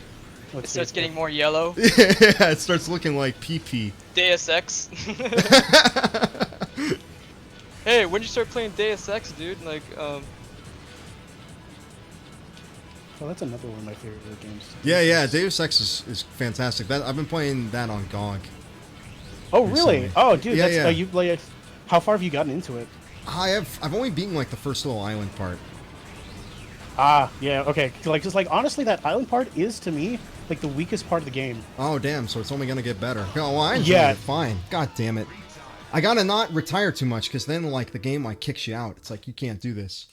Let's starts see. getting more yellow. Yeah, it starts looking like pee-pee. Deus Ex. Hey, when did you start playing Deus Ex, dude? Like, Oh, that's another one of my favorite games. Yeah, Deus Ex is fantastic. I've been playing that on GOG. Oh, really? recently. Oh, dude, Yeah, that's yeah. you play. How far have you gotten into it? I've only beaten like the first little island part. Ah, yeah, okay. Just honestly, that island part is to me like the weakest part of the game. Oh damn, so it's only gonna get better. Oh, well, I enjoyed Yeah. it fine. God damn it. I gotta not retire too much because then like the game like kicks you out. It's like you can't do this.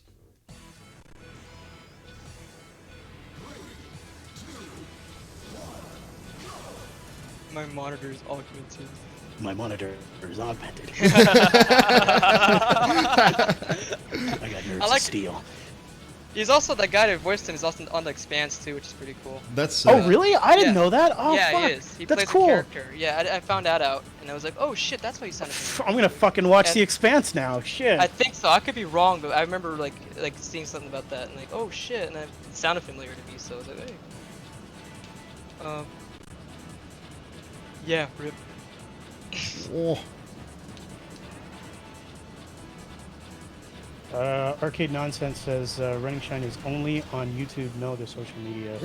my monitor is augmented. My monitor is augmented. I got nerves I like- of steel. He's also the guy that voiced him. He's also on the Expanse too, which is pretty cool. That's Oh, really? I didn't Yeah. know that. Oh, yeah, fuck. he is. He That's plays cool. a character. Yeah, I found that out, and I was like, oh shit, that's why you sounded. I'm gonna fucking watch Yeah. The Expanse now. Shit. I think so. I could be wrong, but I remember like seeing something about that, and like, oh shit, and it sounded familiar to me, so I was like, hey. Yeah, rip. Oh. Arcade Nonsense says Running Shine is only on YouTube, no other social media.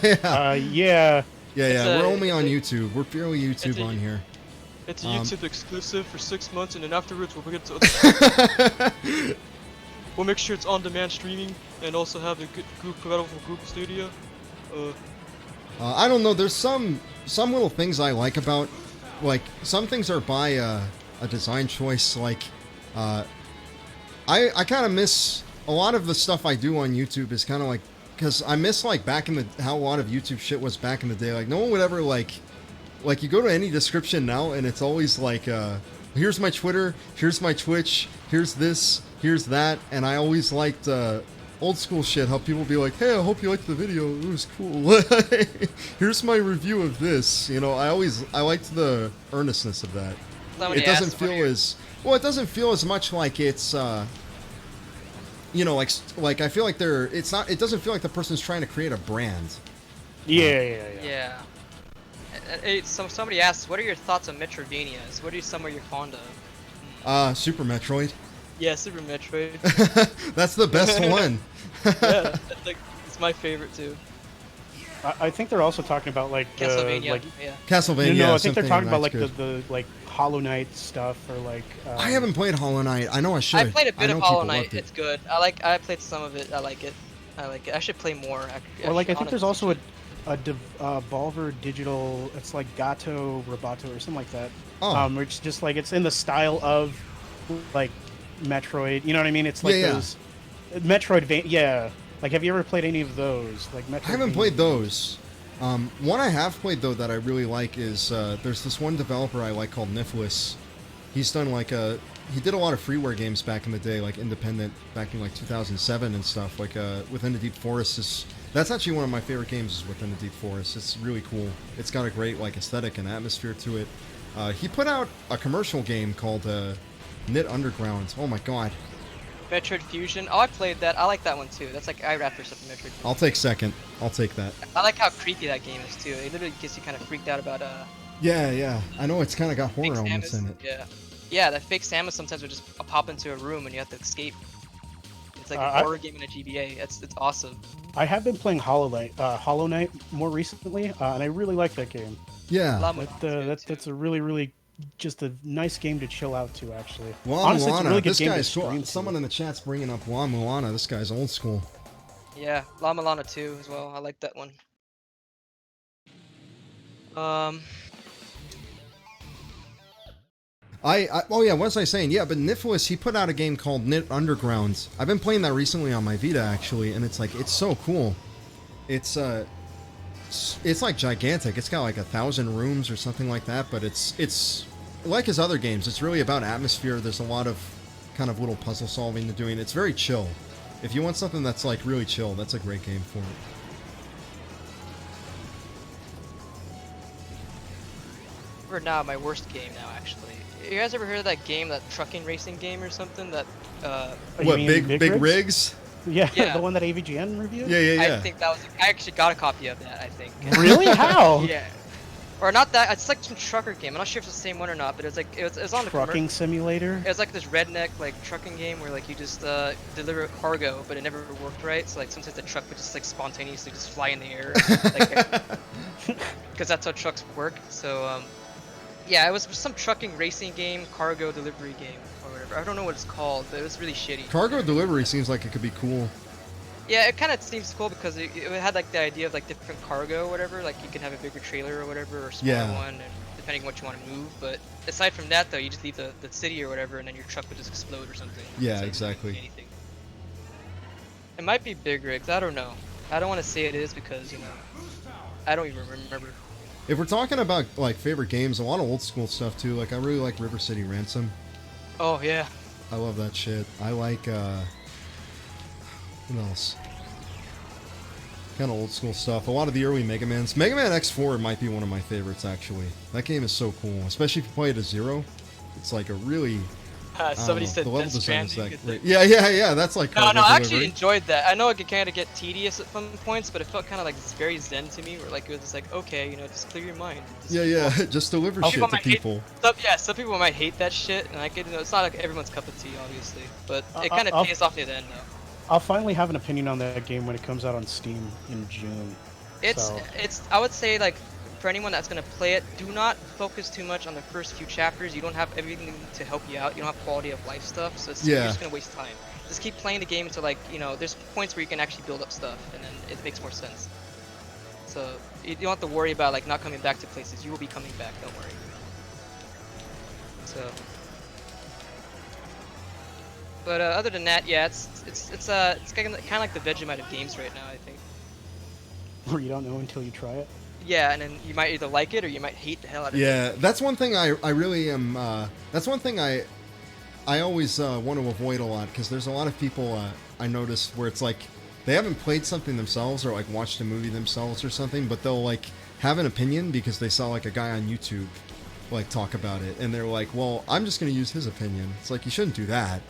Yeah. Yeah. Yeah, a- we're only on it's YouTube. We're purely YouTube a- on here. It's a Um, YouTube exclusive for 6 months, and then afterwards we'll get to. We'll make sure it's on-demand streaming, and also have a good group, compatible group studio. I don't know. There's some little things I like about, like some things are by a design choice. Like, I kind of miss a lot of the stuff I do on YouTube is kind of like because I miss like back in the how a lot of YouTube shit was back in the day. Like no one would ever like you go to any description now and it's always like here's my Twitter, here's my Twitch, here's this, here's that, and I always liked old school shit, how people be like, hey, I hope you liked the video, it was cool. Here's my review of this. You know, I liked the earnestness of that. Somebody It doesn't asked, what are feel your- as well. It doesn't feel as much like it's you know, like I feel like it's not. It doesn't feel like the person's trying to create a brand. Yeah. Yeah. Somebody asks, what are your thoughts on Metroidvanias? What are some of you're fond of? Super Metroid. Yeah, Super Metroid. That's the best one. Yeah, that's like it's my favorite too. I think they're also talking about like the Castlevania. like. Yeah. Castlevania. No, I think they're Symphony of talking about Night's like good. the like Hollow Knight stuff or like. I haven't played Hollow Knight. I know I should. I played a I bit of know Hollow people Knight. loved it. It's good. I played some of it. I like it. I like it. I should play more. Or like I think there's also honestly. a Devolver Digital. It's like Gato Roboto or something like that. Oh. Where it's just like it's in the style of like Metroid. You know what I mean? It's like Yeah. those Metroid. Yeah. Like, have you ever played any of those? Like Metroid. I haven't played those. One I have played though that I really like is there's this one developer I like called Niflis. He's done like he did a lot of freeware games back in the day, like independent, back in like 2007 and stuff. Like Within the Deep Forest that's actually one of my favorite games. Is Within the Deep Forest. It's really cool. It's got a great like aesthetic and atmosphere to it. He put out a commercial game called Knit Underground. Oh my god. Metroid Fusion. Oh, I played that. I like that one too. That's like after something Metroid. I'll take second. I'll take that. I like how creepy that game is too. It literally gets you kind of freaked out about Yeah. I know it's kind of got fake horror elements Samus. in it. Yeah. Yeah, that fake Samus sometimes would just pop into a room and you have to escape. It's like a I- horror game in a GBA. It's awesome. I have been playing Hollow Knight more recently, and I really like that game. Yeah. Llama That, One's good, too. that's a really just a nice game to chill out to. Actually, La honestly, it's a Mulana. really good This game to guy's cool. stream. Someone in the chat's bringing up La Mulana. This guy's old school. Yeah, La Milana 2 as well. I like that one. Um, Oh yeah, what was I saying? Yeah, but Niflis, he put out a game called Knit Underground. I've been playing that recently on my Vita actually, and it's like it's so cool. It's like gigantic. It's got like 1,000 rooms or something like that, but it's like his other games. It's really about atmosphere. There's a lot of kind of little puzzle solving to doing. It's very chill. If you want something that's like really chill, that's a great game for it. or now my worst game now actually. You guys ever heard of that game, that trucking racing game or something? That Oh, you What, mean big rigs? Yeah, Yeah. the one that AVGN reviewed. Yeah. I think that was. I actually got a copy of that. I think. Really? How? Yeah. Or not that. It's like some trucker game. I'm not sure if it's the same one or not, but it was on the Trucking simulator. It was like this redneck like trucking game where like you just deliver cargo, but it never worked right. So like sometimes the truck would just like spontaneously just fly in the air, because that's how trucks work. So yeah, it was some trucking racing game, cargo delivery game or whatever. I don't know what it's called, but it was really shitty. Cargo delivery seems like it could be cool. Yeah, it kind of seems cool because it had like the idea of like different cargo or whatever. Like you can have a bigger trailer or whatever, or a smaller Yeah. one, and depending on what you want to move. But aside from that, though, you just leave the city or whatever, and then your truck would just explode or something. Yeah, So, exactly. Anything. It might be big rigs. I don't know. I don't want to say it is because I don't even remember. If we're talking about like favorite games, a lot of old school stuff too. Like I really like River City Ransom. Oh yeah. I love that shit. I like what else? Kind of old school stuff. A lot of the early Mega Mans. Mega Man X4 might be one of my favorites actually. That game is so cool, especially if you play it as Zero. It's like a really Somebody said the level Death design is Stranding. that great. Yeah. That's like No, cargo I actually delivery. enjoyed that. I know it could kind of get tedious at some points, but it felt kind of like very zen to me. Where like it was just like, okay, just clear your mind. Just Yeah. Just deliver Some shit people to might hate- people. Some people might hate that shit, and like it's not like everyone's cup of tea, obviously, but it kind I'll- of pays off near the end though. I'll finally have an opinion on that game when it comes out on Steam in June. So- It's I would say like for anyone that's gonna play it, do not focus too much on the first few chapters. You don't have everything to help you out. You don't have quality of life stuff, so you're Yeah. just gonna waste time. Just keep playing the game until like there's points where you can actually build up stuff, and then it makes more sense. So you don't have to worry about like not coming back to places. You will be coming back. Don't worry. So. But other than that, yeah, it's kind of like the Vegemite of games right now, I think. Where you don't know until you try it. Yeah, and then you might either like it or you might hate the hell out of it. Yeah, that's one thing I really am. That's one thing I always want to avoid a lot because there's a lot of people I notice where it's like they haven't played something themselves or like watched a movie themselves or something, but they'll like have an opinion because they saw like a guy on YouTube like talk about it, and they're like, "Well, I'm just gonna use his opinion." It's like you shouldn't do that.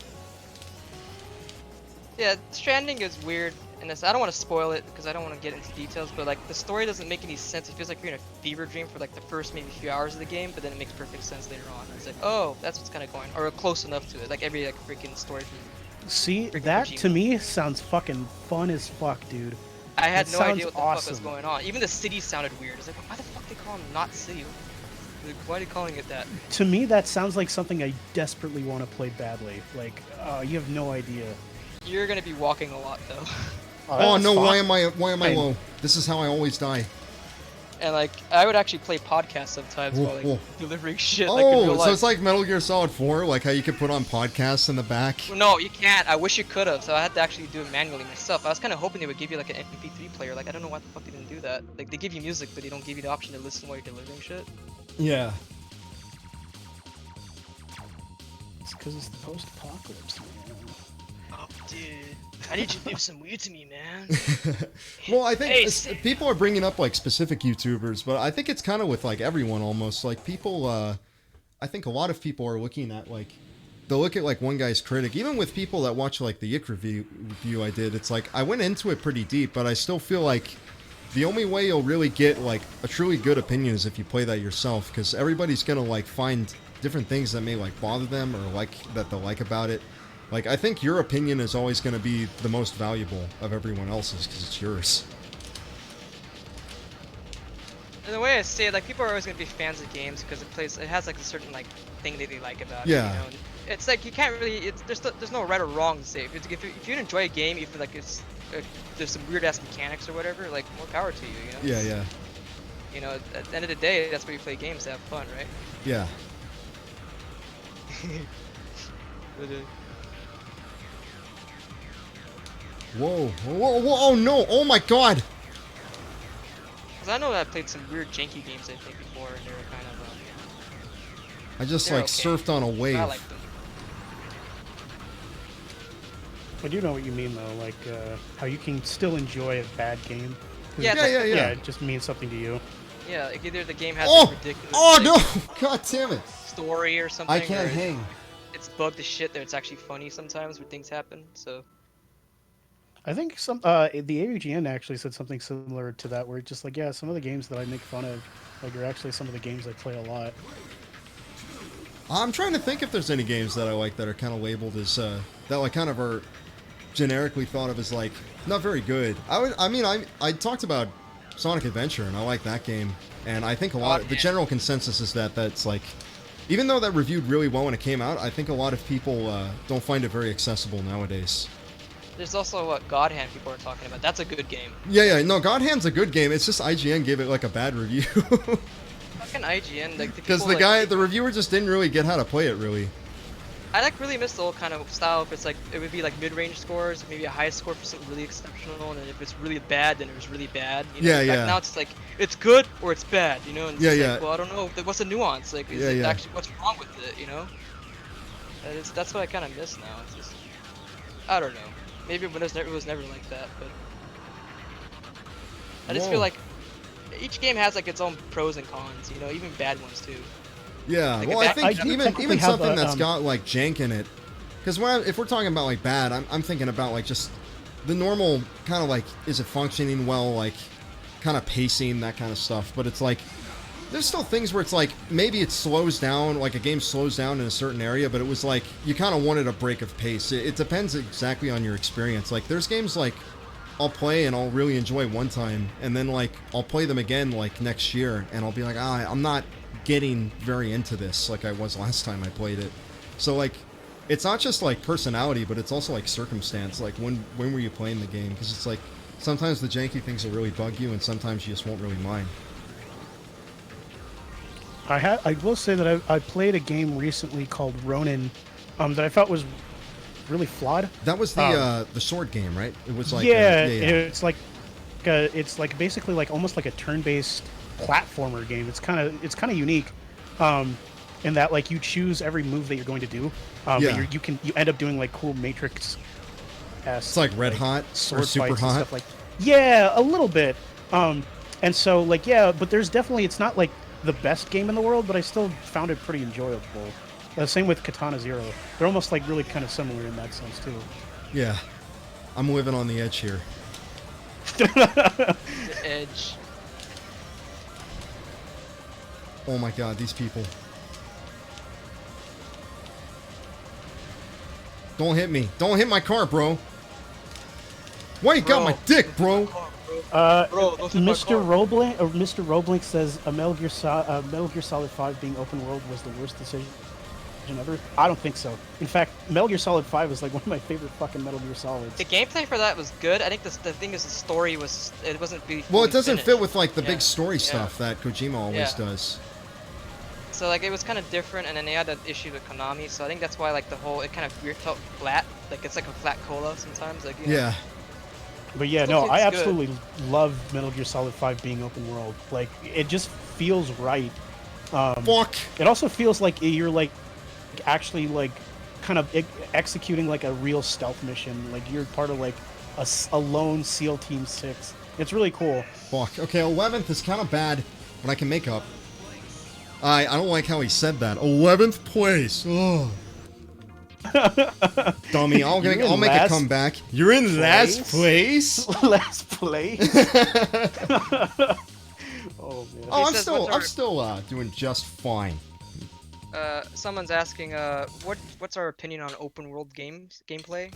Yeah, Stranding is weird, and I don't want to spoil it because I don't want to get into details. But like the story doesn't make any sense. It feels like you're in a fever dream for like the first maybe few hours of the game, but then it makes perfect sense later on. It's like, oh, that's what's kind of going, or close enough to it. Like every like freaking story from See, freaking that Kojima. to me sounds fucking fun as fuck, dude. I had That no sounds idea what the fuck was awesome. going on. Even the city sounded weird. It's like, why the fuck they call him not city? Like, why are they calling it that? To me, that sounds like something I desperately want to play badly. Like, you have no idea. You're gonna be walking a lot though, Oh that's no! fine. Why am I Fine. low? This is how I always die. and like I would actually play podcasts sometimes Whoa, while like whoa. delivering shit. Like in real Oh, so life. it's like Metal Gear Solid 4, like how you could put on podcasts in the back. No, you can't. I wish you could have. So I had to actually do it manually myself. I was kind of hoping they would give you like an MP3 player. Like I don't know why the fuck they didn't do that. Like they give you music, but they don't give you the option to listen while you're delivering shit. Yeah. It's because it's the post-apocalypse, man. Oh, dude, I need you to leave some weed to me, man. Well, I think Hey, people are bringing up like specific YouTubers, but I think it's kind of with like everyone almost. Like people, I think a lot of people are looking at like they'll look at like one guy's critic. Even with people that watch like the Yick review I did, it's like I went into it pretty deep, but I still feel like the only way you'll really get like a truly good opinion is if you play that yourself, because everybody's gonna like find different things that may like bother them or like that they'll like about it. Like I think your opinion is always going to be the most valuable of everyone else's because it's yours. And the way I say it, like people are always gonna be fans of games because it has like a certain like thing that they like about Yeah. it. You know? And it's like you can't really. There's no right or wrong to say. If you enjoy a game, even like there's some weird ass mechanics or whatever, like more power to you. You know. Yeah, yeah, You know, at the end of the day, that's why you play games to have fun, right? yeah. But, Whoa, whoa, whoa! Oh no! Oh my God! Cause I know that I played some weird janky games I think before, and they were kind of. I just They're like okay. surfed on a wave. I like them. I do know what you mean, though. Like, how you can still enjoy a bad game. 'Cause Yeah, it- it's like- yeah. it just means something to you. Yeah, like either the game has Oh! like ridiculous Oh like, no! God damn it! story or something. I can't or hang. It's bugged to shit that it's actually funny sometimes when things happen. So I think the AVGN actually said something similar to that, where it's just like, yeah, some of the games that I make fun of, like, are actually some of the games I play a lot. I'm trying to think if there's any games that I like that are kind of labeled as that like kind of are generically thought of as like not very good. I talked about Sonic Adventure and I like that game, and I think the general consensus is that that's like, even though that reviewed really well when it came out, I think a lot of people don't find it very accessible nowadays. there's also what God Hand people are talking about. That's a good game. Yeah, no, God Hand's a good game. It's just IGN gave it like a bad review. Fucking IGN, like Because people, the reviewer just didn't really get how to play it really. I like really miss the old kind of style. If it's like it would be like mid-range scores, maybe a high score for something really exceptional, and then if it's really bad, then it was really bad. You know? Yeah, Like, yeah. Now it's like it's good or it's bad, you know. And it's Yeah, like, yeah. well, I don't know. What's the nuance? Like, is Yeah, it yeah. actually what's wrong with it? You know. That's what I kind of miss now. It's just I don't know. Maybe it was never like that, but I just feel Whoa. like each game has like its own pros and cons. You know, even bad ones too. Yeah, Like, well, if I that- think I do even technically have something a, that's got like jank in it, because if we're talking about like bad, I'm thinking about like just the normal kind of like, is it functioning well, like kind of pacing, that kind of stuff. But it's like there's still things where it's like maybe it slows down, like a game slows down in a certain area, but it was like you kind of wanted a break of pace. It depends exactly on your experience. Like there's games like I'll play and I'll really enjoy one time, and then like I'll play them again like next year, and I'll be like, I'm not getting very into this like I was last time I played it. So like, it's not just like personality, but it's also like circumstance. Like when were you playing the game? Because it's like sometimes the janky things will really bug you, and sometimes you just won't really mind. I will say that I played a game recently called Ronin, that I felt was really flawed. That was the sword game, right? It was like yeah, yeah. it's like basically like almost like a turn-based platformer game. It's kind of unique, in that like you choose every move that you're going to do. Yeah. But you end up doing like cool Matrix. It's like Red Hot or sword Super fights and Hot. stuff like. Yeah, a little bit. And so like yeah, but there's definitely, it's not like the best game in the world, but I still found it pretty enjoyable. Same with Katana Zero. They're almost like really kind of similar in that sense too. Yeah. I'm living on the edge here. The edge. Oh my god, these people. Don't hit me. Don't hit my car, bro. Why you got my dick, bro? Bro, don't hit my Mr. car. Roblink says a Metal Gear Solid 5 being open world was the worst decision ever. I don't think so. In fact, Metal Gear Solid 5 is like one of my favorite fucking Metal Gear Solids. The gameplay for that was good. I think the thing is the story was it wasn't. Well, it doesn't finished. fit with like the Yeah. big story Yeah. stuff that Kojima always Yeah. does. So like it was kind of different, and then they had that issue with Konami. So I think that's why like the whole it kind of weird felt flat. Like it's like a flat cola sometimes. Like you know. Yeah. But yeah, Still no, I seems good. absolutely love Metal Gear Solid 5 being open world. Like, it just feels right. Fuck. It also feels like you're like actually like kind of executing like a real stealth mission. Like you're part of like a lone SEAL Team 6. It's really cool. Fuck. Okay, 11th is kind of bad, but I can make up. I don't like how he said that. 11th place. Ugh. Dummy, I'll You're in make a last comeback. You're in last place? Last place. Oh man. Oh, I'm says, still what's our- I'm still doing just fine. Someone's asking, what's our opinion on open world gameplay?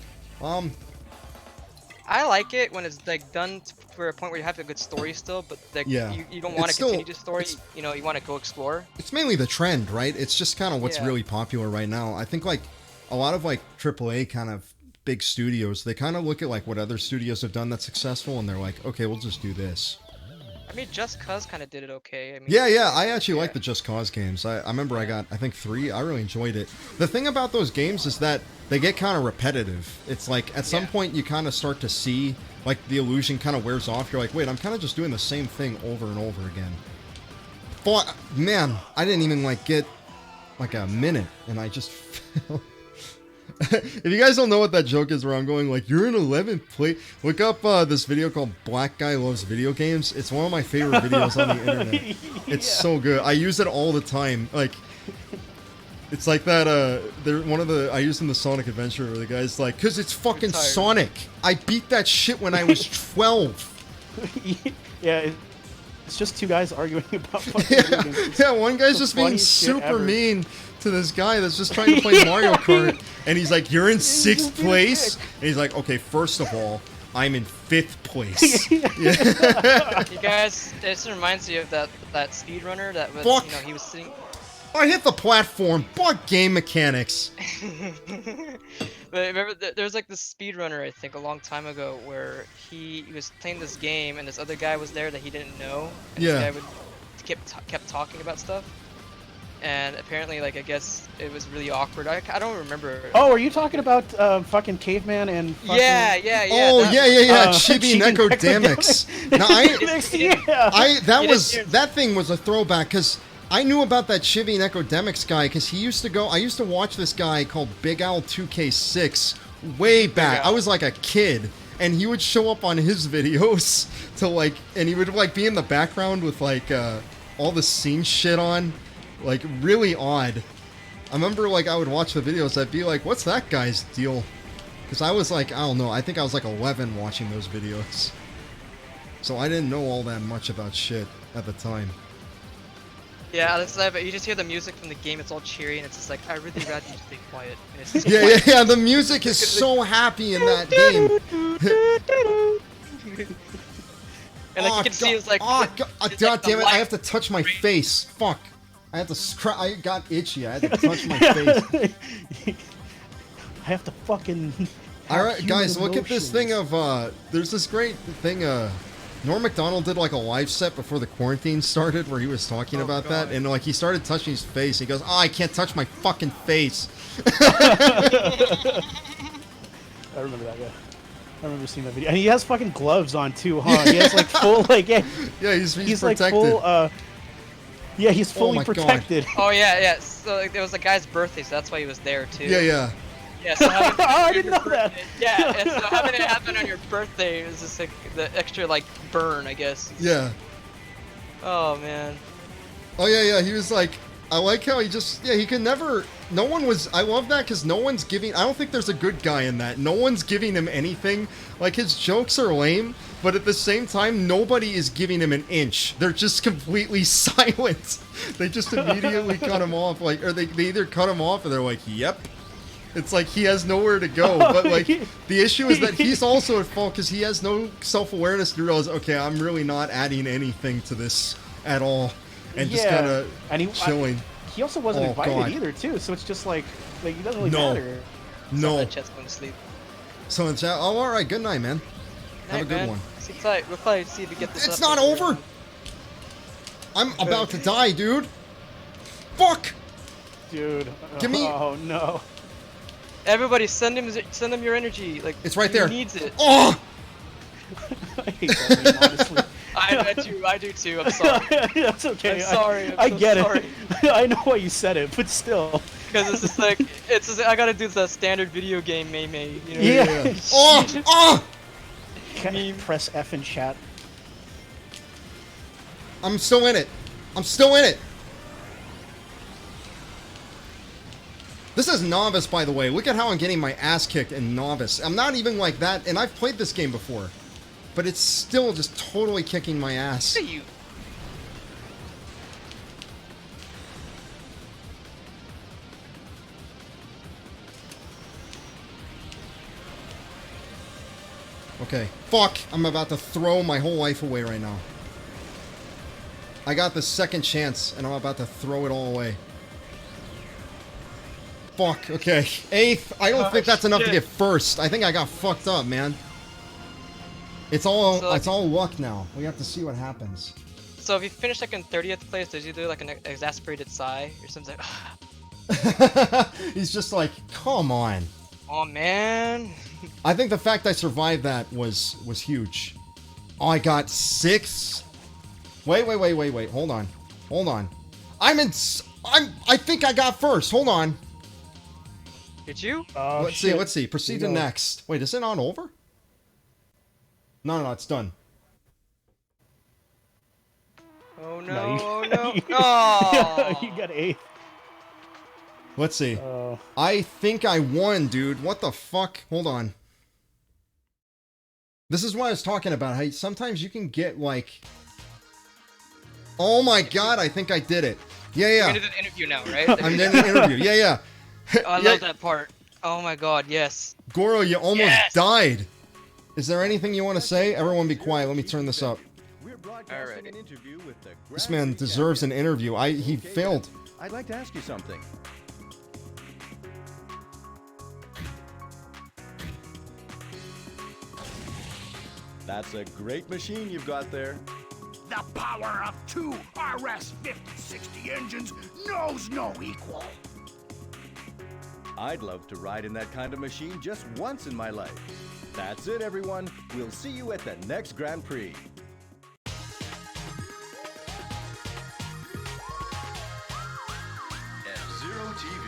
I like it when it's like done for a point where you have a good story still, but like Yeah. you don't want to It's still- continue the story. You know, you want to go explore. It's mainly the trend, right? It's just kind of what's Yeah. really popular right now. I think like a lot of like AAA kind of big studios, they kind of look at like what other studios have done that's successful, and they're like, okay, we'll just do this. I mean, Just Cause kind of did it okay. I mean, Yeah, I actually like Yeah. the Just Cause games. I remember I got, I think 3. I really enjoyed it. The thing about those games is that they get kind of repetitive. It's like, at some Yeah. point, you kind of start to see, like, the illusion kind of wears off. You're like, wait, I'm kind of just doing the same thing over and over again. But, man, I didn't even, like, get, like, a minute, and I just fell. If you guys don't know what that joke is where I'm going like, you're in 11th place, look up this video called Black Guy Loves Video Games. It's one of my favorite videos on the internet. It's so good. I use it all the time. Like, it's like that, I used in the Sonic Adventure where the guy's like, cause it's fucking tired. Sonic. I beat that shit when I was 12. Yeah, it's just two guys arguing about fucking video games. It's Yeah, one guy's the just being funniest shit super ever. mean to this guy that's just trying to play Mario Kart, and he's like, "You're in 6th just being a place," dick. and he's like, "Okay, first of all, I'm in 5th place." You guys, this reminds me of that speedrunner that was, Fuck. you know, he was sitting. I hit the platform. Fuck game mechanics. But remember, there was like this speedrunner I think a long time ago where he was playing this game and this other guy was there that he didn't know. And Yeah. This guy kept talking about stuff. And apparently, like, I guess it was really awkward. I don't remember. Oh, are you talking about fucking Caveman and fucking... yeah. Oh that- yeah. Chibi Chibi Necrodemics. Now Yeah. that thing was a throwback because I knew about that Chibi Necrodemics guy because I used to watch this guy called Big Al 2K6 way back. Al. I was like a kid, and he would show up on his videos to like, and he would like be in the background with like all the scene shit on, like really odd. I remember like I would watch the videos, I'd be like, what's that guy's deal? Because I was like, I don't know, I think I was like 11 watching those videos. So I didn't know all that much about shit at the time. Yeah, that's that. But you just hear the music from the game. It's all cheery, and it's just like, I really rather you stay quiet. And it's just Yeah. The music is so happy in that game. And like you can see, it's like, oh, it's like God the damn it! I light- have to touch my face. Fuck! I had to I got itchy. I had to touch my face. I have to fucking... All right, have guys, human look at this thing emotions. of there's this great thing. Norm Macdonald did like a live set before the quarantine started where he was talking about that, and like he started touching his face. He goes, "Oh, I can't touch my fucking face." I remember that guy. I remember seeing that video. And he has fucking gloves on too, huh? He has like full, like, yeah, Yeah, he's like protected. full, yeah, he's fully my God. protected. Oh yeah. So like, it was the guy's birthday, so that's why he was there too. Yeah. Yeah. So having Oh, I on didn't your know that. birthday- Yeah, and so having it happen on your birthday is just like the extra like burn, I guess. Yeah. Oh man. Oh yeah. He was like, I like how he just, yeah, he can never, no one was, I love that because no one's giving, I don't think there's a good guy in that. No one's giving him anything. Like, his jokes are lame, but at the same time, nobody is giving him an inch. They're just completely silent. They just immediately cut him off, like, or they either cut him off or they're like, yep. It's like he has nowhere to go, but like, the issue is that he's also at fault because he has no self-awareness to realize, okay, I'm really not adding anything to this at all. And just kind of chilling. He also wasn't invited God. either, too. So it's just like it doesn't really matter. No. That chat's going to sleep. So in chat, oh, all right, good night, man. Have a good man. one. Sit tight. We'll probably see if we get this. It's up not over. I'm about to die, dude. Fuck. Dude. Give me. Oh no. Everybody, send him your energy. Like, It's right he there. Needs it. Oh. I hate that name, honestly. I do too. I'm sorry. That's okay. I'm sorry. I so get sorry. it. I know why you said it, but still. Because it's just like I gotta do the standard video game meme. You know? Yeah. Oh. Can't press F in chat. I'm still in it. I'm still in it. This is Novice, by the way. Look at how I'm getting my ass kicked in Novice. I'm not even like that, and I've played this game before. But it's still just totally kicking my ass. Look at you. Okay. Fuck! I'm about to throw my whole life away right now. I got the second chance, and I'm about to throw it all away. Fuck, okay. 8th. I don't think that's enough to get first. I think I got fucked up, man. It's all luck now. We have to see what happens. So if you finish like in 30th place, does he do like an exasperated sigh or something? Like, He's just like, come on. oh man. I think the fact I survived that was huge. Oh, I got 6. Wait. Hold on. I think I got first. Hold on. Did you? Let's see. Proceed to next. Wait, is it not over? No, it's done. Oh No, no! you- No! Yeah, Oh. you got 8th. Let's see. I think I won, dude. What the fuck? Hold on. This is what I was talking about. How sometimes you can get like... Oh my god, I think I did it. Yeah. You're gonna do the interview now, right? I'm doing an interview. Yeah. Oh, I love that part. Oh my god, yes. Goro, you almost Yes! died. Is there anything you want to say? Everyone be quiet. Let me turn this up. We're broadcasting Alrighty. an interview with the This Grand man Prix deserves an champion. interview. He Okay, failed. then, I'd like to ask you something. That's a great machine you've got there. The power of 2 RS 5060 engines knows no equal. I'd love to ride in that kind of machine just once in my life. That's it, everyone. We'll see you at the next Grand Prix. F-Zero TV.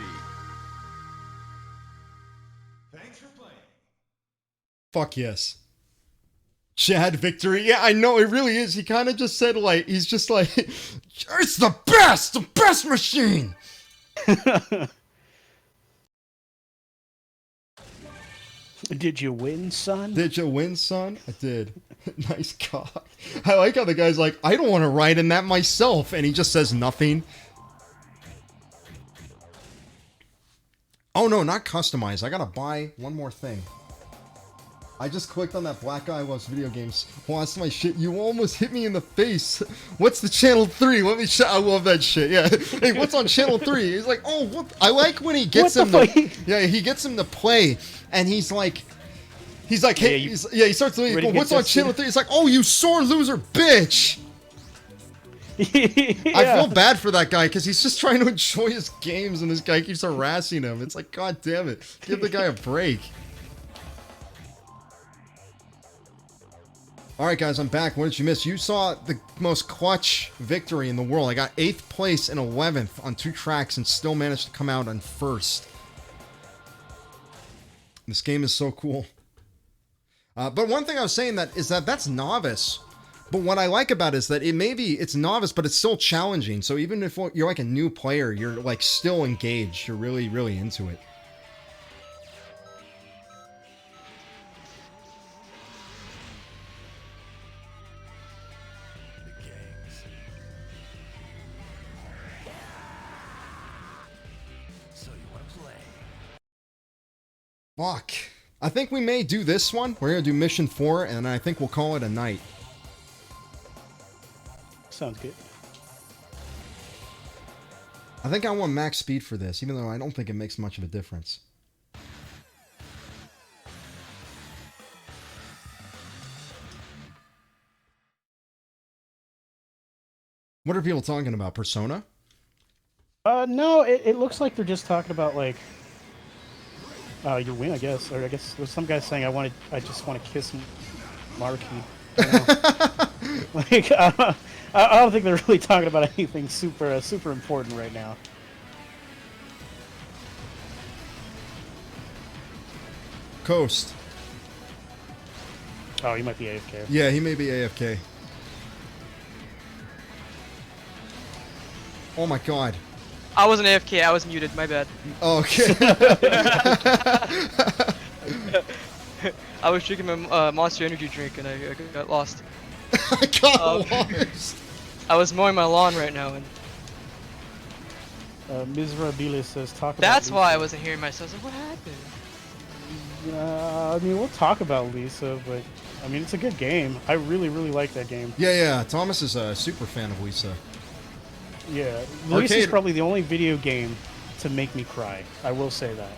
Thanks for playing. Fuck yes. Chad victory. Yeah, I know it really is. He kind of just said like, he's just like, it's the best machine. Did you win, son? Did you win, son? I did. Nice cock. I like how the guy's like, I don't want to ride in that myself, and he just says nothing. Oh no, not customize. I gotta buy one more thing. I just clicked on that black guy loves video games. Well, that's my shit. You almost hit me in the face. What's the channel 3? Let me I love that shit. Yeah. Hey, what's on channel 3? He's like, oh, what? I like when he gets him to, yeah, he gets him to play, and he's like, hey, he starts looking, ready to what's get on channel 3? He's like, oh, you sore loser bitch. I feel bad for that guy because he's just trying to enjoy his games, and this guy keeps harassing him. It's like, god damn it. Give the guy a break. Alright guys, I'm back. What did you miss? You saw the most clutch victory in the world. I got 8th place and 11th on 2 tracks and still managed to come out on 1st. This game is so cool. But one thing I was saying is that's Novice. But what I like about it is that it's novice, but it's still challenging. So even if you're like a new player, you're like still engaged. You're really, really into it. The gangs. So you want to play? Fuck. I think we may do this one. We're gonna do mission 4, and I think we'll call it a night. Sounds good. I think I want max speed for this, even though I don't think it makes much of a difference. What are people talking about? Persona? No, it looks like they're just talking about like your win, I guess. Or I guess there's some guy saying I just want to kiss Marky. Like I don't think they're really talking about anything super important right now. Coast. Oh, you might be AFK. Yeah, he may be AFK. Oh my god. I wasn't AFK. I was muted. My bad. Oh, okay. I was drinking my Monster Energy drink and I got lost. I got lost. I was mowing my lawn right now, and Miserabilis says talk about that's Lisa. why I wasn't hearing myself. I was like, what happened? I mean, we'll talk about Lisa, but I mean, it's a good game. I really like that game. Yeah. Thomas is a super fan of Lisa. Yeah, Lisa's Arcade- probably the only video game to make me cry. I will say that.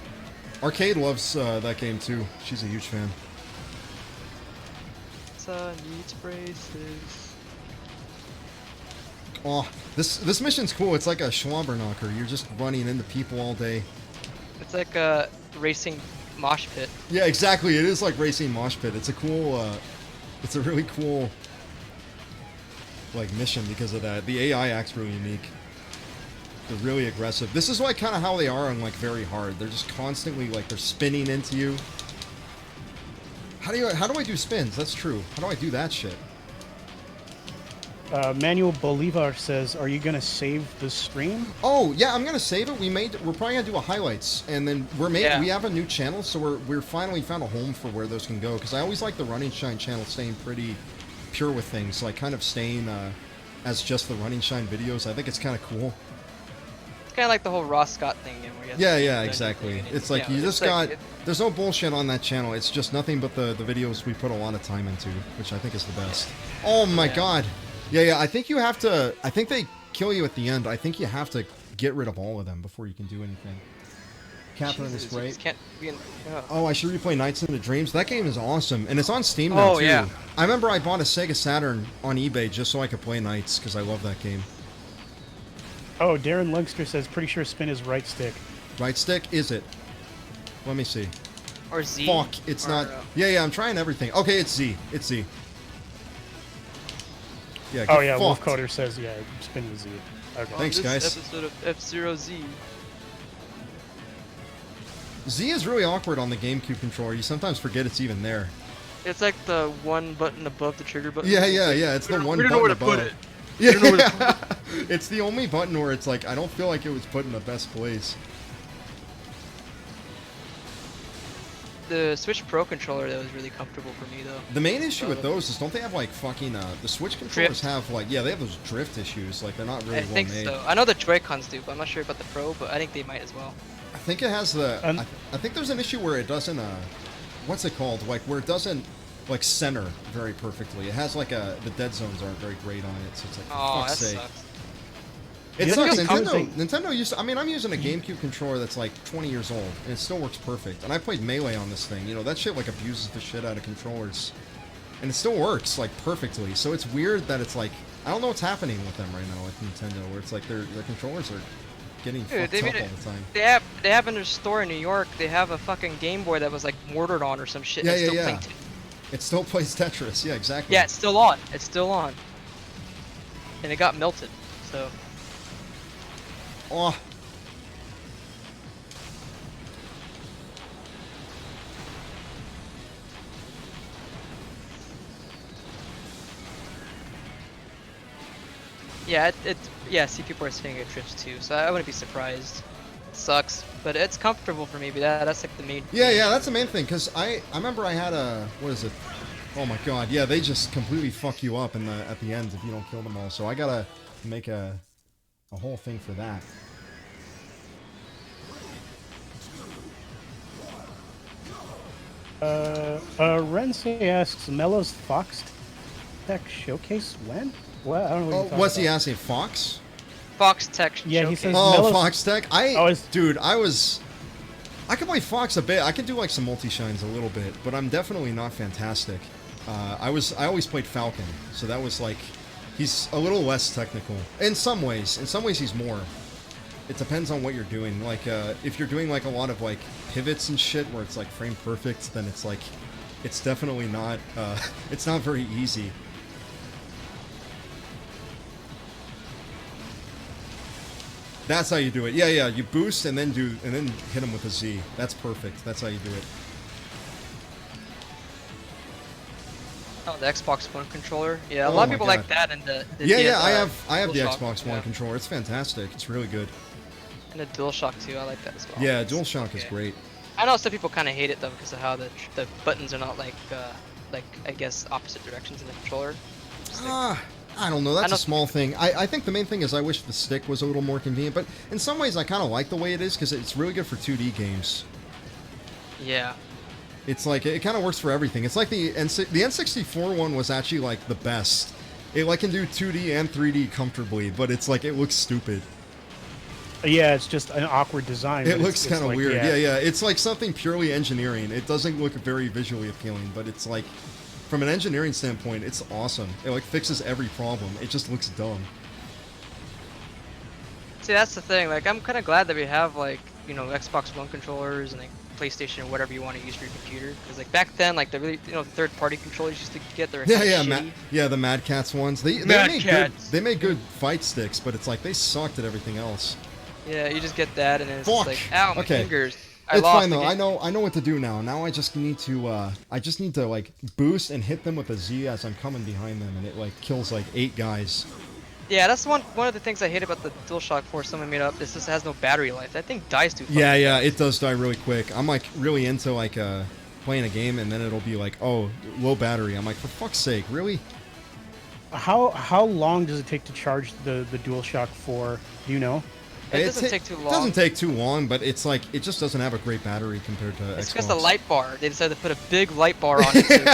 Arcade loves that game too. She's a huge fan. Needs braces. Oh, this mission's cool. It's like a Schwabberknocker. You're just running into people all day. It's like a racing mosh pit. Yeah, exactly. It is like racing mosh pit. It's a cool. It's a really cool like mission because of that. The AI acts really unique. They're really aggressive. This is like kind of how they are on like very hard. They're just constantly like they're spinning into you. How do I do spins? That's true. How do I do that shit? Manuel Bolivar says, "Are you gonna save the stream?" Oh yeah, I'm gonna save it. We're probably gonna do a highlights, and then we have a new channel, so we're finally found a home for where those can go. Because I always like the Running Shine channel staying pretty pure with things, like kind of staying as just the Running Shine videos. I think it's kind of cool. It's kind of like the whole Ross Scott thing. Where you have to Yeah, change exactly. anything, and It's like you just there's no bullshit on that channel. It's just nothing but the videos we put a lot of time into, which I think is the best. Oh my god. Yeah, I think you have to... I think they kill you at the end. I think you have to get rid of all of them before you can do anything. Catherine is Jesus, you great. just can't be in, Oh, I should replay Nights into Dreams. That game is awesome. And it's on Steam now, too. yeah. I remember I bought a Sega Saturn on eBay just so I could play Nights, because I love that game. Oh, Darren Lungster says, "Pretty sure spin is right stick." Right stick? Is it? Let me see. or Z. Fuck, it's or, not... Yeah, I'm trying everything. Okay, it's Z. It's Z. Yeah, Oh get yeah, fucked. Wolfcoder says, "Yeah, spin with Z." Okay. on Thanks, this guys. Episode of F-Zero-Z. Z is really awkward on the GameCube controller. You sometimes forget it's even there. It's like the one button above the trigger button. Yeah. It's the one We button don't know where to above. put it. Yeah, it's the only button where it's like I don't feel like it was put in the best place. The Switch Pro controller that was really comfortable for me though. The main issue with those is don't they have like fucking the Switch controllers Drift. have like they have those drift issues. Like they're not really I well think made. so. I know the Joy-Cons do, but I'm not sure about the Pro. But I think they might as well. I think it has the. And- I think there's an issue where it doesn't. What's it called? Like where it doesn't like center very perfectly. It has like the dead zones aren't very great on it. So it's like for Oh, that fuck's sake. sucks. It Yeah, sucks. that's Nintendo used to, I mean, I'm using a GameCube controller that's like 20 years old, and it still works perfect. And I played Melee on this thing. You know, that shit like abuses the shit out of controllers. And it still works like perfectly. So it's weird that it's like, I don't know what's happening with them right now with Nintendo, where it's like their controllers are getting Dude, fucked they up made all it. the time. They have in their store in New York. They have a fucking Game Boy that was like mortared on or some shit. Yeah, and it's yeah, still yeah. playing It still plays Tetris. Yeah, exactly. Yeah, it's still on. It's still on. And it got melted. So Oh. Yeah, yeah. I see people are saying it trips too, so I wouldn't be surprised. It sucks, but it's comfortable for me. But that's like the main. Yeah, yeah, that's the main thing. Cause I remember I had a what is it? Oh my god, yeah, they just completely fuck you up at the end if you don't kill them all. So I gotta make a whole thing for that. Rensei asks, Mello's Fox Tech Showcase when? Well, I don't know what you're talking What's he about. asking? Fox? Fox Tech. Yeah, he Showcase. says Oh, Mello's... Fox Tech. Oh, Dude, I can play Fox a bit. I can do like some multi-shines a little bit, but I'm definitely not fantastic. I always played Falcon, so that was like, he's a little less technical. In some ways he's more. It depends on what you're doing. Like, if you're doing like a lot of like pivots and shit where it's like frame perfect, then it's like, it's definitely not, it's not very easy. That's how you do it. Yeah, yeah. You boost and then hit him with a Z. That's perfect. That's how you do it. Oh, the Xbox One controller. Yeah, a Oh lot of my people God. like that and the Yeah, yeah. I have the DualShock, Xbox One yeah. controller. It's fantastic. It's really good. And the DualShock too. I like that as well. Yeah, It's DualShock is okay. great. I know some people kind of hate it though because of how the buttons are not like I guess opposite directions in the controller. Just like- I don't know. That's know- a small thing. I think the main thing is I wish the stick was a little more convenient, but in some ways I kind of like the way it is because it's really good for 2D games. yeah. It's like it kind of works for everything. It's like the N64 one was actually like the best. It like can do 2D and 3D comfortably, but it's like it looks stupid. Yeah, it's just an awkward design. It but looks it's kind of like, weird. Yeah, yeah. It's like something purely engineering. It doesn't look very visually appealing, but it's like, from an engineering standpoint, it's awesome. It like fixes every problem. It just looks dumb. See, that's the thing. Like, I'm kind of glad that we have like Xbox One controllers and like PlayStation or whatever you want to use for your computer. Because like back then, like the really third-party controllers used to get their Yeah, yeah, the Mad Cats ones. They Mad made Cats. good. They made good fight sticks, but it's like they sucked at everything else. Yeah, you just get that and it's Fuck. just like, ow, my Okay. fingers. I It's lost fine though. again. I know what to do now. Now I just need to like boost and hit them with a Z as I'm coming behind them, and it like kills like 8 guys. Yeah, that's one of the things I hate about the DualShock 4 someone made up. Is this has no battery life. That thing dies too fast. Yeah, yeah, it does die really quick. I'm like really into like playing a game, and then it'll be like, oh, low battery. I'm like, for fuck's sake, really? How long does it take to charge the DualShock 4? Do you know? It doesn't take too It long. doesn't take too long, but it's like it just doesn't have a great battery compared to It's Xbox. just a light bar. They decided to put a big light bar on it.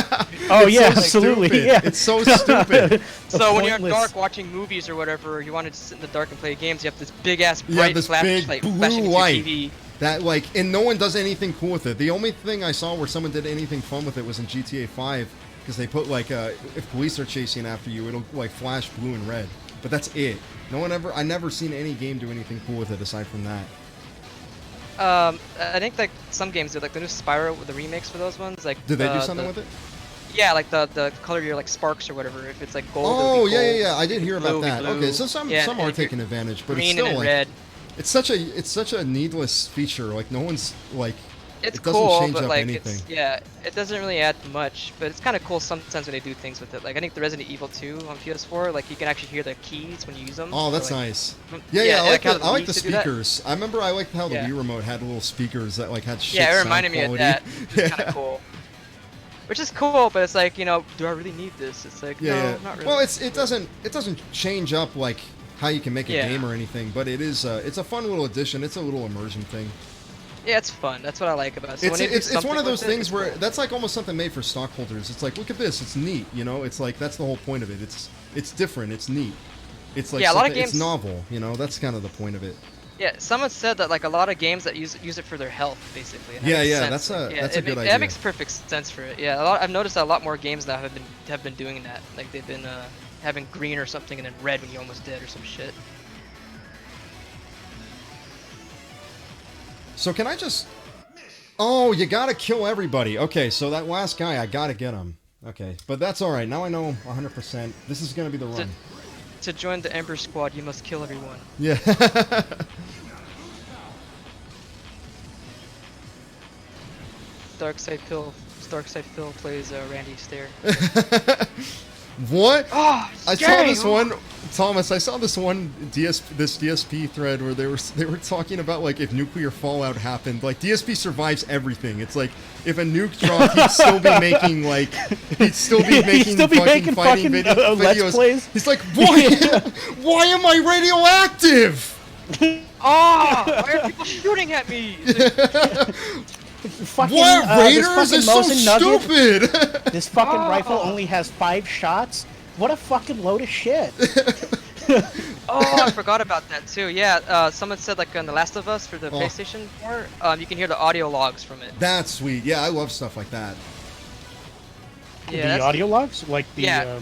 Oh It's yeah, so absolutely. stupid. Yeah, It's so stupid. So when you're in pointless- dark watching movies or whatever, or you want to just sit in the dark and play games, you have this big ass Yeah, bright this flashlight big flashing blue into your light. TV. That like, and no one does anything cool with it. The only thing I saw where someone did anything fun with it was in GTA 5, because they put like, if police are chasing after you, it'll like flash blue and red. But that's it. I never seen any game do anything cool with it aside from that. I think like some games do, like the new Spyro with the remakes for those ones. Like Did they do something with it? Yeah, like the color of your like sparks or whatever. If it's like gold, Oh it'll be yeah, gold. yeah, yeah. I did hear Blue about will be that. blue. Okay, so some Yeah, are and if you're taking advantage, but it's green still and then like red. it's such a needless feature. Like no one's like It's it doesn't cool, change but up like anything. it doesn't really add much. But it's kind of cool sometimes when they do things with it. Like I think the Resident Evil 2 on PS4, like you can actually hear the keys when you use them. Oh, that's like, nice. Yeah, I like how I like the Wii used to do that. speakers. I remember I liked how the Yeah. Wii remote had little speakers that like had shit Yeah, it sound reminded me of quality. that. Which is Yeah. kind of cool. Which is cool, but it's like, do I really need this? It's like, Yeah, no, yeah. not really. Well, it doesn't change up like how you can make a Yeah. game or anything, but it is it's a fun little addition. It's a little immersion thing. Yeah, it's fun. That's what I like about it. So It's when they do it's one something of those with it, things it's where cool. that's like almost something made for stockholders. It's like, look at this, it's neat, you know. It's like that's the whole point of it. It's different. It's neat. It's like Yeah, a lot of something- it's games- novel, you know. That's kind of the point of it. Yeah, someone said that like a lot of games that use it for their health, basically. and that Yeah, makes yeah, sense. that's Like, a good idea. That makes perfect sense for it. Yeah, I've noticed that a lot more games now have been doing that. Like they've been having green or something and then red when you're almost dead or some shit. So can I just? Oh, you gotta kill everybody. Okay, so that last guy, I gotta get him. Okay, but that's all right. Now I know 100%. This is gonna be the run. To join the Ember Squad, you must kill everyone. Yeah. Darkside Phil plays Randy Stair. What? Oh, I saw dang. this one, Thomas. I saw this one this DSP thread where they were talking about like if nuclear fallout happened, like DSP survives everything. It's like if a nuke dropped, he'd still be making fighting videos. Let's plays. He's like, why am I radioactive? Oh, why are people shooting at me? Fucking, What? Raiders this is fucking so Mosin Nugget, stupid. This fucking Oh. rifle only has 5 shots. What a fucking load of shit. Oh, I forgot about that too. Yeah, someone said like on The Last of Us for the PlayStation 4, you can hear the audio logs from it. That's sweet. Yeah, I love stuff like that. Yeah, The that's- audio logs, like the Yeah.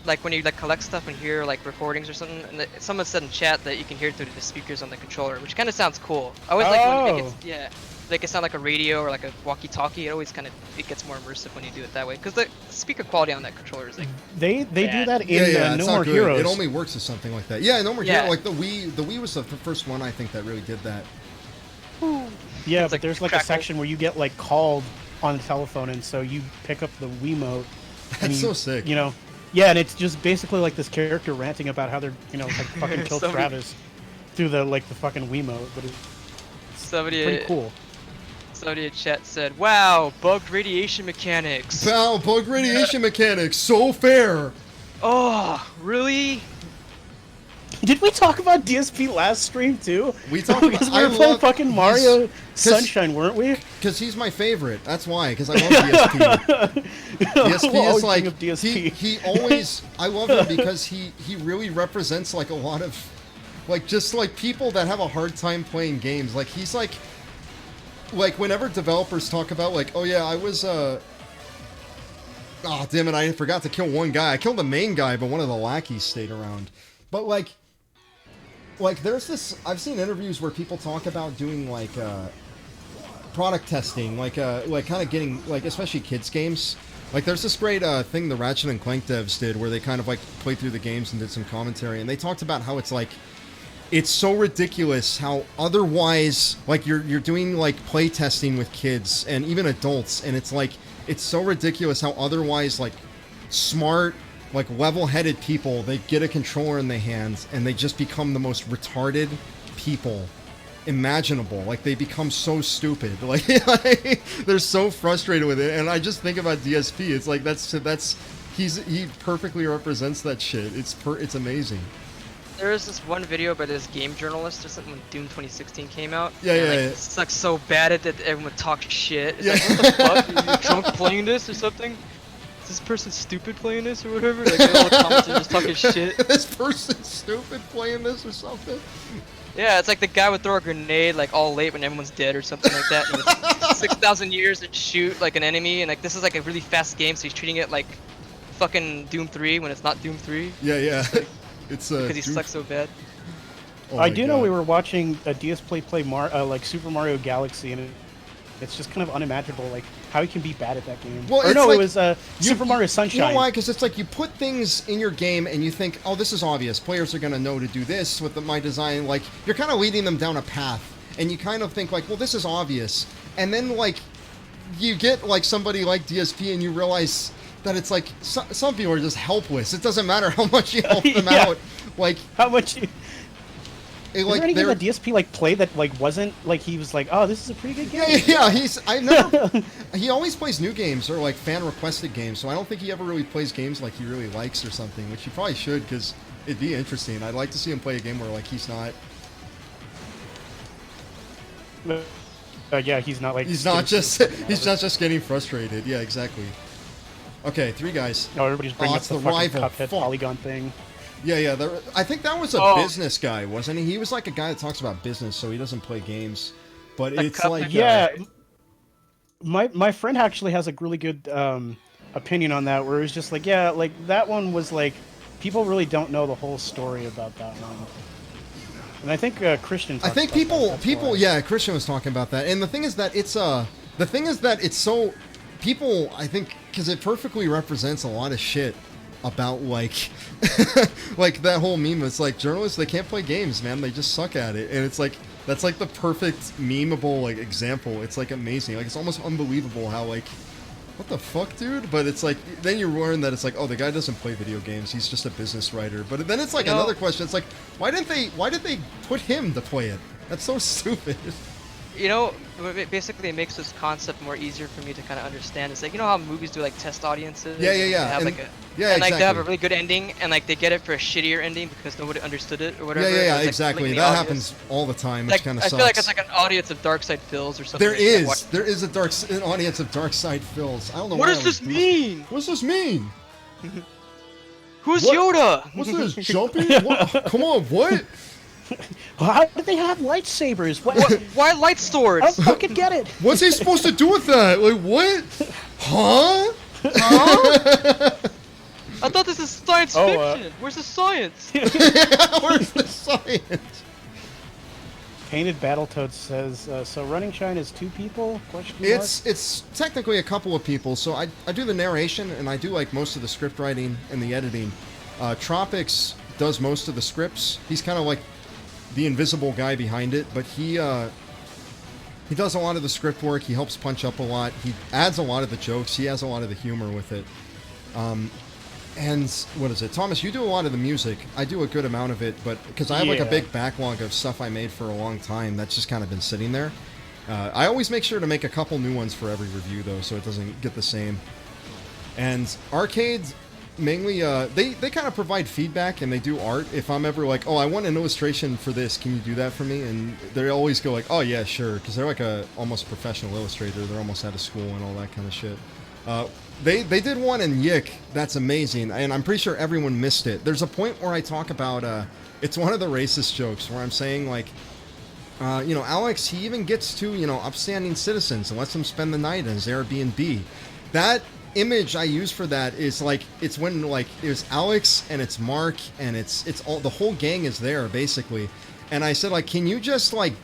Like when you like collect stuff and hear like recordings or something, and someone said in chat that you can hear it through the speakers on the controller, which kind of sounds cool. I always like when it gets, like it sound like a radio or like a walkie-talkie. It always kind of gets more immersive when you do it that way, because the speaker quality on that controller is like. they do bad. that in it's No not More good. Heroes. It only works with something like that. Yeah, No More Yeah. Hero. Like the Wii was the first one I think that really did that. Yeah, It's but like there's like crackle. a section where you get like called on the telephone, and so you pick up the Wiimote. and That's you, so sick. You know, yeah, and it's just basically like this character ranting about how they're like fucking killed Somebody- Travis through the fucking Wiimote, but it's Somebody, pretty cool. somebody in chat said, "Wow, bugged radiation mechanics." Wow, bug radiation mechanics, so fair. Oh, really? Did we talk about DSP last stream too? We talked because about- we I were playing love- fucking he's- Mario Sunshine, weren't we? Because he's my favorite. That's why. Because I love DSP. DSP Well, is like king of DSP. he always. I love him because he really represents like a lot of like just like people that have a hard time playing games. Like he's like whenever developers talk about like, oh yeah, I was oh damn it, I forgot to kill one guy. I killed the main guy, but one of the lackeys stayed around. But like there's this. I've seen interviews where people talk about doing like product testing, like kind of getting like especially kids games. Like there's this great thing the Ratchet and Clank devs did where they kind of like played through the games and did some commentary, and they talked about how it's like it's so ridiculous how otherwise like you're doing like play testing with kids and even adults, and it's like it's so ridiculous how otherwise like smart like level-headed people, they get a controller in their hands and they just become the most retarded people imaginable. Like they become so stupid. Like they're so frustrated with it. And I just think about DSP. It's like he perfectly represents that shit. It's amazing. There was this one video by this game journalist or something when Doom 2016 came out. Yeah, and, yeah, like, yeah. It's like so bad at that everyone talks shit. It's Yeah. like, what the fuck? Are you drunk playing this or something? Is this person stupid playing this or whatever? Like all the comments are just talking shit. This person's stupid playing this or something. Yeah, it's like the guy would throw a grenade like all late when everyone's dead or something like that. And it's 6,000 years and shoot like an enemy, and like this is like a really fast game, so he's treating it like fucking Doom 3 when it's not Doom 3 Yeah. It's because he Doom- sucks so bad. Oh I my do know God. we were watching a DSP play like Super Mario Galaxy, and it's just kind of unimaginable, like how he can be bad at that game. Well, or it's no, like- it was Super Mario Sunshine. You know why? Because it's like you put things in your game and you think, oh, this is obvious. Players are going to know to do this with my design. Like, you're kind of leading them down a path. And you kind of think, like, well, this is obvious. And then, like, you get, like, somebody like DSP and you realize that it's like, some people are just helpless. It doesn't matter how much you help them Yeah. out. Like, How much? it, Is like, there any game they're- that DSP like played that like wasn't like he was like, oh, this is a pretty good game? Yeah, he always plays new games or like fan requested games, so I don't think he ever really plays games like he really likes or something, which he probably should because it'd be interesting. I'd like to see him play a game where like he's not Yeah, he's not like he's not just getting frustrated. Yeah, exactly. Okay, 3 guys. No, everybody's bringing up it's the the fucking rival. Cuphead Fuck. polygon thing. Yeah. I think that was a Oh. business guy, wasn't he? He was like a guy that talks about business, so he doesn't play games. But Like it's Cuphead. like Yeah, my friend actually has a really good opinion on that, where it was just like, yeah, like that one was like, people really don't know the whole story about that one. And I think Christian. I talked think about that, that's people, why. yeah, Christian was talking about that, and the thing is that it's so people, I think, because it perfectly represents a lot of shit about like like that whole meme. It's like journalists, they can't play games, man, they just suck at it, and it's like that's like the perfect memeable like example. It's like amazing, like it's almost unbelievable how like what the fuck, dude? But it's like, then you learn that it's like, oh, the guy doesn't play video games. He's just a business writer. But then it's like another question. It's like, why did they put him to play it? That's so stupid. You know, basically it makes this concept more easier for me to kind of understand. It's like, you know how movies do like test audiences? Yeah. They have, And, like, yeah, and like exactly. they have a really good ending, and like they get it for a shittier ending because nobody understood it or whatever. Yeah, It's, like, exactly. completely That obvious. happens all the time, which Like, kind of I sucks. feel like it's like an audience of Dark Side Fills or something. There is an audience of Dark Side Fills. I don't know What why does I was this mean? What's this mean? Who's What? Yoda? What's this, jumping? What? Come on, what? How did they have lightsabers? What? Why light swords? I don't fucking get it. What's he supposed to do with that? Like, what? Huh? I thought this is science fiction. Where's the science? Where's the science? Painted Battletoad says, so Running Shine is 2 people? Question mark? It's technically a couple of people. So I do the narration and I do like most of the script writing and the editing. Tropics does most of the scripts. He's kind of like the invisible guy behind it, but he does a lot of the script work. He helps punch up a lot. He adds a lot of the jokes. He has a lot of the humor with it. And what is it? Thomas, you do a lot of the music. I do a good amount of it, but because I have like a big backlog of stuff I made for a long time that's just kind of been sitting there. I always make sure to make a couple new ones for every review, though, so it doesn't get the same. And Arcades, mainly, they kind of provide feedback and they do art. If I'm ever like, oh, I want an illustration for this, can you do that for me? And they always go like, oh, yeah, sure, because they're like a almost professional illustrator. They're almost out of school and all that kind of shit. They did one in Yick that's amazing, and I'm pretty sure everyone missed it. There's a point where I talk about, it's one of the racist jokes where I'm saying, like, you know, Alex, he even gets to, you know, upstanding citizens and lets them spend the night in his Airbnb. That image I use for that is, like, it's when, like, it's Alex and it's Mark and it's all, the whole gang is there, basically. And I said, like, can you just, like,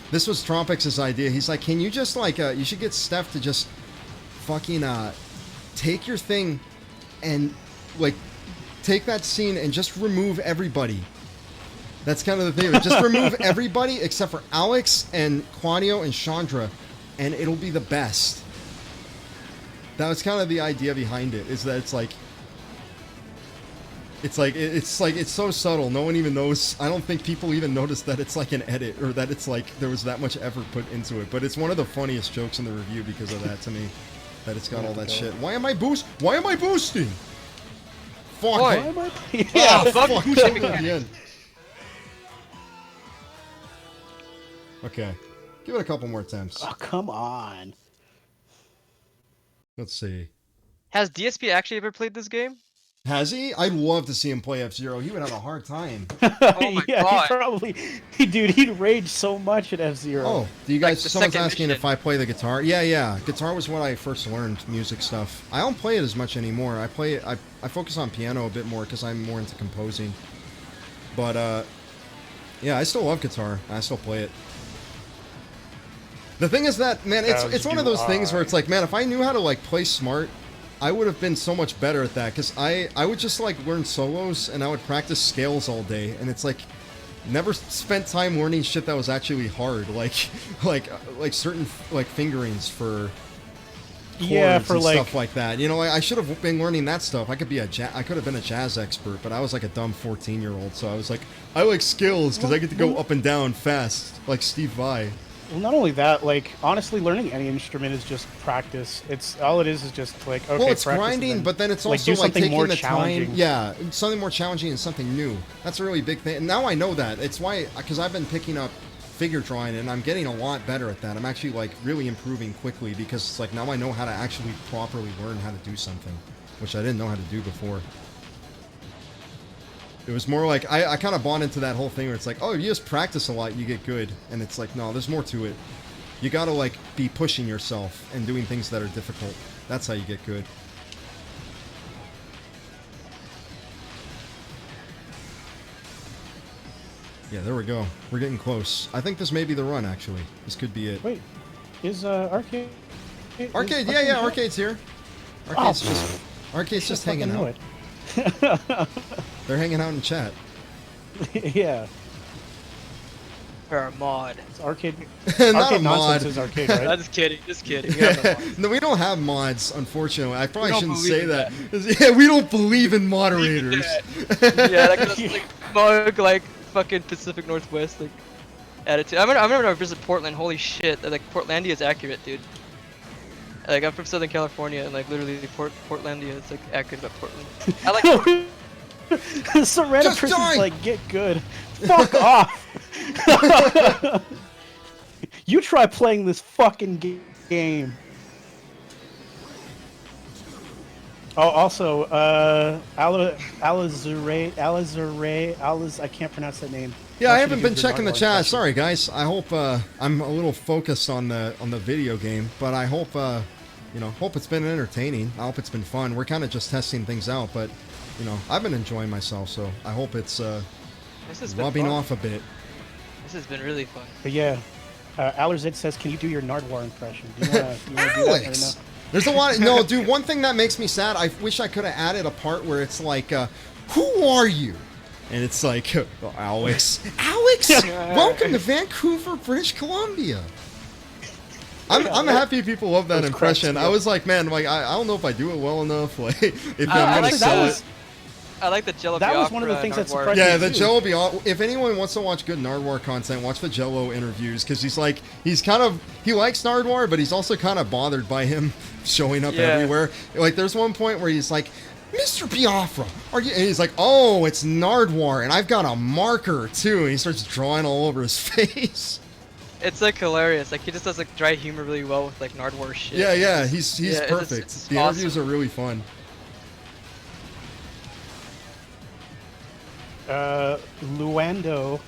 this was Tropics' idea. He's like, can you just, like, you should get Steph to just fucking, take your thing and, like, take that scene and just remove everybody. That's kind of the thing. Just remove everybody except for Alex and Claudio and Chandra, and it'll be the best. That was kind of the idea behind it, is that it's so subtle. No one even knows. I don't think people even notice that it's like an edit, or that it's like there was that much effort put into it. But it's one of the funniest jokes in the review because of that, to me. That it's got all that shit. Why am I boosting? Fuck. Why am I? Yeah, fuck. Again. Okay. Give it a couple more attempts. Oh, come on. Let's see. Has DSP actually ever played this game? Has he? I'd love to see him play F-Zero. He would have a hard time. Oh my yeah, god. he probably, dude, he'd rage so much at F-Zero. Oh, do you guys? Like the Someone's second asking mission. if I play the guitar. Yeah. Guitar was what I first learned music stuff. I don't play it as much anymore. I focus on piano a bit more because I'm more into composing. But yeah, I still love guitar. I still play it. The thing is that, man, it's one of those things where it's like, man, if I knew how to, like, play smart, I would have been so much better at that, because I would just, like, learn solos, and I would practice scales all day, and it's like, never spent time learning shit that was actually hard, like certain, like, fingerings for chords and stuff like that. You know, I should have been learning that stuff. I could have been a jazz expert, but I was like a dumb 14-year-old, so I was like, I like skills, because I get to go up and down fast, like Steve Vai. Well, not only that, like, honestly, learning any instrument is just practice. It's all it is just like, okay, well, it's practice, grinding, but then it's like, also do like something taking more the challenging. time. Yeah, something more challenging and something new. That's a really big thing. And now I know that. It's why, because I've been picking up figure drawing, and I'm getting a lot better at that. I'm actually, like, really improving quickly, because it's like now I know how to actually properly learn how to do something, which I didn't know how to do before. It was more like, I kind of bought into that whole thing where it's like, oh, you just practice a lot, you get good. And it's like, no, there's more to it. You gotta, like, be pushing yourself and doing things that are difficult. That's how you get good. Yeah, there we go. We're getting close. I think this may be the run, actually. This could be it. Wait, is Arcade? Arcade, yeah, Arcade's here. Arcade's just hanging out. They're hanging out in chat. Yeah. Or a mod. It's arcade. Not a Arcade mod. nonsense is arcade, right? I'm just kidding. Just kidding. We have no mods. No, we don't have mods, unfortunately. I probably don't shouldn't believe say in that. Yeah, we don't believe in moderators. Yeah, like mug like fucking Pacific Northwest like attitude. I remember when I visited Portland. Holy shit, like Portlandia is accurate, dude. Like I'm from Southern California, and like literally Portlandia is like accurate about Portland. I like. So random Just person's die! like, get good. Fuck off. You try playing this fucking game. Oh, also, I can't pronounce that name. Yeah, I Want you to haven't give been your checking the Nardwuar chat. impression. Sorry, guys. I hope I'm a little focused on the video game, but I hope hope it's been entertaining. I hope it's been fun. We're kind of just testing things out, but I've been enjoying myself, so I hope it's This has been rubbing fun. off a bit. This has been really fun. But yeah, Allerzid says, can you do your Nardwuar impression? Do you wanna do that or Alex! no? There's a lot. No, dude. One thing that makes me sad. I wish I could have added a part where it's like, "Who are you?" And it's like, Alex. Alex, welcome to Vancouver, British Columbia. I'm happy people love that Those impression. cracks, I was like, man, like I don't know if I do it well enough. Like, if I'm I gonna like sell that. it. I like the Jello That was Biafra one of the things that Nardwuar. surprised Yeah, me the too. Jello Biafra. If anyone wants to watch good Nardwuar content, watch the Jello interviews because he likes Nardwuar, but he's also kind of bothered by him showing up Yeah. everywhere. Like, there's one point where he's like, "Mr. Biafra, are you?" And he's like, "Oh, it's Nardwuar, and I've got a marker too." And he starts drawing all over his face. It's like hilarious. Like he just does like dry humor really well with like Nardwuar shit. Yeah, he's Yeah, it's- perfect. it's The awesome. interviews are really fun. Luando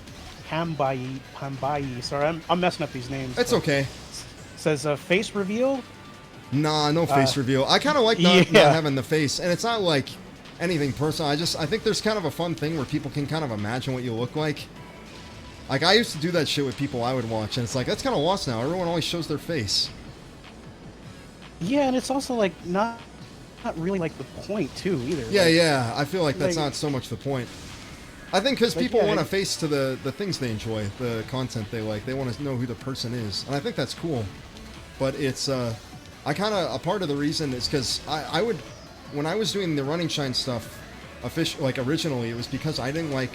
Pambayi. Sorry, I'm messing up these names. It's but okay. Says face reveal. Nah, no face reveal. I kind of like not yeah. having the face, and it's not like anything personal. I think there's kind of a fun thing where people can kind of imagine what you look like. Like, I used to do that shit with people I would watch, and it's like, that's kind of lost now. Everyone always shows their face. Yeah, and it's also like not really like the point too either. Yeah, Like, yeah. I feel like that's like- not so much the point. I think because But people yeah, want a it- face to the things they enjoy, the content they like. They want to know who the person is, and I think that's cool. But it's, a part of the reason is because I would, when I was doing the Running Shine stuff, originally, it was because I didn't like,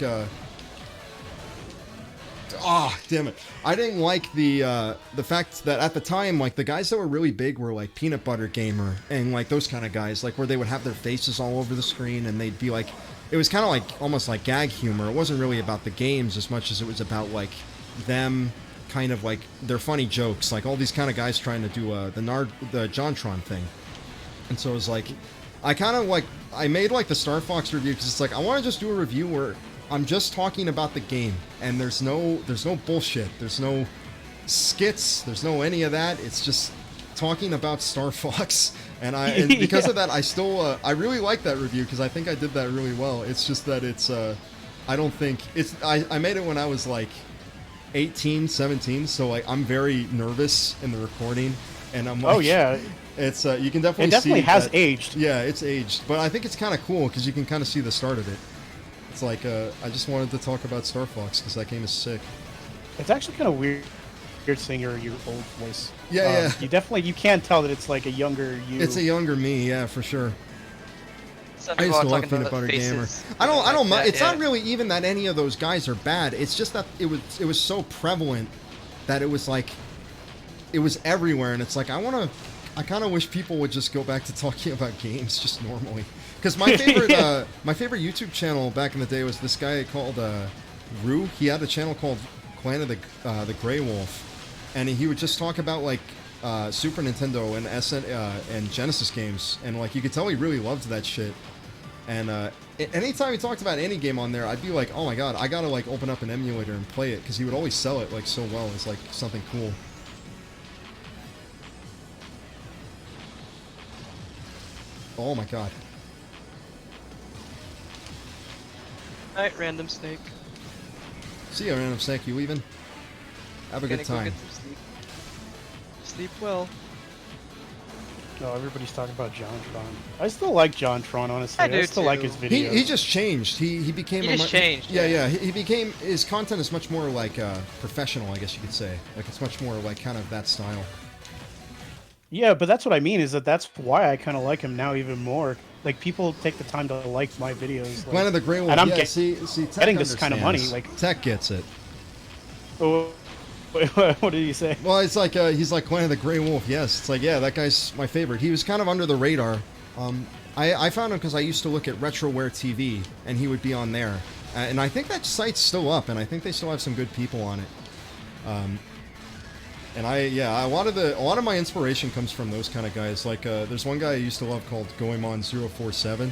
damn it. I didn't like the fact that at the time, like, the guys that were really big were, like, Peanut Butter Gamer and, like, those kind of guys, like, where they would have their faces all over the screen and they'd be, like, it was kind of, like, almost like gag humor. It wasn't really about the games as much as it was about, like, them kind of, like, their funny jokes. Like, all these kind of guys trying to do the JonTron thing. And so it was, like, I made, like, the Star Fox review because it's, like, I want to just do a review where I'm just talking about the game, and there's no bullshit, there's no skits, there's no any of that. It's just talking about Star Fox, and because of that, I still I really like that review because I think I did that really well. It's just that it's I don't think it's I made it when I was like 18, 17, so like I'm very nervous in the recording, and I'm like, Oh yeah, it's you can definitely it definitely see has that- aged. Yeah, it's aged, but I think it's kind of cool because you can kind of see the start of it. It's like, I just wanted to talk about Star Fox because that game is sick. It's actually kind of weird seeing your old voice. Yeah, yeah. You can tell that it's like a younger you. It's a younger me, yeah, for sure. Some I people used to are love talking Peanut about Butter faces, Gamer. you I know, don't like mind. that, It's yeah. not really even that any of those guys are bad. It's just that it was so prevalent that it was like, it was everywhere, and it's like, I kind of wish people would just go back to talking about games just normally. Because my favorite my favorite YouTube channel back in the day was this guy called Rue. He had a channel called Clan of the Grey Wolf, and he would just talk about like Super Nintendo and and Genesis games, and like you could tell he really loved that shit. And anytime he talked about any game on there, I'd be like, oh my god, I gotta like open up an emulator and play it, because he would always sell it like so well as like something cool. Oh my god. Alright, random snake. See ya, Random Snake. You leaving? Have a Gonna good go time. get some sleep. Sleep well. Oh, everybody's talking about JonTron. I still like JonTron, honestly. I do still like his too. videos. He just changed. He became He a just changed, Yeah, yeah. He became, his content is much more like professional, I guess you could say. Like it's much more like kind of that style. Yeah, but that's what I mean, is that's why I kind of like him now even more. Like, people take the time to like my videos. Like, Planet of the Grey Wolf. and I'm Yeah, see, Tech getting this kind of money. understands. Like, Tech gets it. oh, what did you say? Well, it's like he's like Planet of the Grey Wolf. Yes, it's like, yeah, that guy's my favorite. He was kind of under the radar. I found him because I used to look at RetroWare TV, and he would be on there. And I think that site's still up, and I think they still have some good people on it. And a lot of my inspiration comes from those kind of guys. Like there's one guy I used to love called Goemon047.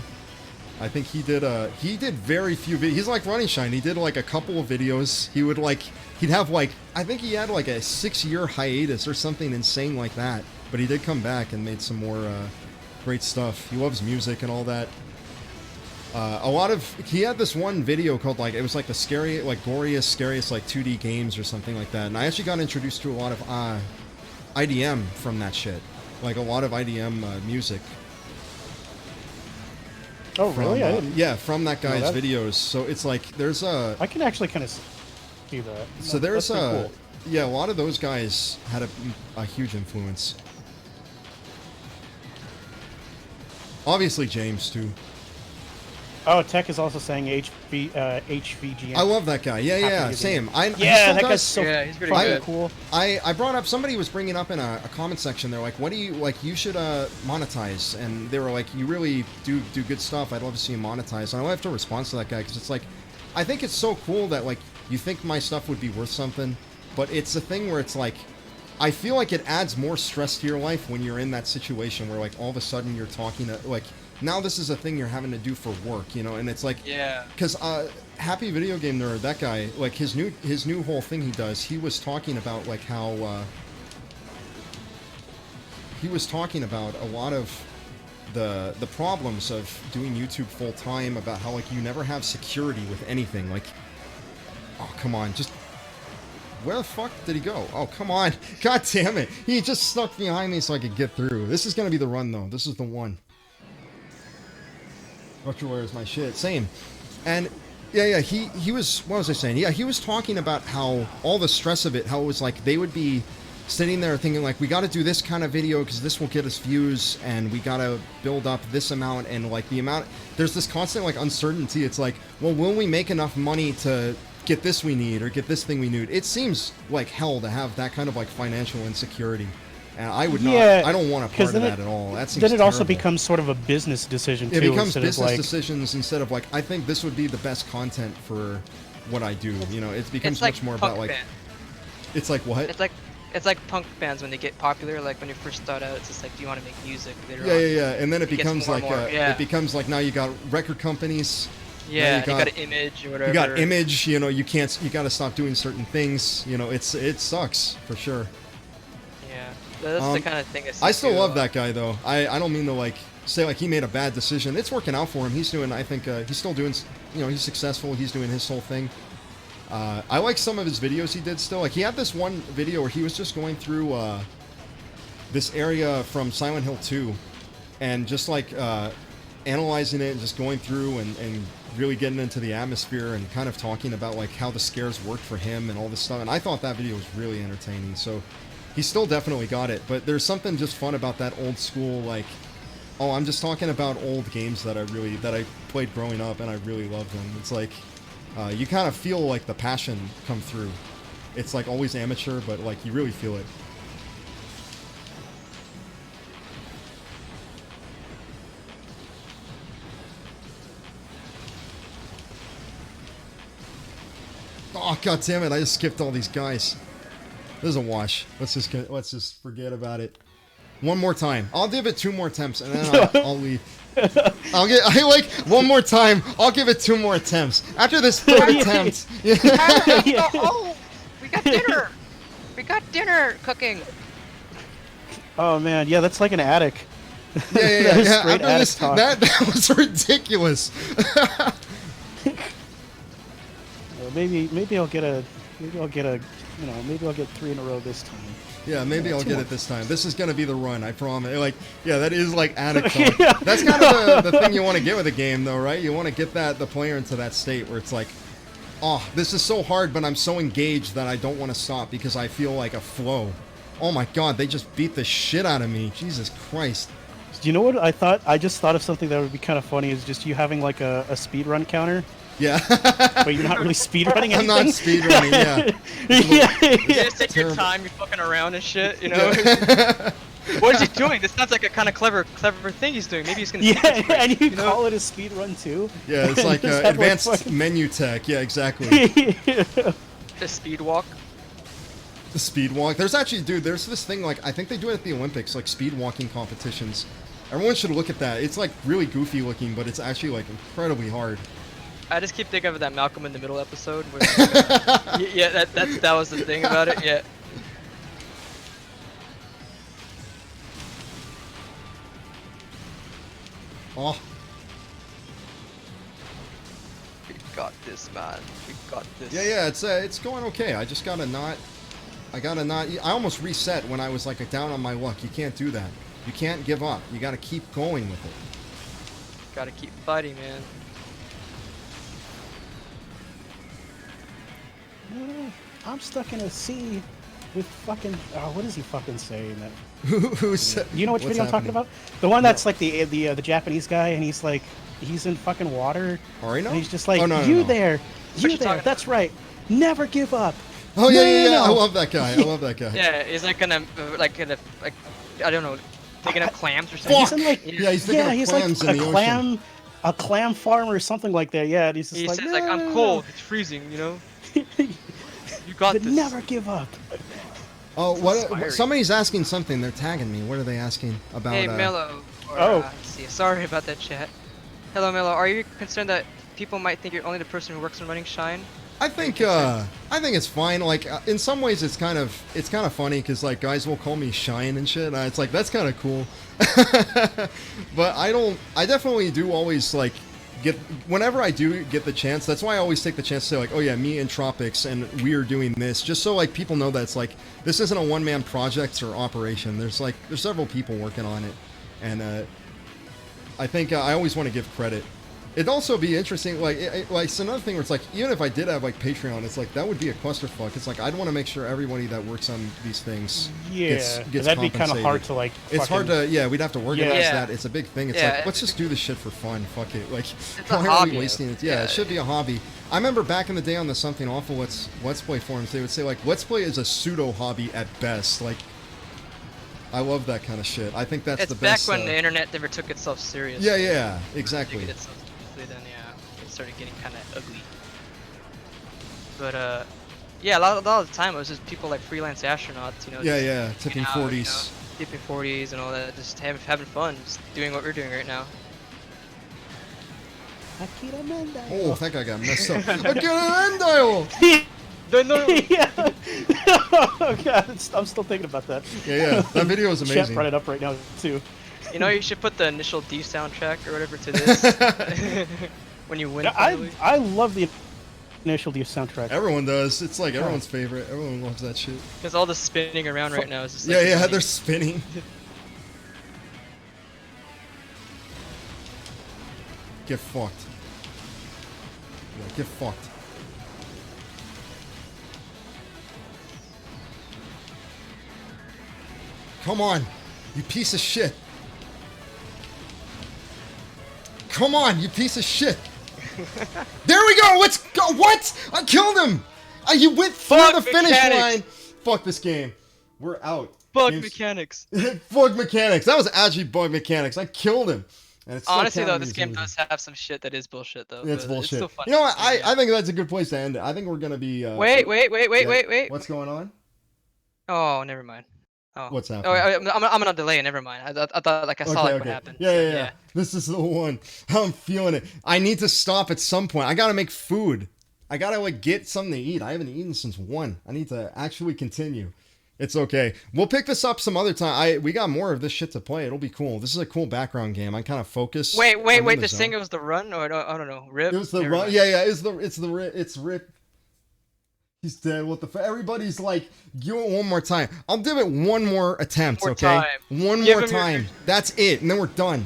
I think he did very few videos. He's like Running Shine. He did like a couple of videos. He'd have like, I think he had like a 6-year hiatus or something insane like that. But he did come back and made some more great stuff. He loves music and all that. He had this one video called like, it was like the goriest, scariest like 2D games or something like that. And I actually got introduced to a lot of IDM from that shit. Like a lot of IDM music. Oh, really? I didn't. Yeah, from that guy's that- videos. So it's like, there's a... I can actually kind of see that. So No, there's that's pretty cool. Yeah, a lot of those guys had a huge influence. Obviously James, too. Oh, Tech is also saying HVGN. I love that guy. Yeah, Happy to same. be- he Yeah, still that does. guy's so Yeah, he's pretty fucking good. cool. I brought up, somebody was bringing up in a comment section, they're like, what do you, like, you should monetize, and they were like, you really do good stuff, I'd love to see you monetize, and I have to respond to that guy, because it's like, I think it's so cool that, like, you think my stuff would be worth something, but it's a thing where it's like, I feel like it adds more stress to your life when you're in that situation where, like, all of a sudden you're talking to, like, now this is a thing you're having to do for work, you know, and it's like, Yeah. because Happy Video Game Nerd, that guy, like his new whole thing he does, he was talking about like how he was talking about a lot of the problems of doing YouTube full time, about how like you never have security with anything. Like, oh come on, just where the fuck did he go? Oh come on, god damn it, he just snuck behind me so I could get through. This is gonna be the run though. This is the one. RetroWare is my shit. Same. And yeah, he was, what was I saying? Yeah, he was talking about how all the stress of it, how it was like they would be sitting there thinking like, we got to do this kind of video because this will get us views, and we got to build up this amount, and like the amount, there's this constant like uncertainty. It's like, well, will we make enough money to get this we need or get this thing we need? It seems like hell to have that kind of like financial insecurity. And I would not. Yeah, I don't want a 'cause part of then that at all. That seems Then it also terrible. becomes sort of a business decision too. It becomes instead of, business like, decisions instead of like, I think this would be the best content for what I do. You know, it becomes It's like much more punk about like, band. it's like what? It's like punk bands when they get popular. Like when you first start out, it's just like, do you want to make music later Yeah, on? yeah, and then it It gets becomes more and like more, yeah. it becomes like now you got record companies. Yeah, you got- an image or whatever. You got image. You know, you can't. You got to stop doing certain things. You know, it sucks for sure. Yeah, that's the kind of thing. I still love that guy though. I don't mean to like say like he made a bad decision. It's working out for him. He's doing. I think he's still doing. You know, he's successful. He's doing his whole thing. I like some of his videos he did still. Like he had this one video where he was just going through this area from Silent Hill 2, and just like analyzing it and just going through and really getting into the atmosphere and kind of talking about like how the scares worked for him and all this stuff. And I thought that video was really entertaining. So he still definitely got it. But there's something just fun about that old school, like, oh, I'm just talking about old games that I played growing up and I really love them. It's like you kind of feel like the passion come through. It's like always amateur, but like you really feel it. Oh god damn it! I just skipped all these guys. This is a wash. Let's just forget about it. One more time. I'll give it 2 more attempts and then I'll leave. I like one more time. I'll give it 2 more attempts. After this 3rd attempt. Oh, we got dinner. We got dinner cooking. Oh man, yeah, that's like an attic. Yeah. That is yeah. straight After attic this, talk. that was ridiculous. Maybe I'll get a Maybe I'll get maybe I'll get 3 in a row this time. Yeah, maybe Yeah, I'll 2 get more. it this time. This is gonna be the run, I promise. Like, yeah, that is like addict talk. That's kind of the thing you want to get with a game, though, right? You want to get the player into that state where it's like, oh, this is so hard, but I'm so engaged that I don't want to stop because I feel like a flow. Oh my God, they just beat the shit out of me. Jesus Christ. Do you know what I thought? I just thought of something that would be kind of funny. Is just you having like a speed run counter, Yeah. but you're not really speed running I'm anything. not speedrunning, yeah. You just take your Terrible. time, you're fucking around and shit, you know? Yeah. What is he doing? This sounds like a kind of clever thing he's doing. Maybe he's gonna. Yeah, secret and you know? call it a speed run too. Yeah, it's like Just have, advanced fucking- menu tech. Yeah, exactly. The speed walk. The speed walk. There's actually, dude, there's this thing, like, I think they do it at the Olympics, like speed walking competitions. Everyone should look at that. It's like really goofy looking, but it's actually like incredibly hard. I just keep thinking of that Malcolm in the Middle episode. Where, yeah, that was the thing about it. Yeah. Oh, We got this, man. We got this. yeah, it's going okay. I just gotta not, I almost reset when I was like down on my luck. You can't do that. You can't give up. You gotta keep going with it. Gotta keep fighting, man. I'm stuck in a sea with fucking. What does he fucking say in that? Who's You know which what's video I'm talking happening? about? The one that's like the Japanese guy, and he's like, he's in fucking water, Arino? and he's just like, Oh, no, no, you no. there, you you there. talking That's right. Never give up. Oh yeah, No, yeah, no, yeah. I no. love that guy. I love that guy. Yeah, he's like gonna I don't know, picking up clams or something. He's in like, Yeah, he's thinking of he's clams like in a the clam, a clam farm or something like that. Yeah, and he's just He like, says no, like, no, I'm no, cold, it's freezing, you know. You got but this. never give up. Oh, inspiring. somebody's asking something. They're tagging me. What are they asking about? Hey, Mello. Or, Oh. let's see. Sorry about that chat. Hello, Mello. Are you concerned that people might think you're only the person who works on running Shine? I think it's fine. Like in some ways, it's kind of funny because like guys will call me Shine and shit. It's like that's kind of cool. But I definitely do always like whenever I do get the chance. That's why I always take the chance to say like, oh yeah, me and Tropics and we're doing this, just so like people know that it's like this isn't a one-man project or operation. There's several people working on it, and I think I always want to give credit. It'd also be interesting, like it's another thing where it's like, even if I did have like Patreon, it's like that would be a clusterfuck. It's like I'd want to make sure everybody that works on these things gets that'd be kind of compensated. hard to like. It's hard to, we'd have to organize Yeah. that. It's a big thing. It's Yeah. like, let's just do this shit for fun. Fuck it. Like, a why are hobby. we wasting it? Yeah, Yeah. it should be a hobby. I remember back in the day on the Something Awful Let's Play forums, they would say like, Let's Play is a pseudo hobby at best. Like, I love that kind of shit. I think that's It's the back best. when the internet never took itself serious. Yeah, Took exactly. it itself seriously, then yeah, it started getting kind of ugly. But yeah, a lot of the time it was just people like freelance astronauts, you know. just Yeah, hanging tipping out, you know, 40s. tipping 40s and all that, just having fun, just doing what we're doing right now. Akira Mendai. Oh, that guy got messed up. I get an end dial! Yeah. Oh god, I'm still thinking about that. Yeah, that video is Chat amazing. brought it up right now too. You know, you should put the initial D soundtrack or whatever to this when you win. Finally. I love the initial D soundtrack. Everyone does. It's like everyone's favorite. Everyone loves that shit. Because all the spinning around right now is just like Yeah, funny. they're spinning. Get fucked. Yeah, get fucked. Come on, you piece of shit. Come on, you piece of shit. There we go. Let's go. What? I killed him. You went through Fuck the finish mechanics. line. Fuck this game. We're out. Bug Game's- mechanics. Bug mechanics. That was actually bug mechanics. I killed him. And it's still Honestly though, counting this as game easy. does have some shit that is bullshit though. It's but bullshit. It's still fun. You know what? Yeah. I think that's a good place to end it. I think we're gonna be. Wait. yeah. Wait. What's going on? Oh, never mind. Oh. What's Oh, happening? I'm on delay. Never mind. I thought like I saw like what happened. Yeah, so, yeah. This is the one. I'm feeling it. I need to stop at some point. I gotta make food. I gotta like get something to eat. I haven't eaten since 1. I need to actually continue. It's okay. We'll pick this up some other time. We got more of this shit to play. It'll be cool. This is a cool background game. I kind of focus. Wait. I'm in The zone. thing was the run or I don't know. Rip. It was the Never run. mind. Yeah. It's rip. He's dead. What the everybody's like, do it one more time. I'll do it one more attempt, More okay? time. One Give more him your- time. That's it, and then we're done.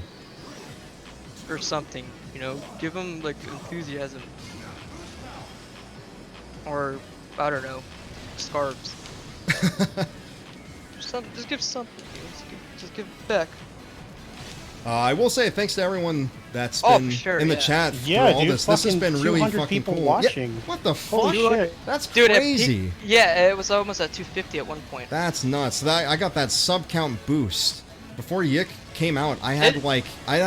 Or something, you know? Give him, like, enthusiasm. Or, I don't know, scarves. Just give something. Just give it back. I will say thanks to everyone that's Oh, been for sure, in the yeah. chat Yeah, through all dude, this. This has fucking been really 200 fucking people cool. watching. Yeah, what the Holy fuck? shit. That's Dude, crazy. yeah, it was almost at 250 at one point. That's nuts. I got that sub count boost before Yick came out. I had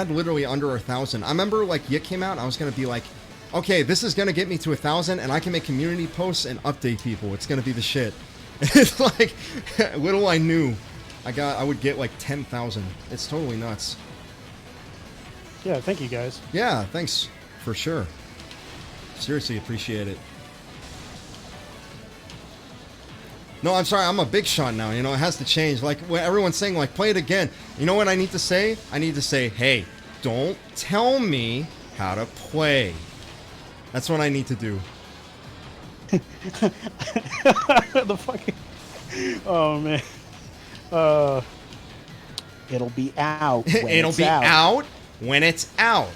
literally under 1,000. I remember like Yick came out. I was gonna be like, okay, this is gonna get me to 1,000, and I can make community posts and update people. It's gonna be the shit. It's like little I knew, I would get like 10,000. It's totally nuts. Yeah, thank you guys. Yeah, thanks for sure. Seriously appreciate it. No, I'm sorry, I'm a big shot now, you know, it has to change. Like, when everyone's saying, like, play it again. You know what I need to say? I need to say, hey, don't tell me how to play. That's what I need to do. The fucking. Oh man. It'll be out. When It'll it's be out. out when it's out.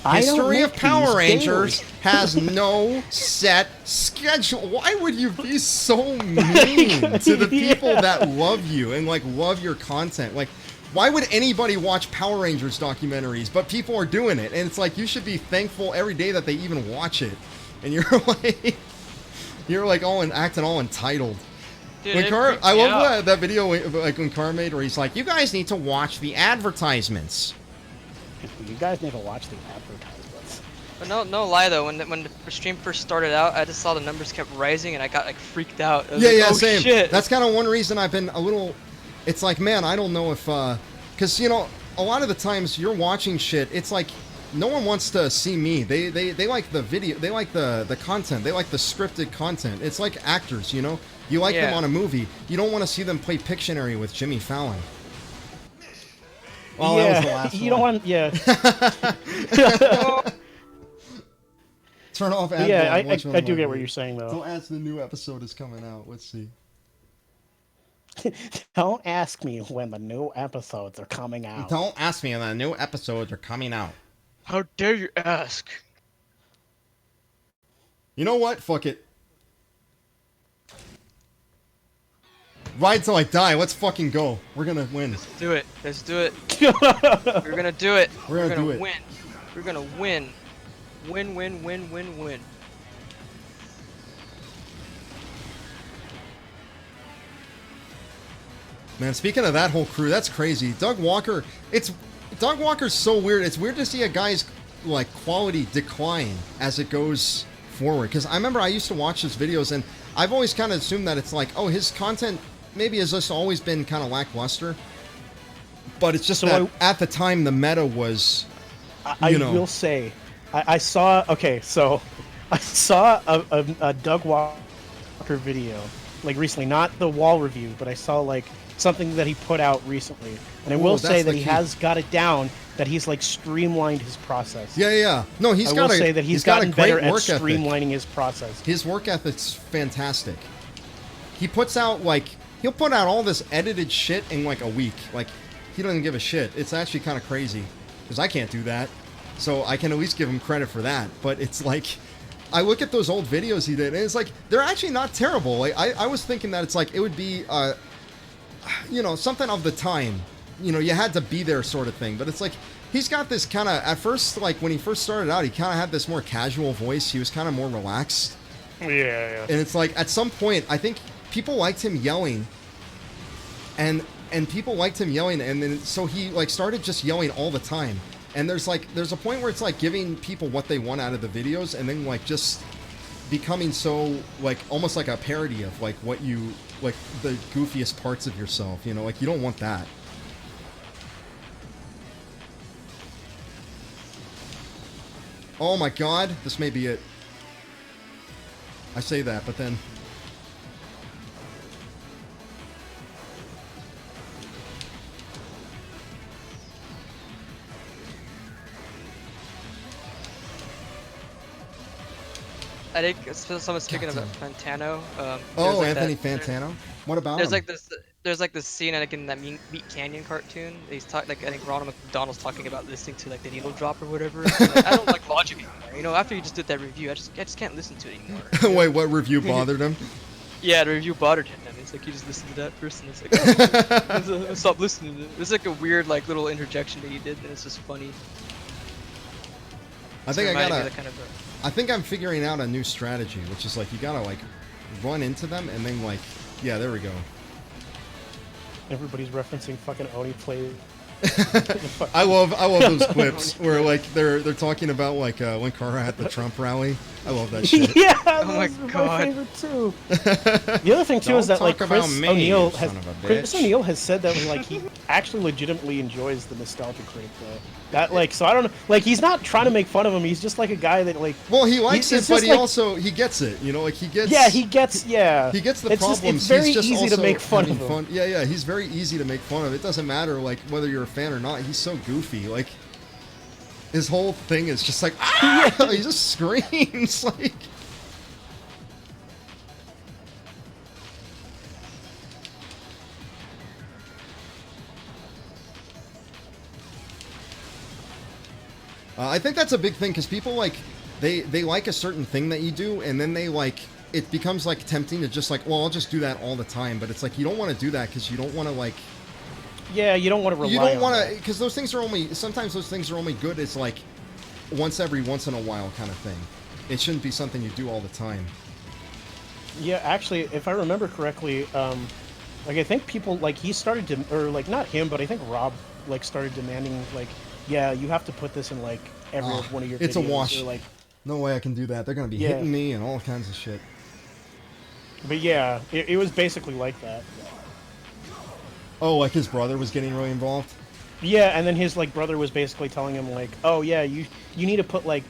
I don't History of make Power these Rangers daily. has no set schedule. Why would you be so mean to the people Yeah. that love you and like love your content? Like, why would anybody watch Power Rangers documentaries? But people are doing it, and it's like you should be thankful every day that they even watch it. And you're like acting all entitled. Dude, When it Car, freaked I me love out. that video like when Car made where he's like, you guys need to watch the advertisements. You guys need to watch the advertisements. But no lie though, when the stream first started out, I just saw the numbers kept rising and I got like freaked out. I was Yeah, like, yeah, oh, same. Shit. That's kind of one reason I've been a little. It's like, man, I don't know if, because you know, a lot of the times you're watching shit. It's like no one wants to see me. They like the video. They like the content. They like the scripted content. It's like actors, you know. You like them Yeah. on a movie. You don't want to see them play Pictionary with Jimmy Fallon. Well, that was the last you one. don't want. Yeah. Turn off ad Yeah, block, watch one I of do my get what videos. you're saying though. Don't ask the new episode is coming out. Let's see. Don't ask me when the new episodes are coming out. Don't ask me when the new episodes are coming out. How dare you ask? You know what? Fuck it. Ride till I die. Let's fucking go. We're gonna win. Do it. Let's do it. We're gonna do it. We're gonna do it. win. We're gonna win. Win, win, win, win, win. Man, speaking of that whole crew, that's crazy. Doug Walker, Doug Walker's so weird. It's weird to see a guy's like quality decline as it goes forward. Because I remember I used to watch his videos, and I've always kind of assumed that it's like, oh, his content maybe has just always been kind of lackluster. But it's just So that at the time the meta was, I you know. will say, I saw. Okay, so I saw a Doug Walker video like recently, not the wall review, but I saw like something that he put out recently, and I Ooh, will say that's that the he key. has got it down. That he's like streamlined his process. yeah, yeah. No, he's I got will a, say that he's got a gotten great better at work ethic. streamlining his process. His work ethic's fantastic. He puts out like he'll put out all this edited shit in like a week. Like he doesn't give a shit. It's actually kind of crazy because I can't do that. So I can at least give him credit for that. But it's like I look at those old videos he did, and it's like they're actually not terrible. Like I was thinking that it's like it would be you know, something of the time. You know, you had to be there sort of thing. But it's like he's got this kind of, at first, like when he first started out, he kind of had this more casual voice. He was kind of more relaxed. Yeah. And it's like at some point, I think people liked him yelling, and people liked him yelling, and then so he like started just yelling all the time. And there's a point where it's like giving people what they want out of the videos, and then like just becoming so like almost like a parody of like what you like the goofiest parts of yourself. You know, like you don't want that. Oh my god, this may be it. I say that, but then... I think someone's speaking about Fantano. Oh, there's, like, Anthony that, Fantano. What about there's him? like this. There's like this scene I think in that Meat Canyon cartoon. He's talking like I think Ronald McDonald's talking about listening to like the needle drop or whatever. And, like, I don't like Logic anymore. You know, after you just did that review, I just can't listen to it anymore. You know? Wait, what review bothered him? Yeah, the review bothered him. It's like you just listened to that person. It's like, oh, stop listening to it. It's like a weird like little interjection that he did, and it's just funny. I think I reminded me gotta. of that kind of I think I'm figuring out a new strategy, which is like you gotta like run into them and then like, yeah, there we go. Everybody's referencing fucking Oni play. I love those clips where like they're talking about like when Kara had the Trump rally. I love that shit. Yeah, Oh my those are God. my favorite too. The other thing too is that Don't like talk about Chris me, O'Neill you has son of a Chris bitch. O'Neill has said that like he actually legitimately enjoys the nostalgia creep though. That like so I don't know like he's not trying to make fun of him. He's just like a guy that like Well, he likes it's it, but just he like- also he gets it. You know, like he gets. he gets the It's problems. problems. It's very He's just easy to also make fun of having him. Yeah, he's very easy to make fun of. It doesn't matter like whether you're a fan or not. He's so goofy. Like his whole thing is just like ah! He just screams like. I think that's a big thing because people like they like a certain thing that you do, and then they like it becomes like tempting to just like, well, I'll just do that all the time. But it's like you don't want to do that because you don't want to like. Yeah, you don't want to rely. You don't want to because those things are only sometimes those things are only good. It's like once in a while kind of thing. It shouldn't be something you do all the time. Yeah, actually, if I remember correctly, like I think people like he started to, or like not him, but I think Rob like started demanding like, yeah, you have to put this in like every one of your videos. It's a wash. Or, like, No way I can do that. They're gonna be Yeah. hitting me and all kinds of shit. but yeah, it was basically like that. Oh, like his brother was getting really involved. Yeah, and then his like brother was basically telling him like, oh yeah, you need to put like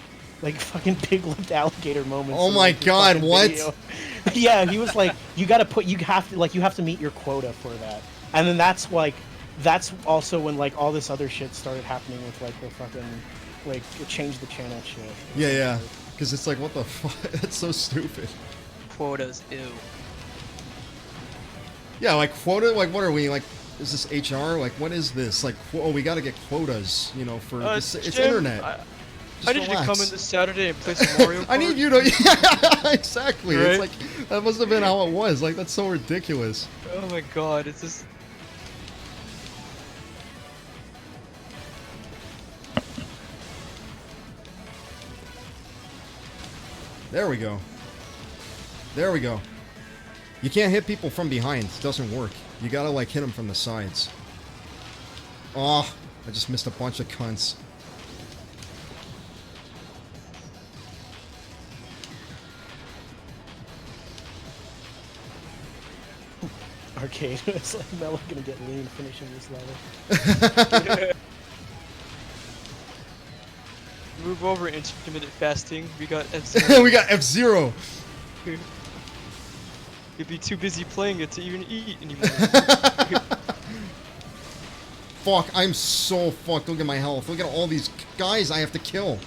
fucking pig-lipped alligator moments. Oh in, my like, your God, fucking what? video. Yeah, he was like, you have to meet your quota for that, and then that's also when like all this other shit started happening with like the fucking like change the channel shit. Yeah. Because it's like, what the fuck? That's so stupid. quotas. Ew. Yeah, like quota. Like, what are we like? Is this HR? Like, what is this? Like, oh, we got to get quotas. You know, for this, it's Jim, internet. I need you to come in this Saturday and play some Mario Kart. I need you to. Yeah, exactly. Right? It's like that must have been how it was. Like, that's so ridiculous. Oh my God, it's just. There we go. There we go. You can't hit people from behind. It doesn't work. You gotta like hit them from the sides. Oh, I just missed a bunch of cunts. Arcade. It's like Melo gonna get lean finishing this level. Move over intermittent fasting. We got F0. We got F-Zero. You'd be too busy playing it to even eat anymore. Fuck, I'm so fucked. Look at my health. Look at all these guys I have to kill.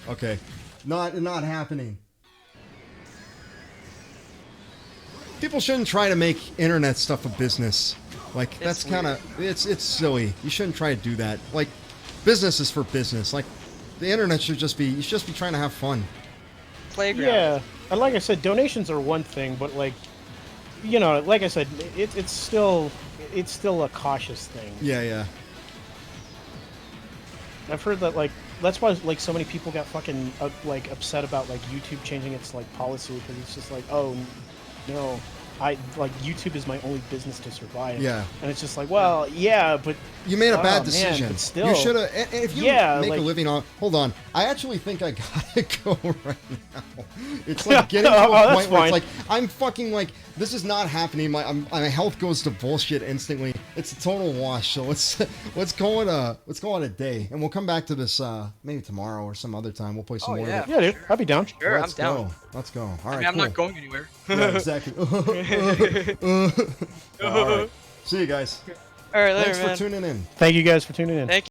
Okay. Not happening. People shouldn't try to make internet stuff a business. Like, that's kind of... It's silly. You shouldn't try to do that. Like, business is for business. Like, the internet should just be... You should just be trying to have fun. Playground. Yeah, and like I said, donations are one thing, but like, you know, like I said, it's still a cautious thing. Yeah. I've heard that like that's why like so many people got fucking like upset about like YouTube changing its like policy because it's just like, oh no, YouTube is my only business to survive. Yeah. And it's just like, well, yeah, but You made a oh, bad man, decision. but still, You should have. If you make a living on. Hold on. I actually think I gotta go right now. It's like getting to a that's point where it's fine. like I'm fucking like this is not happening. My health goes to bullshit instantly. It's a total wash. So let's call it a day, and we'll come back to this maybe tomorrow or some other time. We'll play some more. yeah. Of it. yeah, dude, I'd be down. Sure, Let's I'm down. go. Let's go. All right. I mean, I'm cool. not going anywhere. Yeah, exactly. All right. See you guys. All right, later, Thanks man. for tuning in. Thank you guys for tuning in. Thank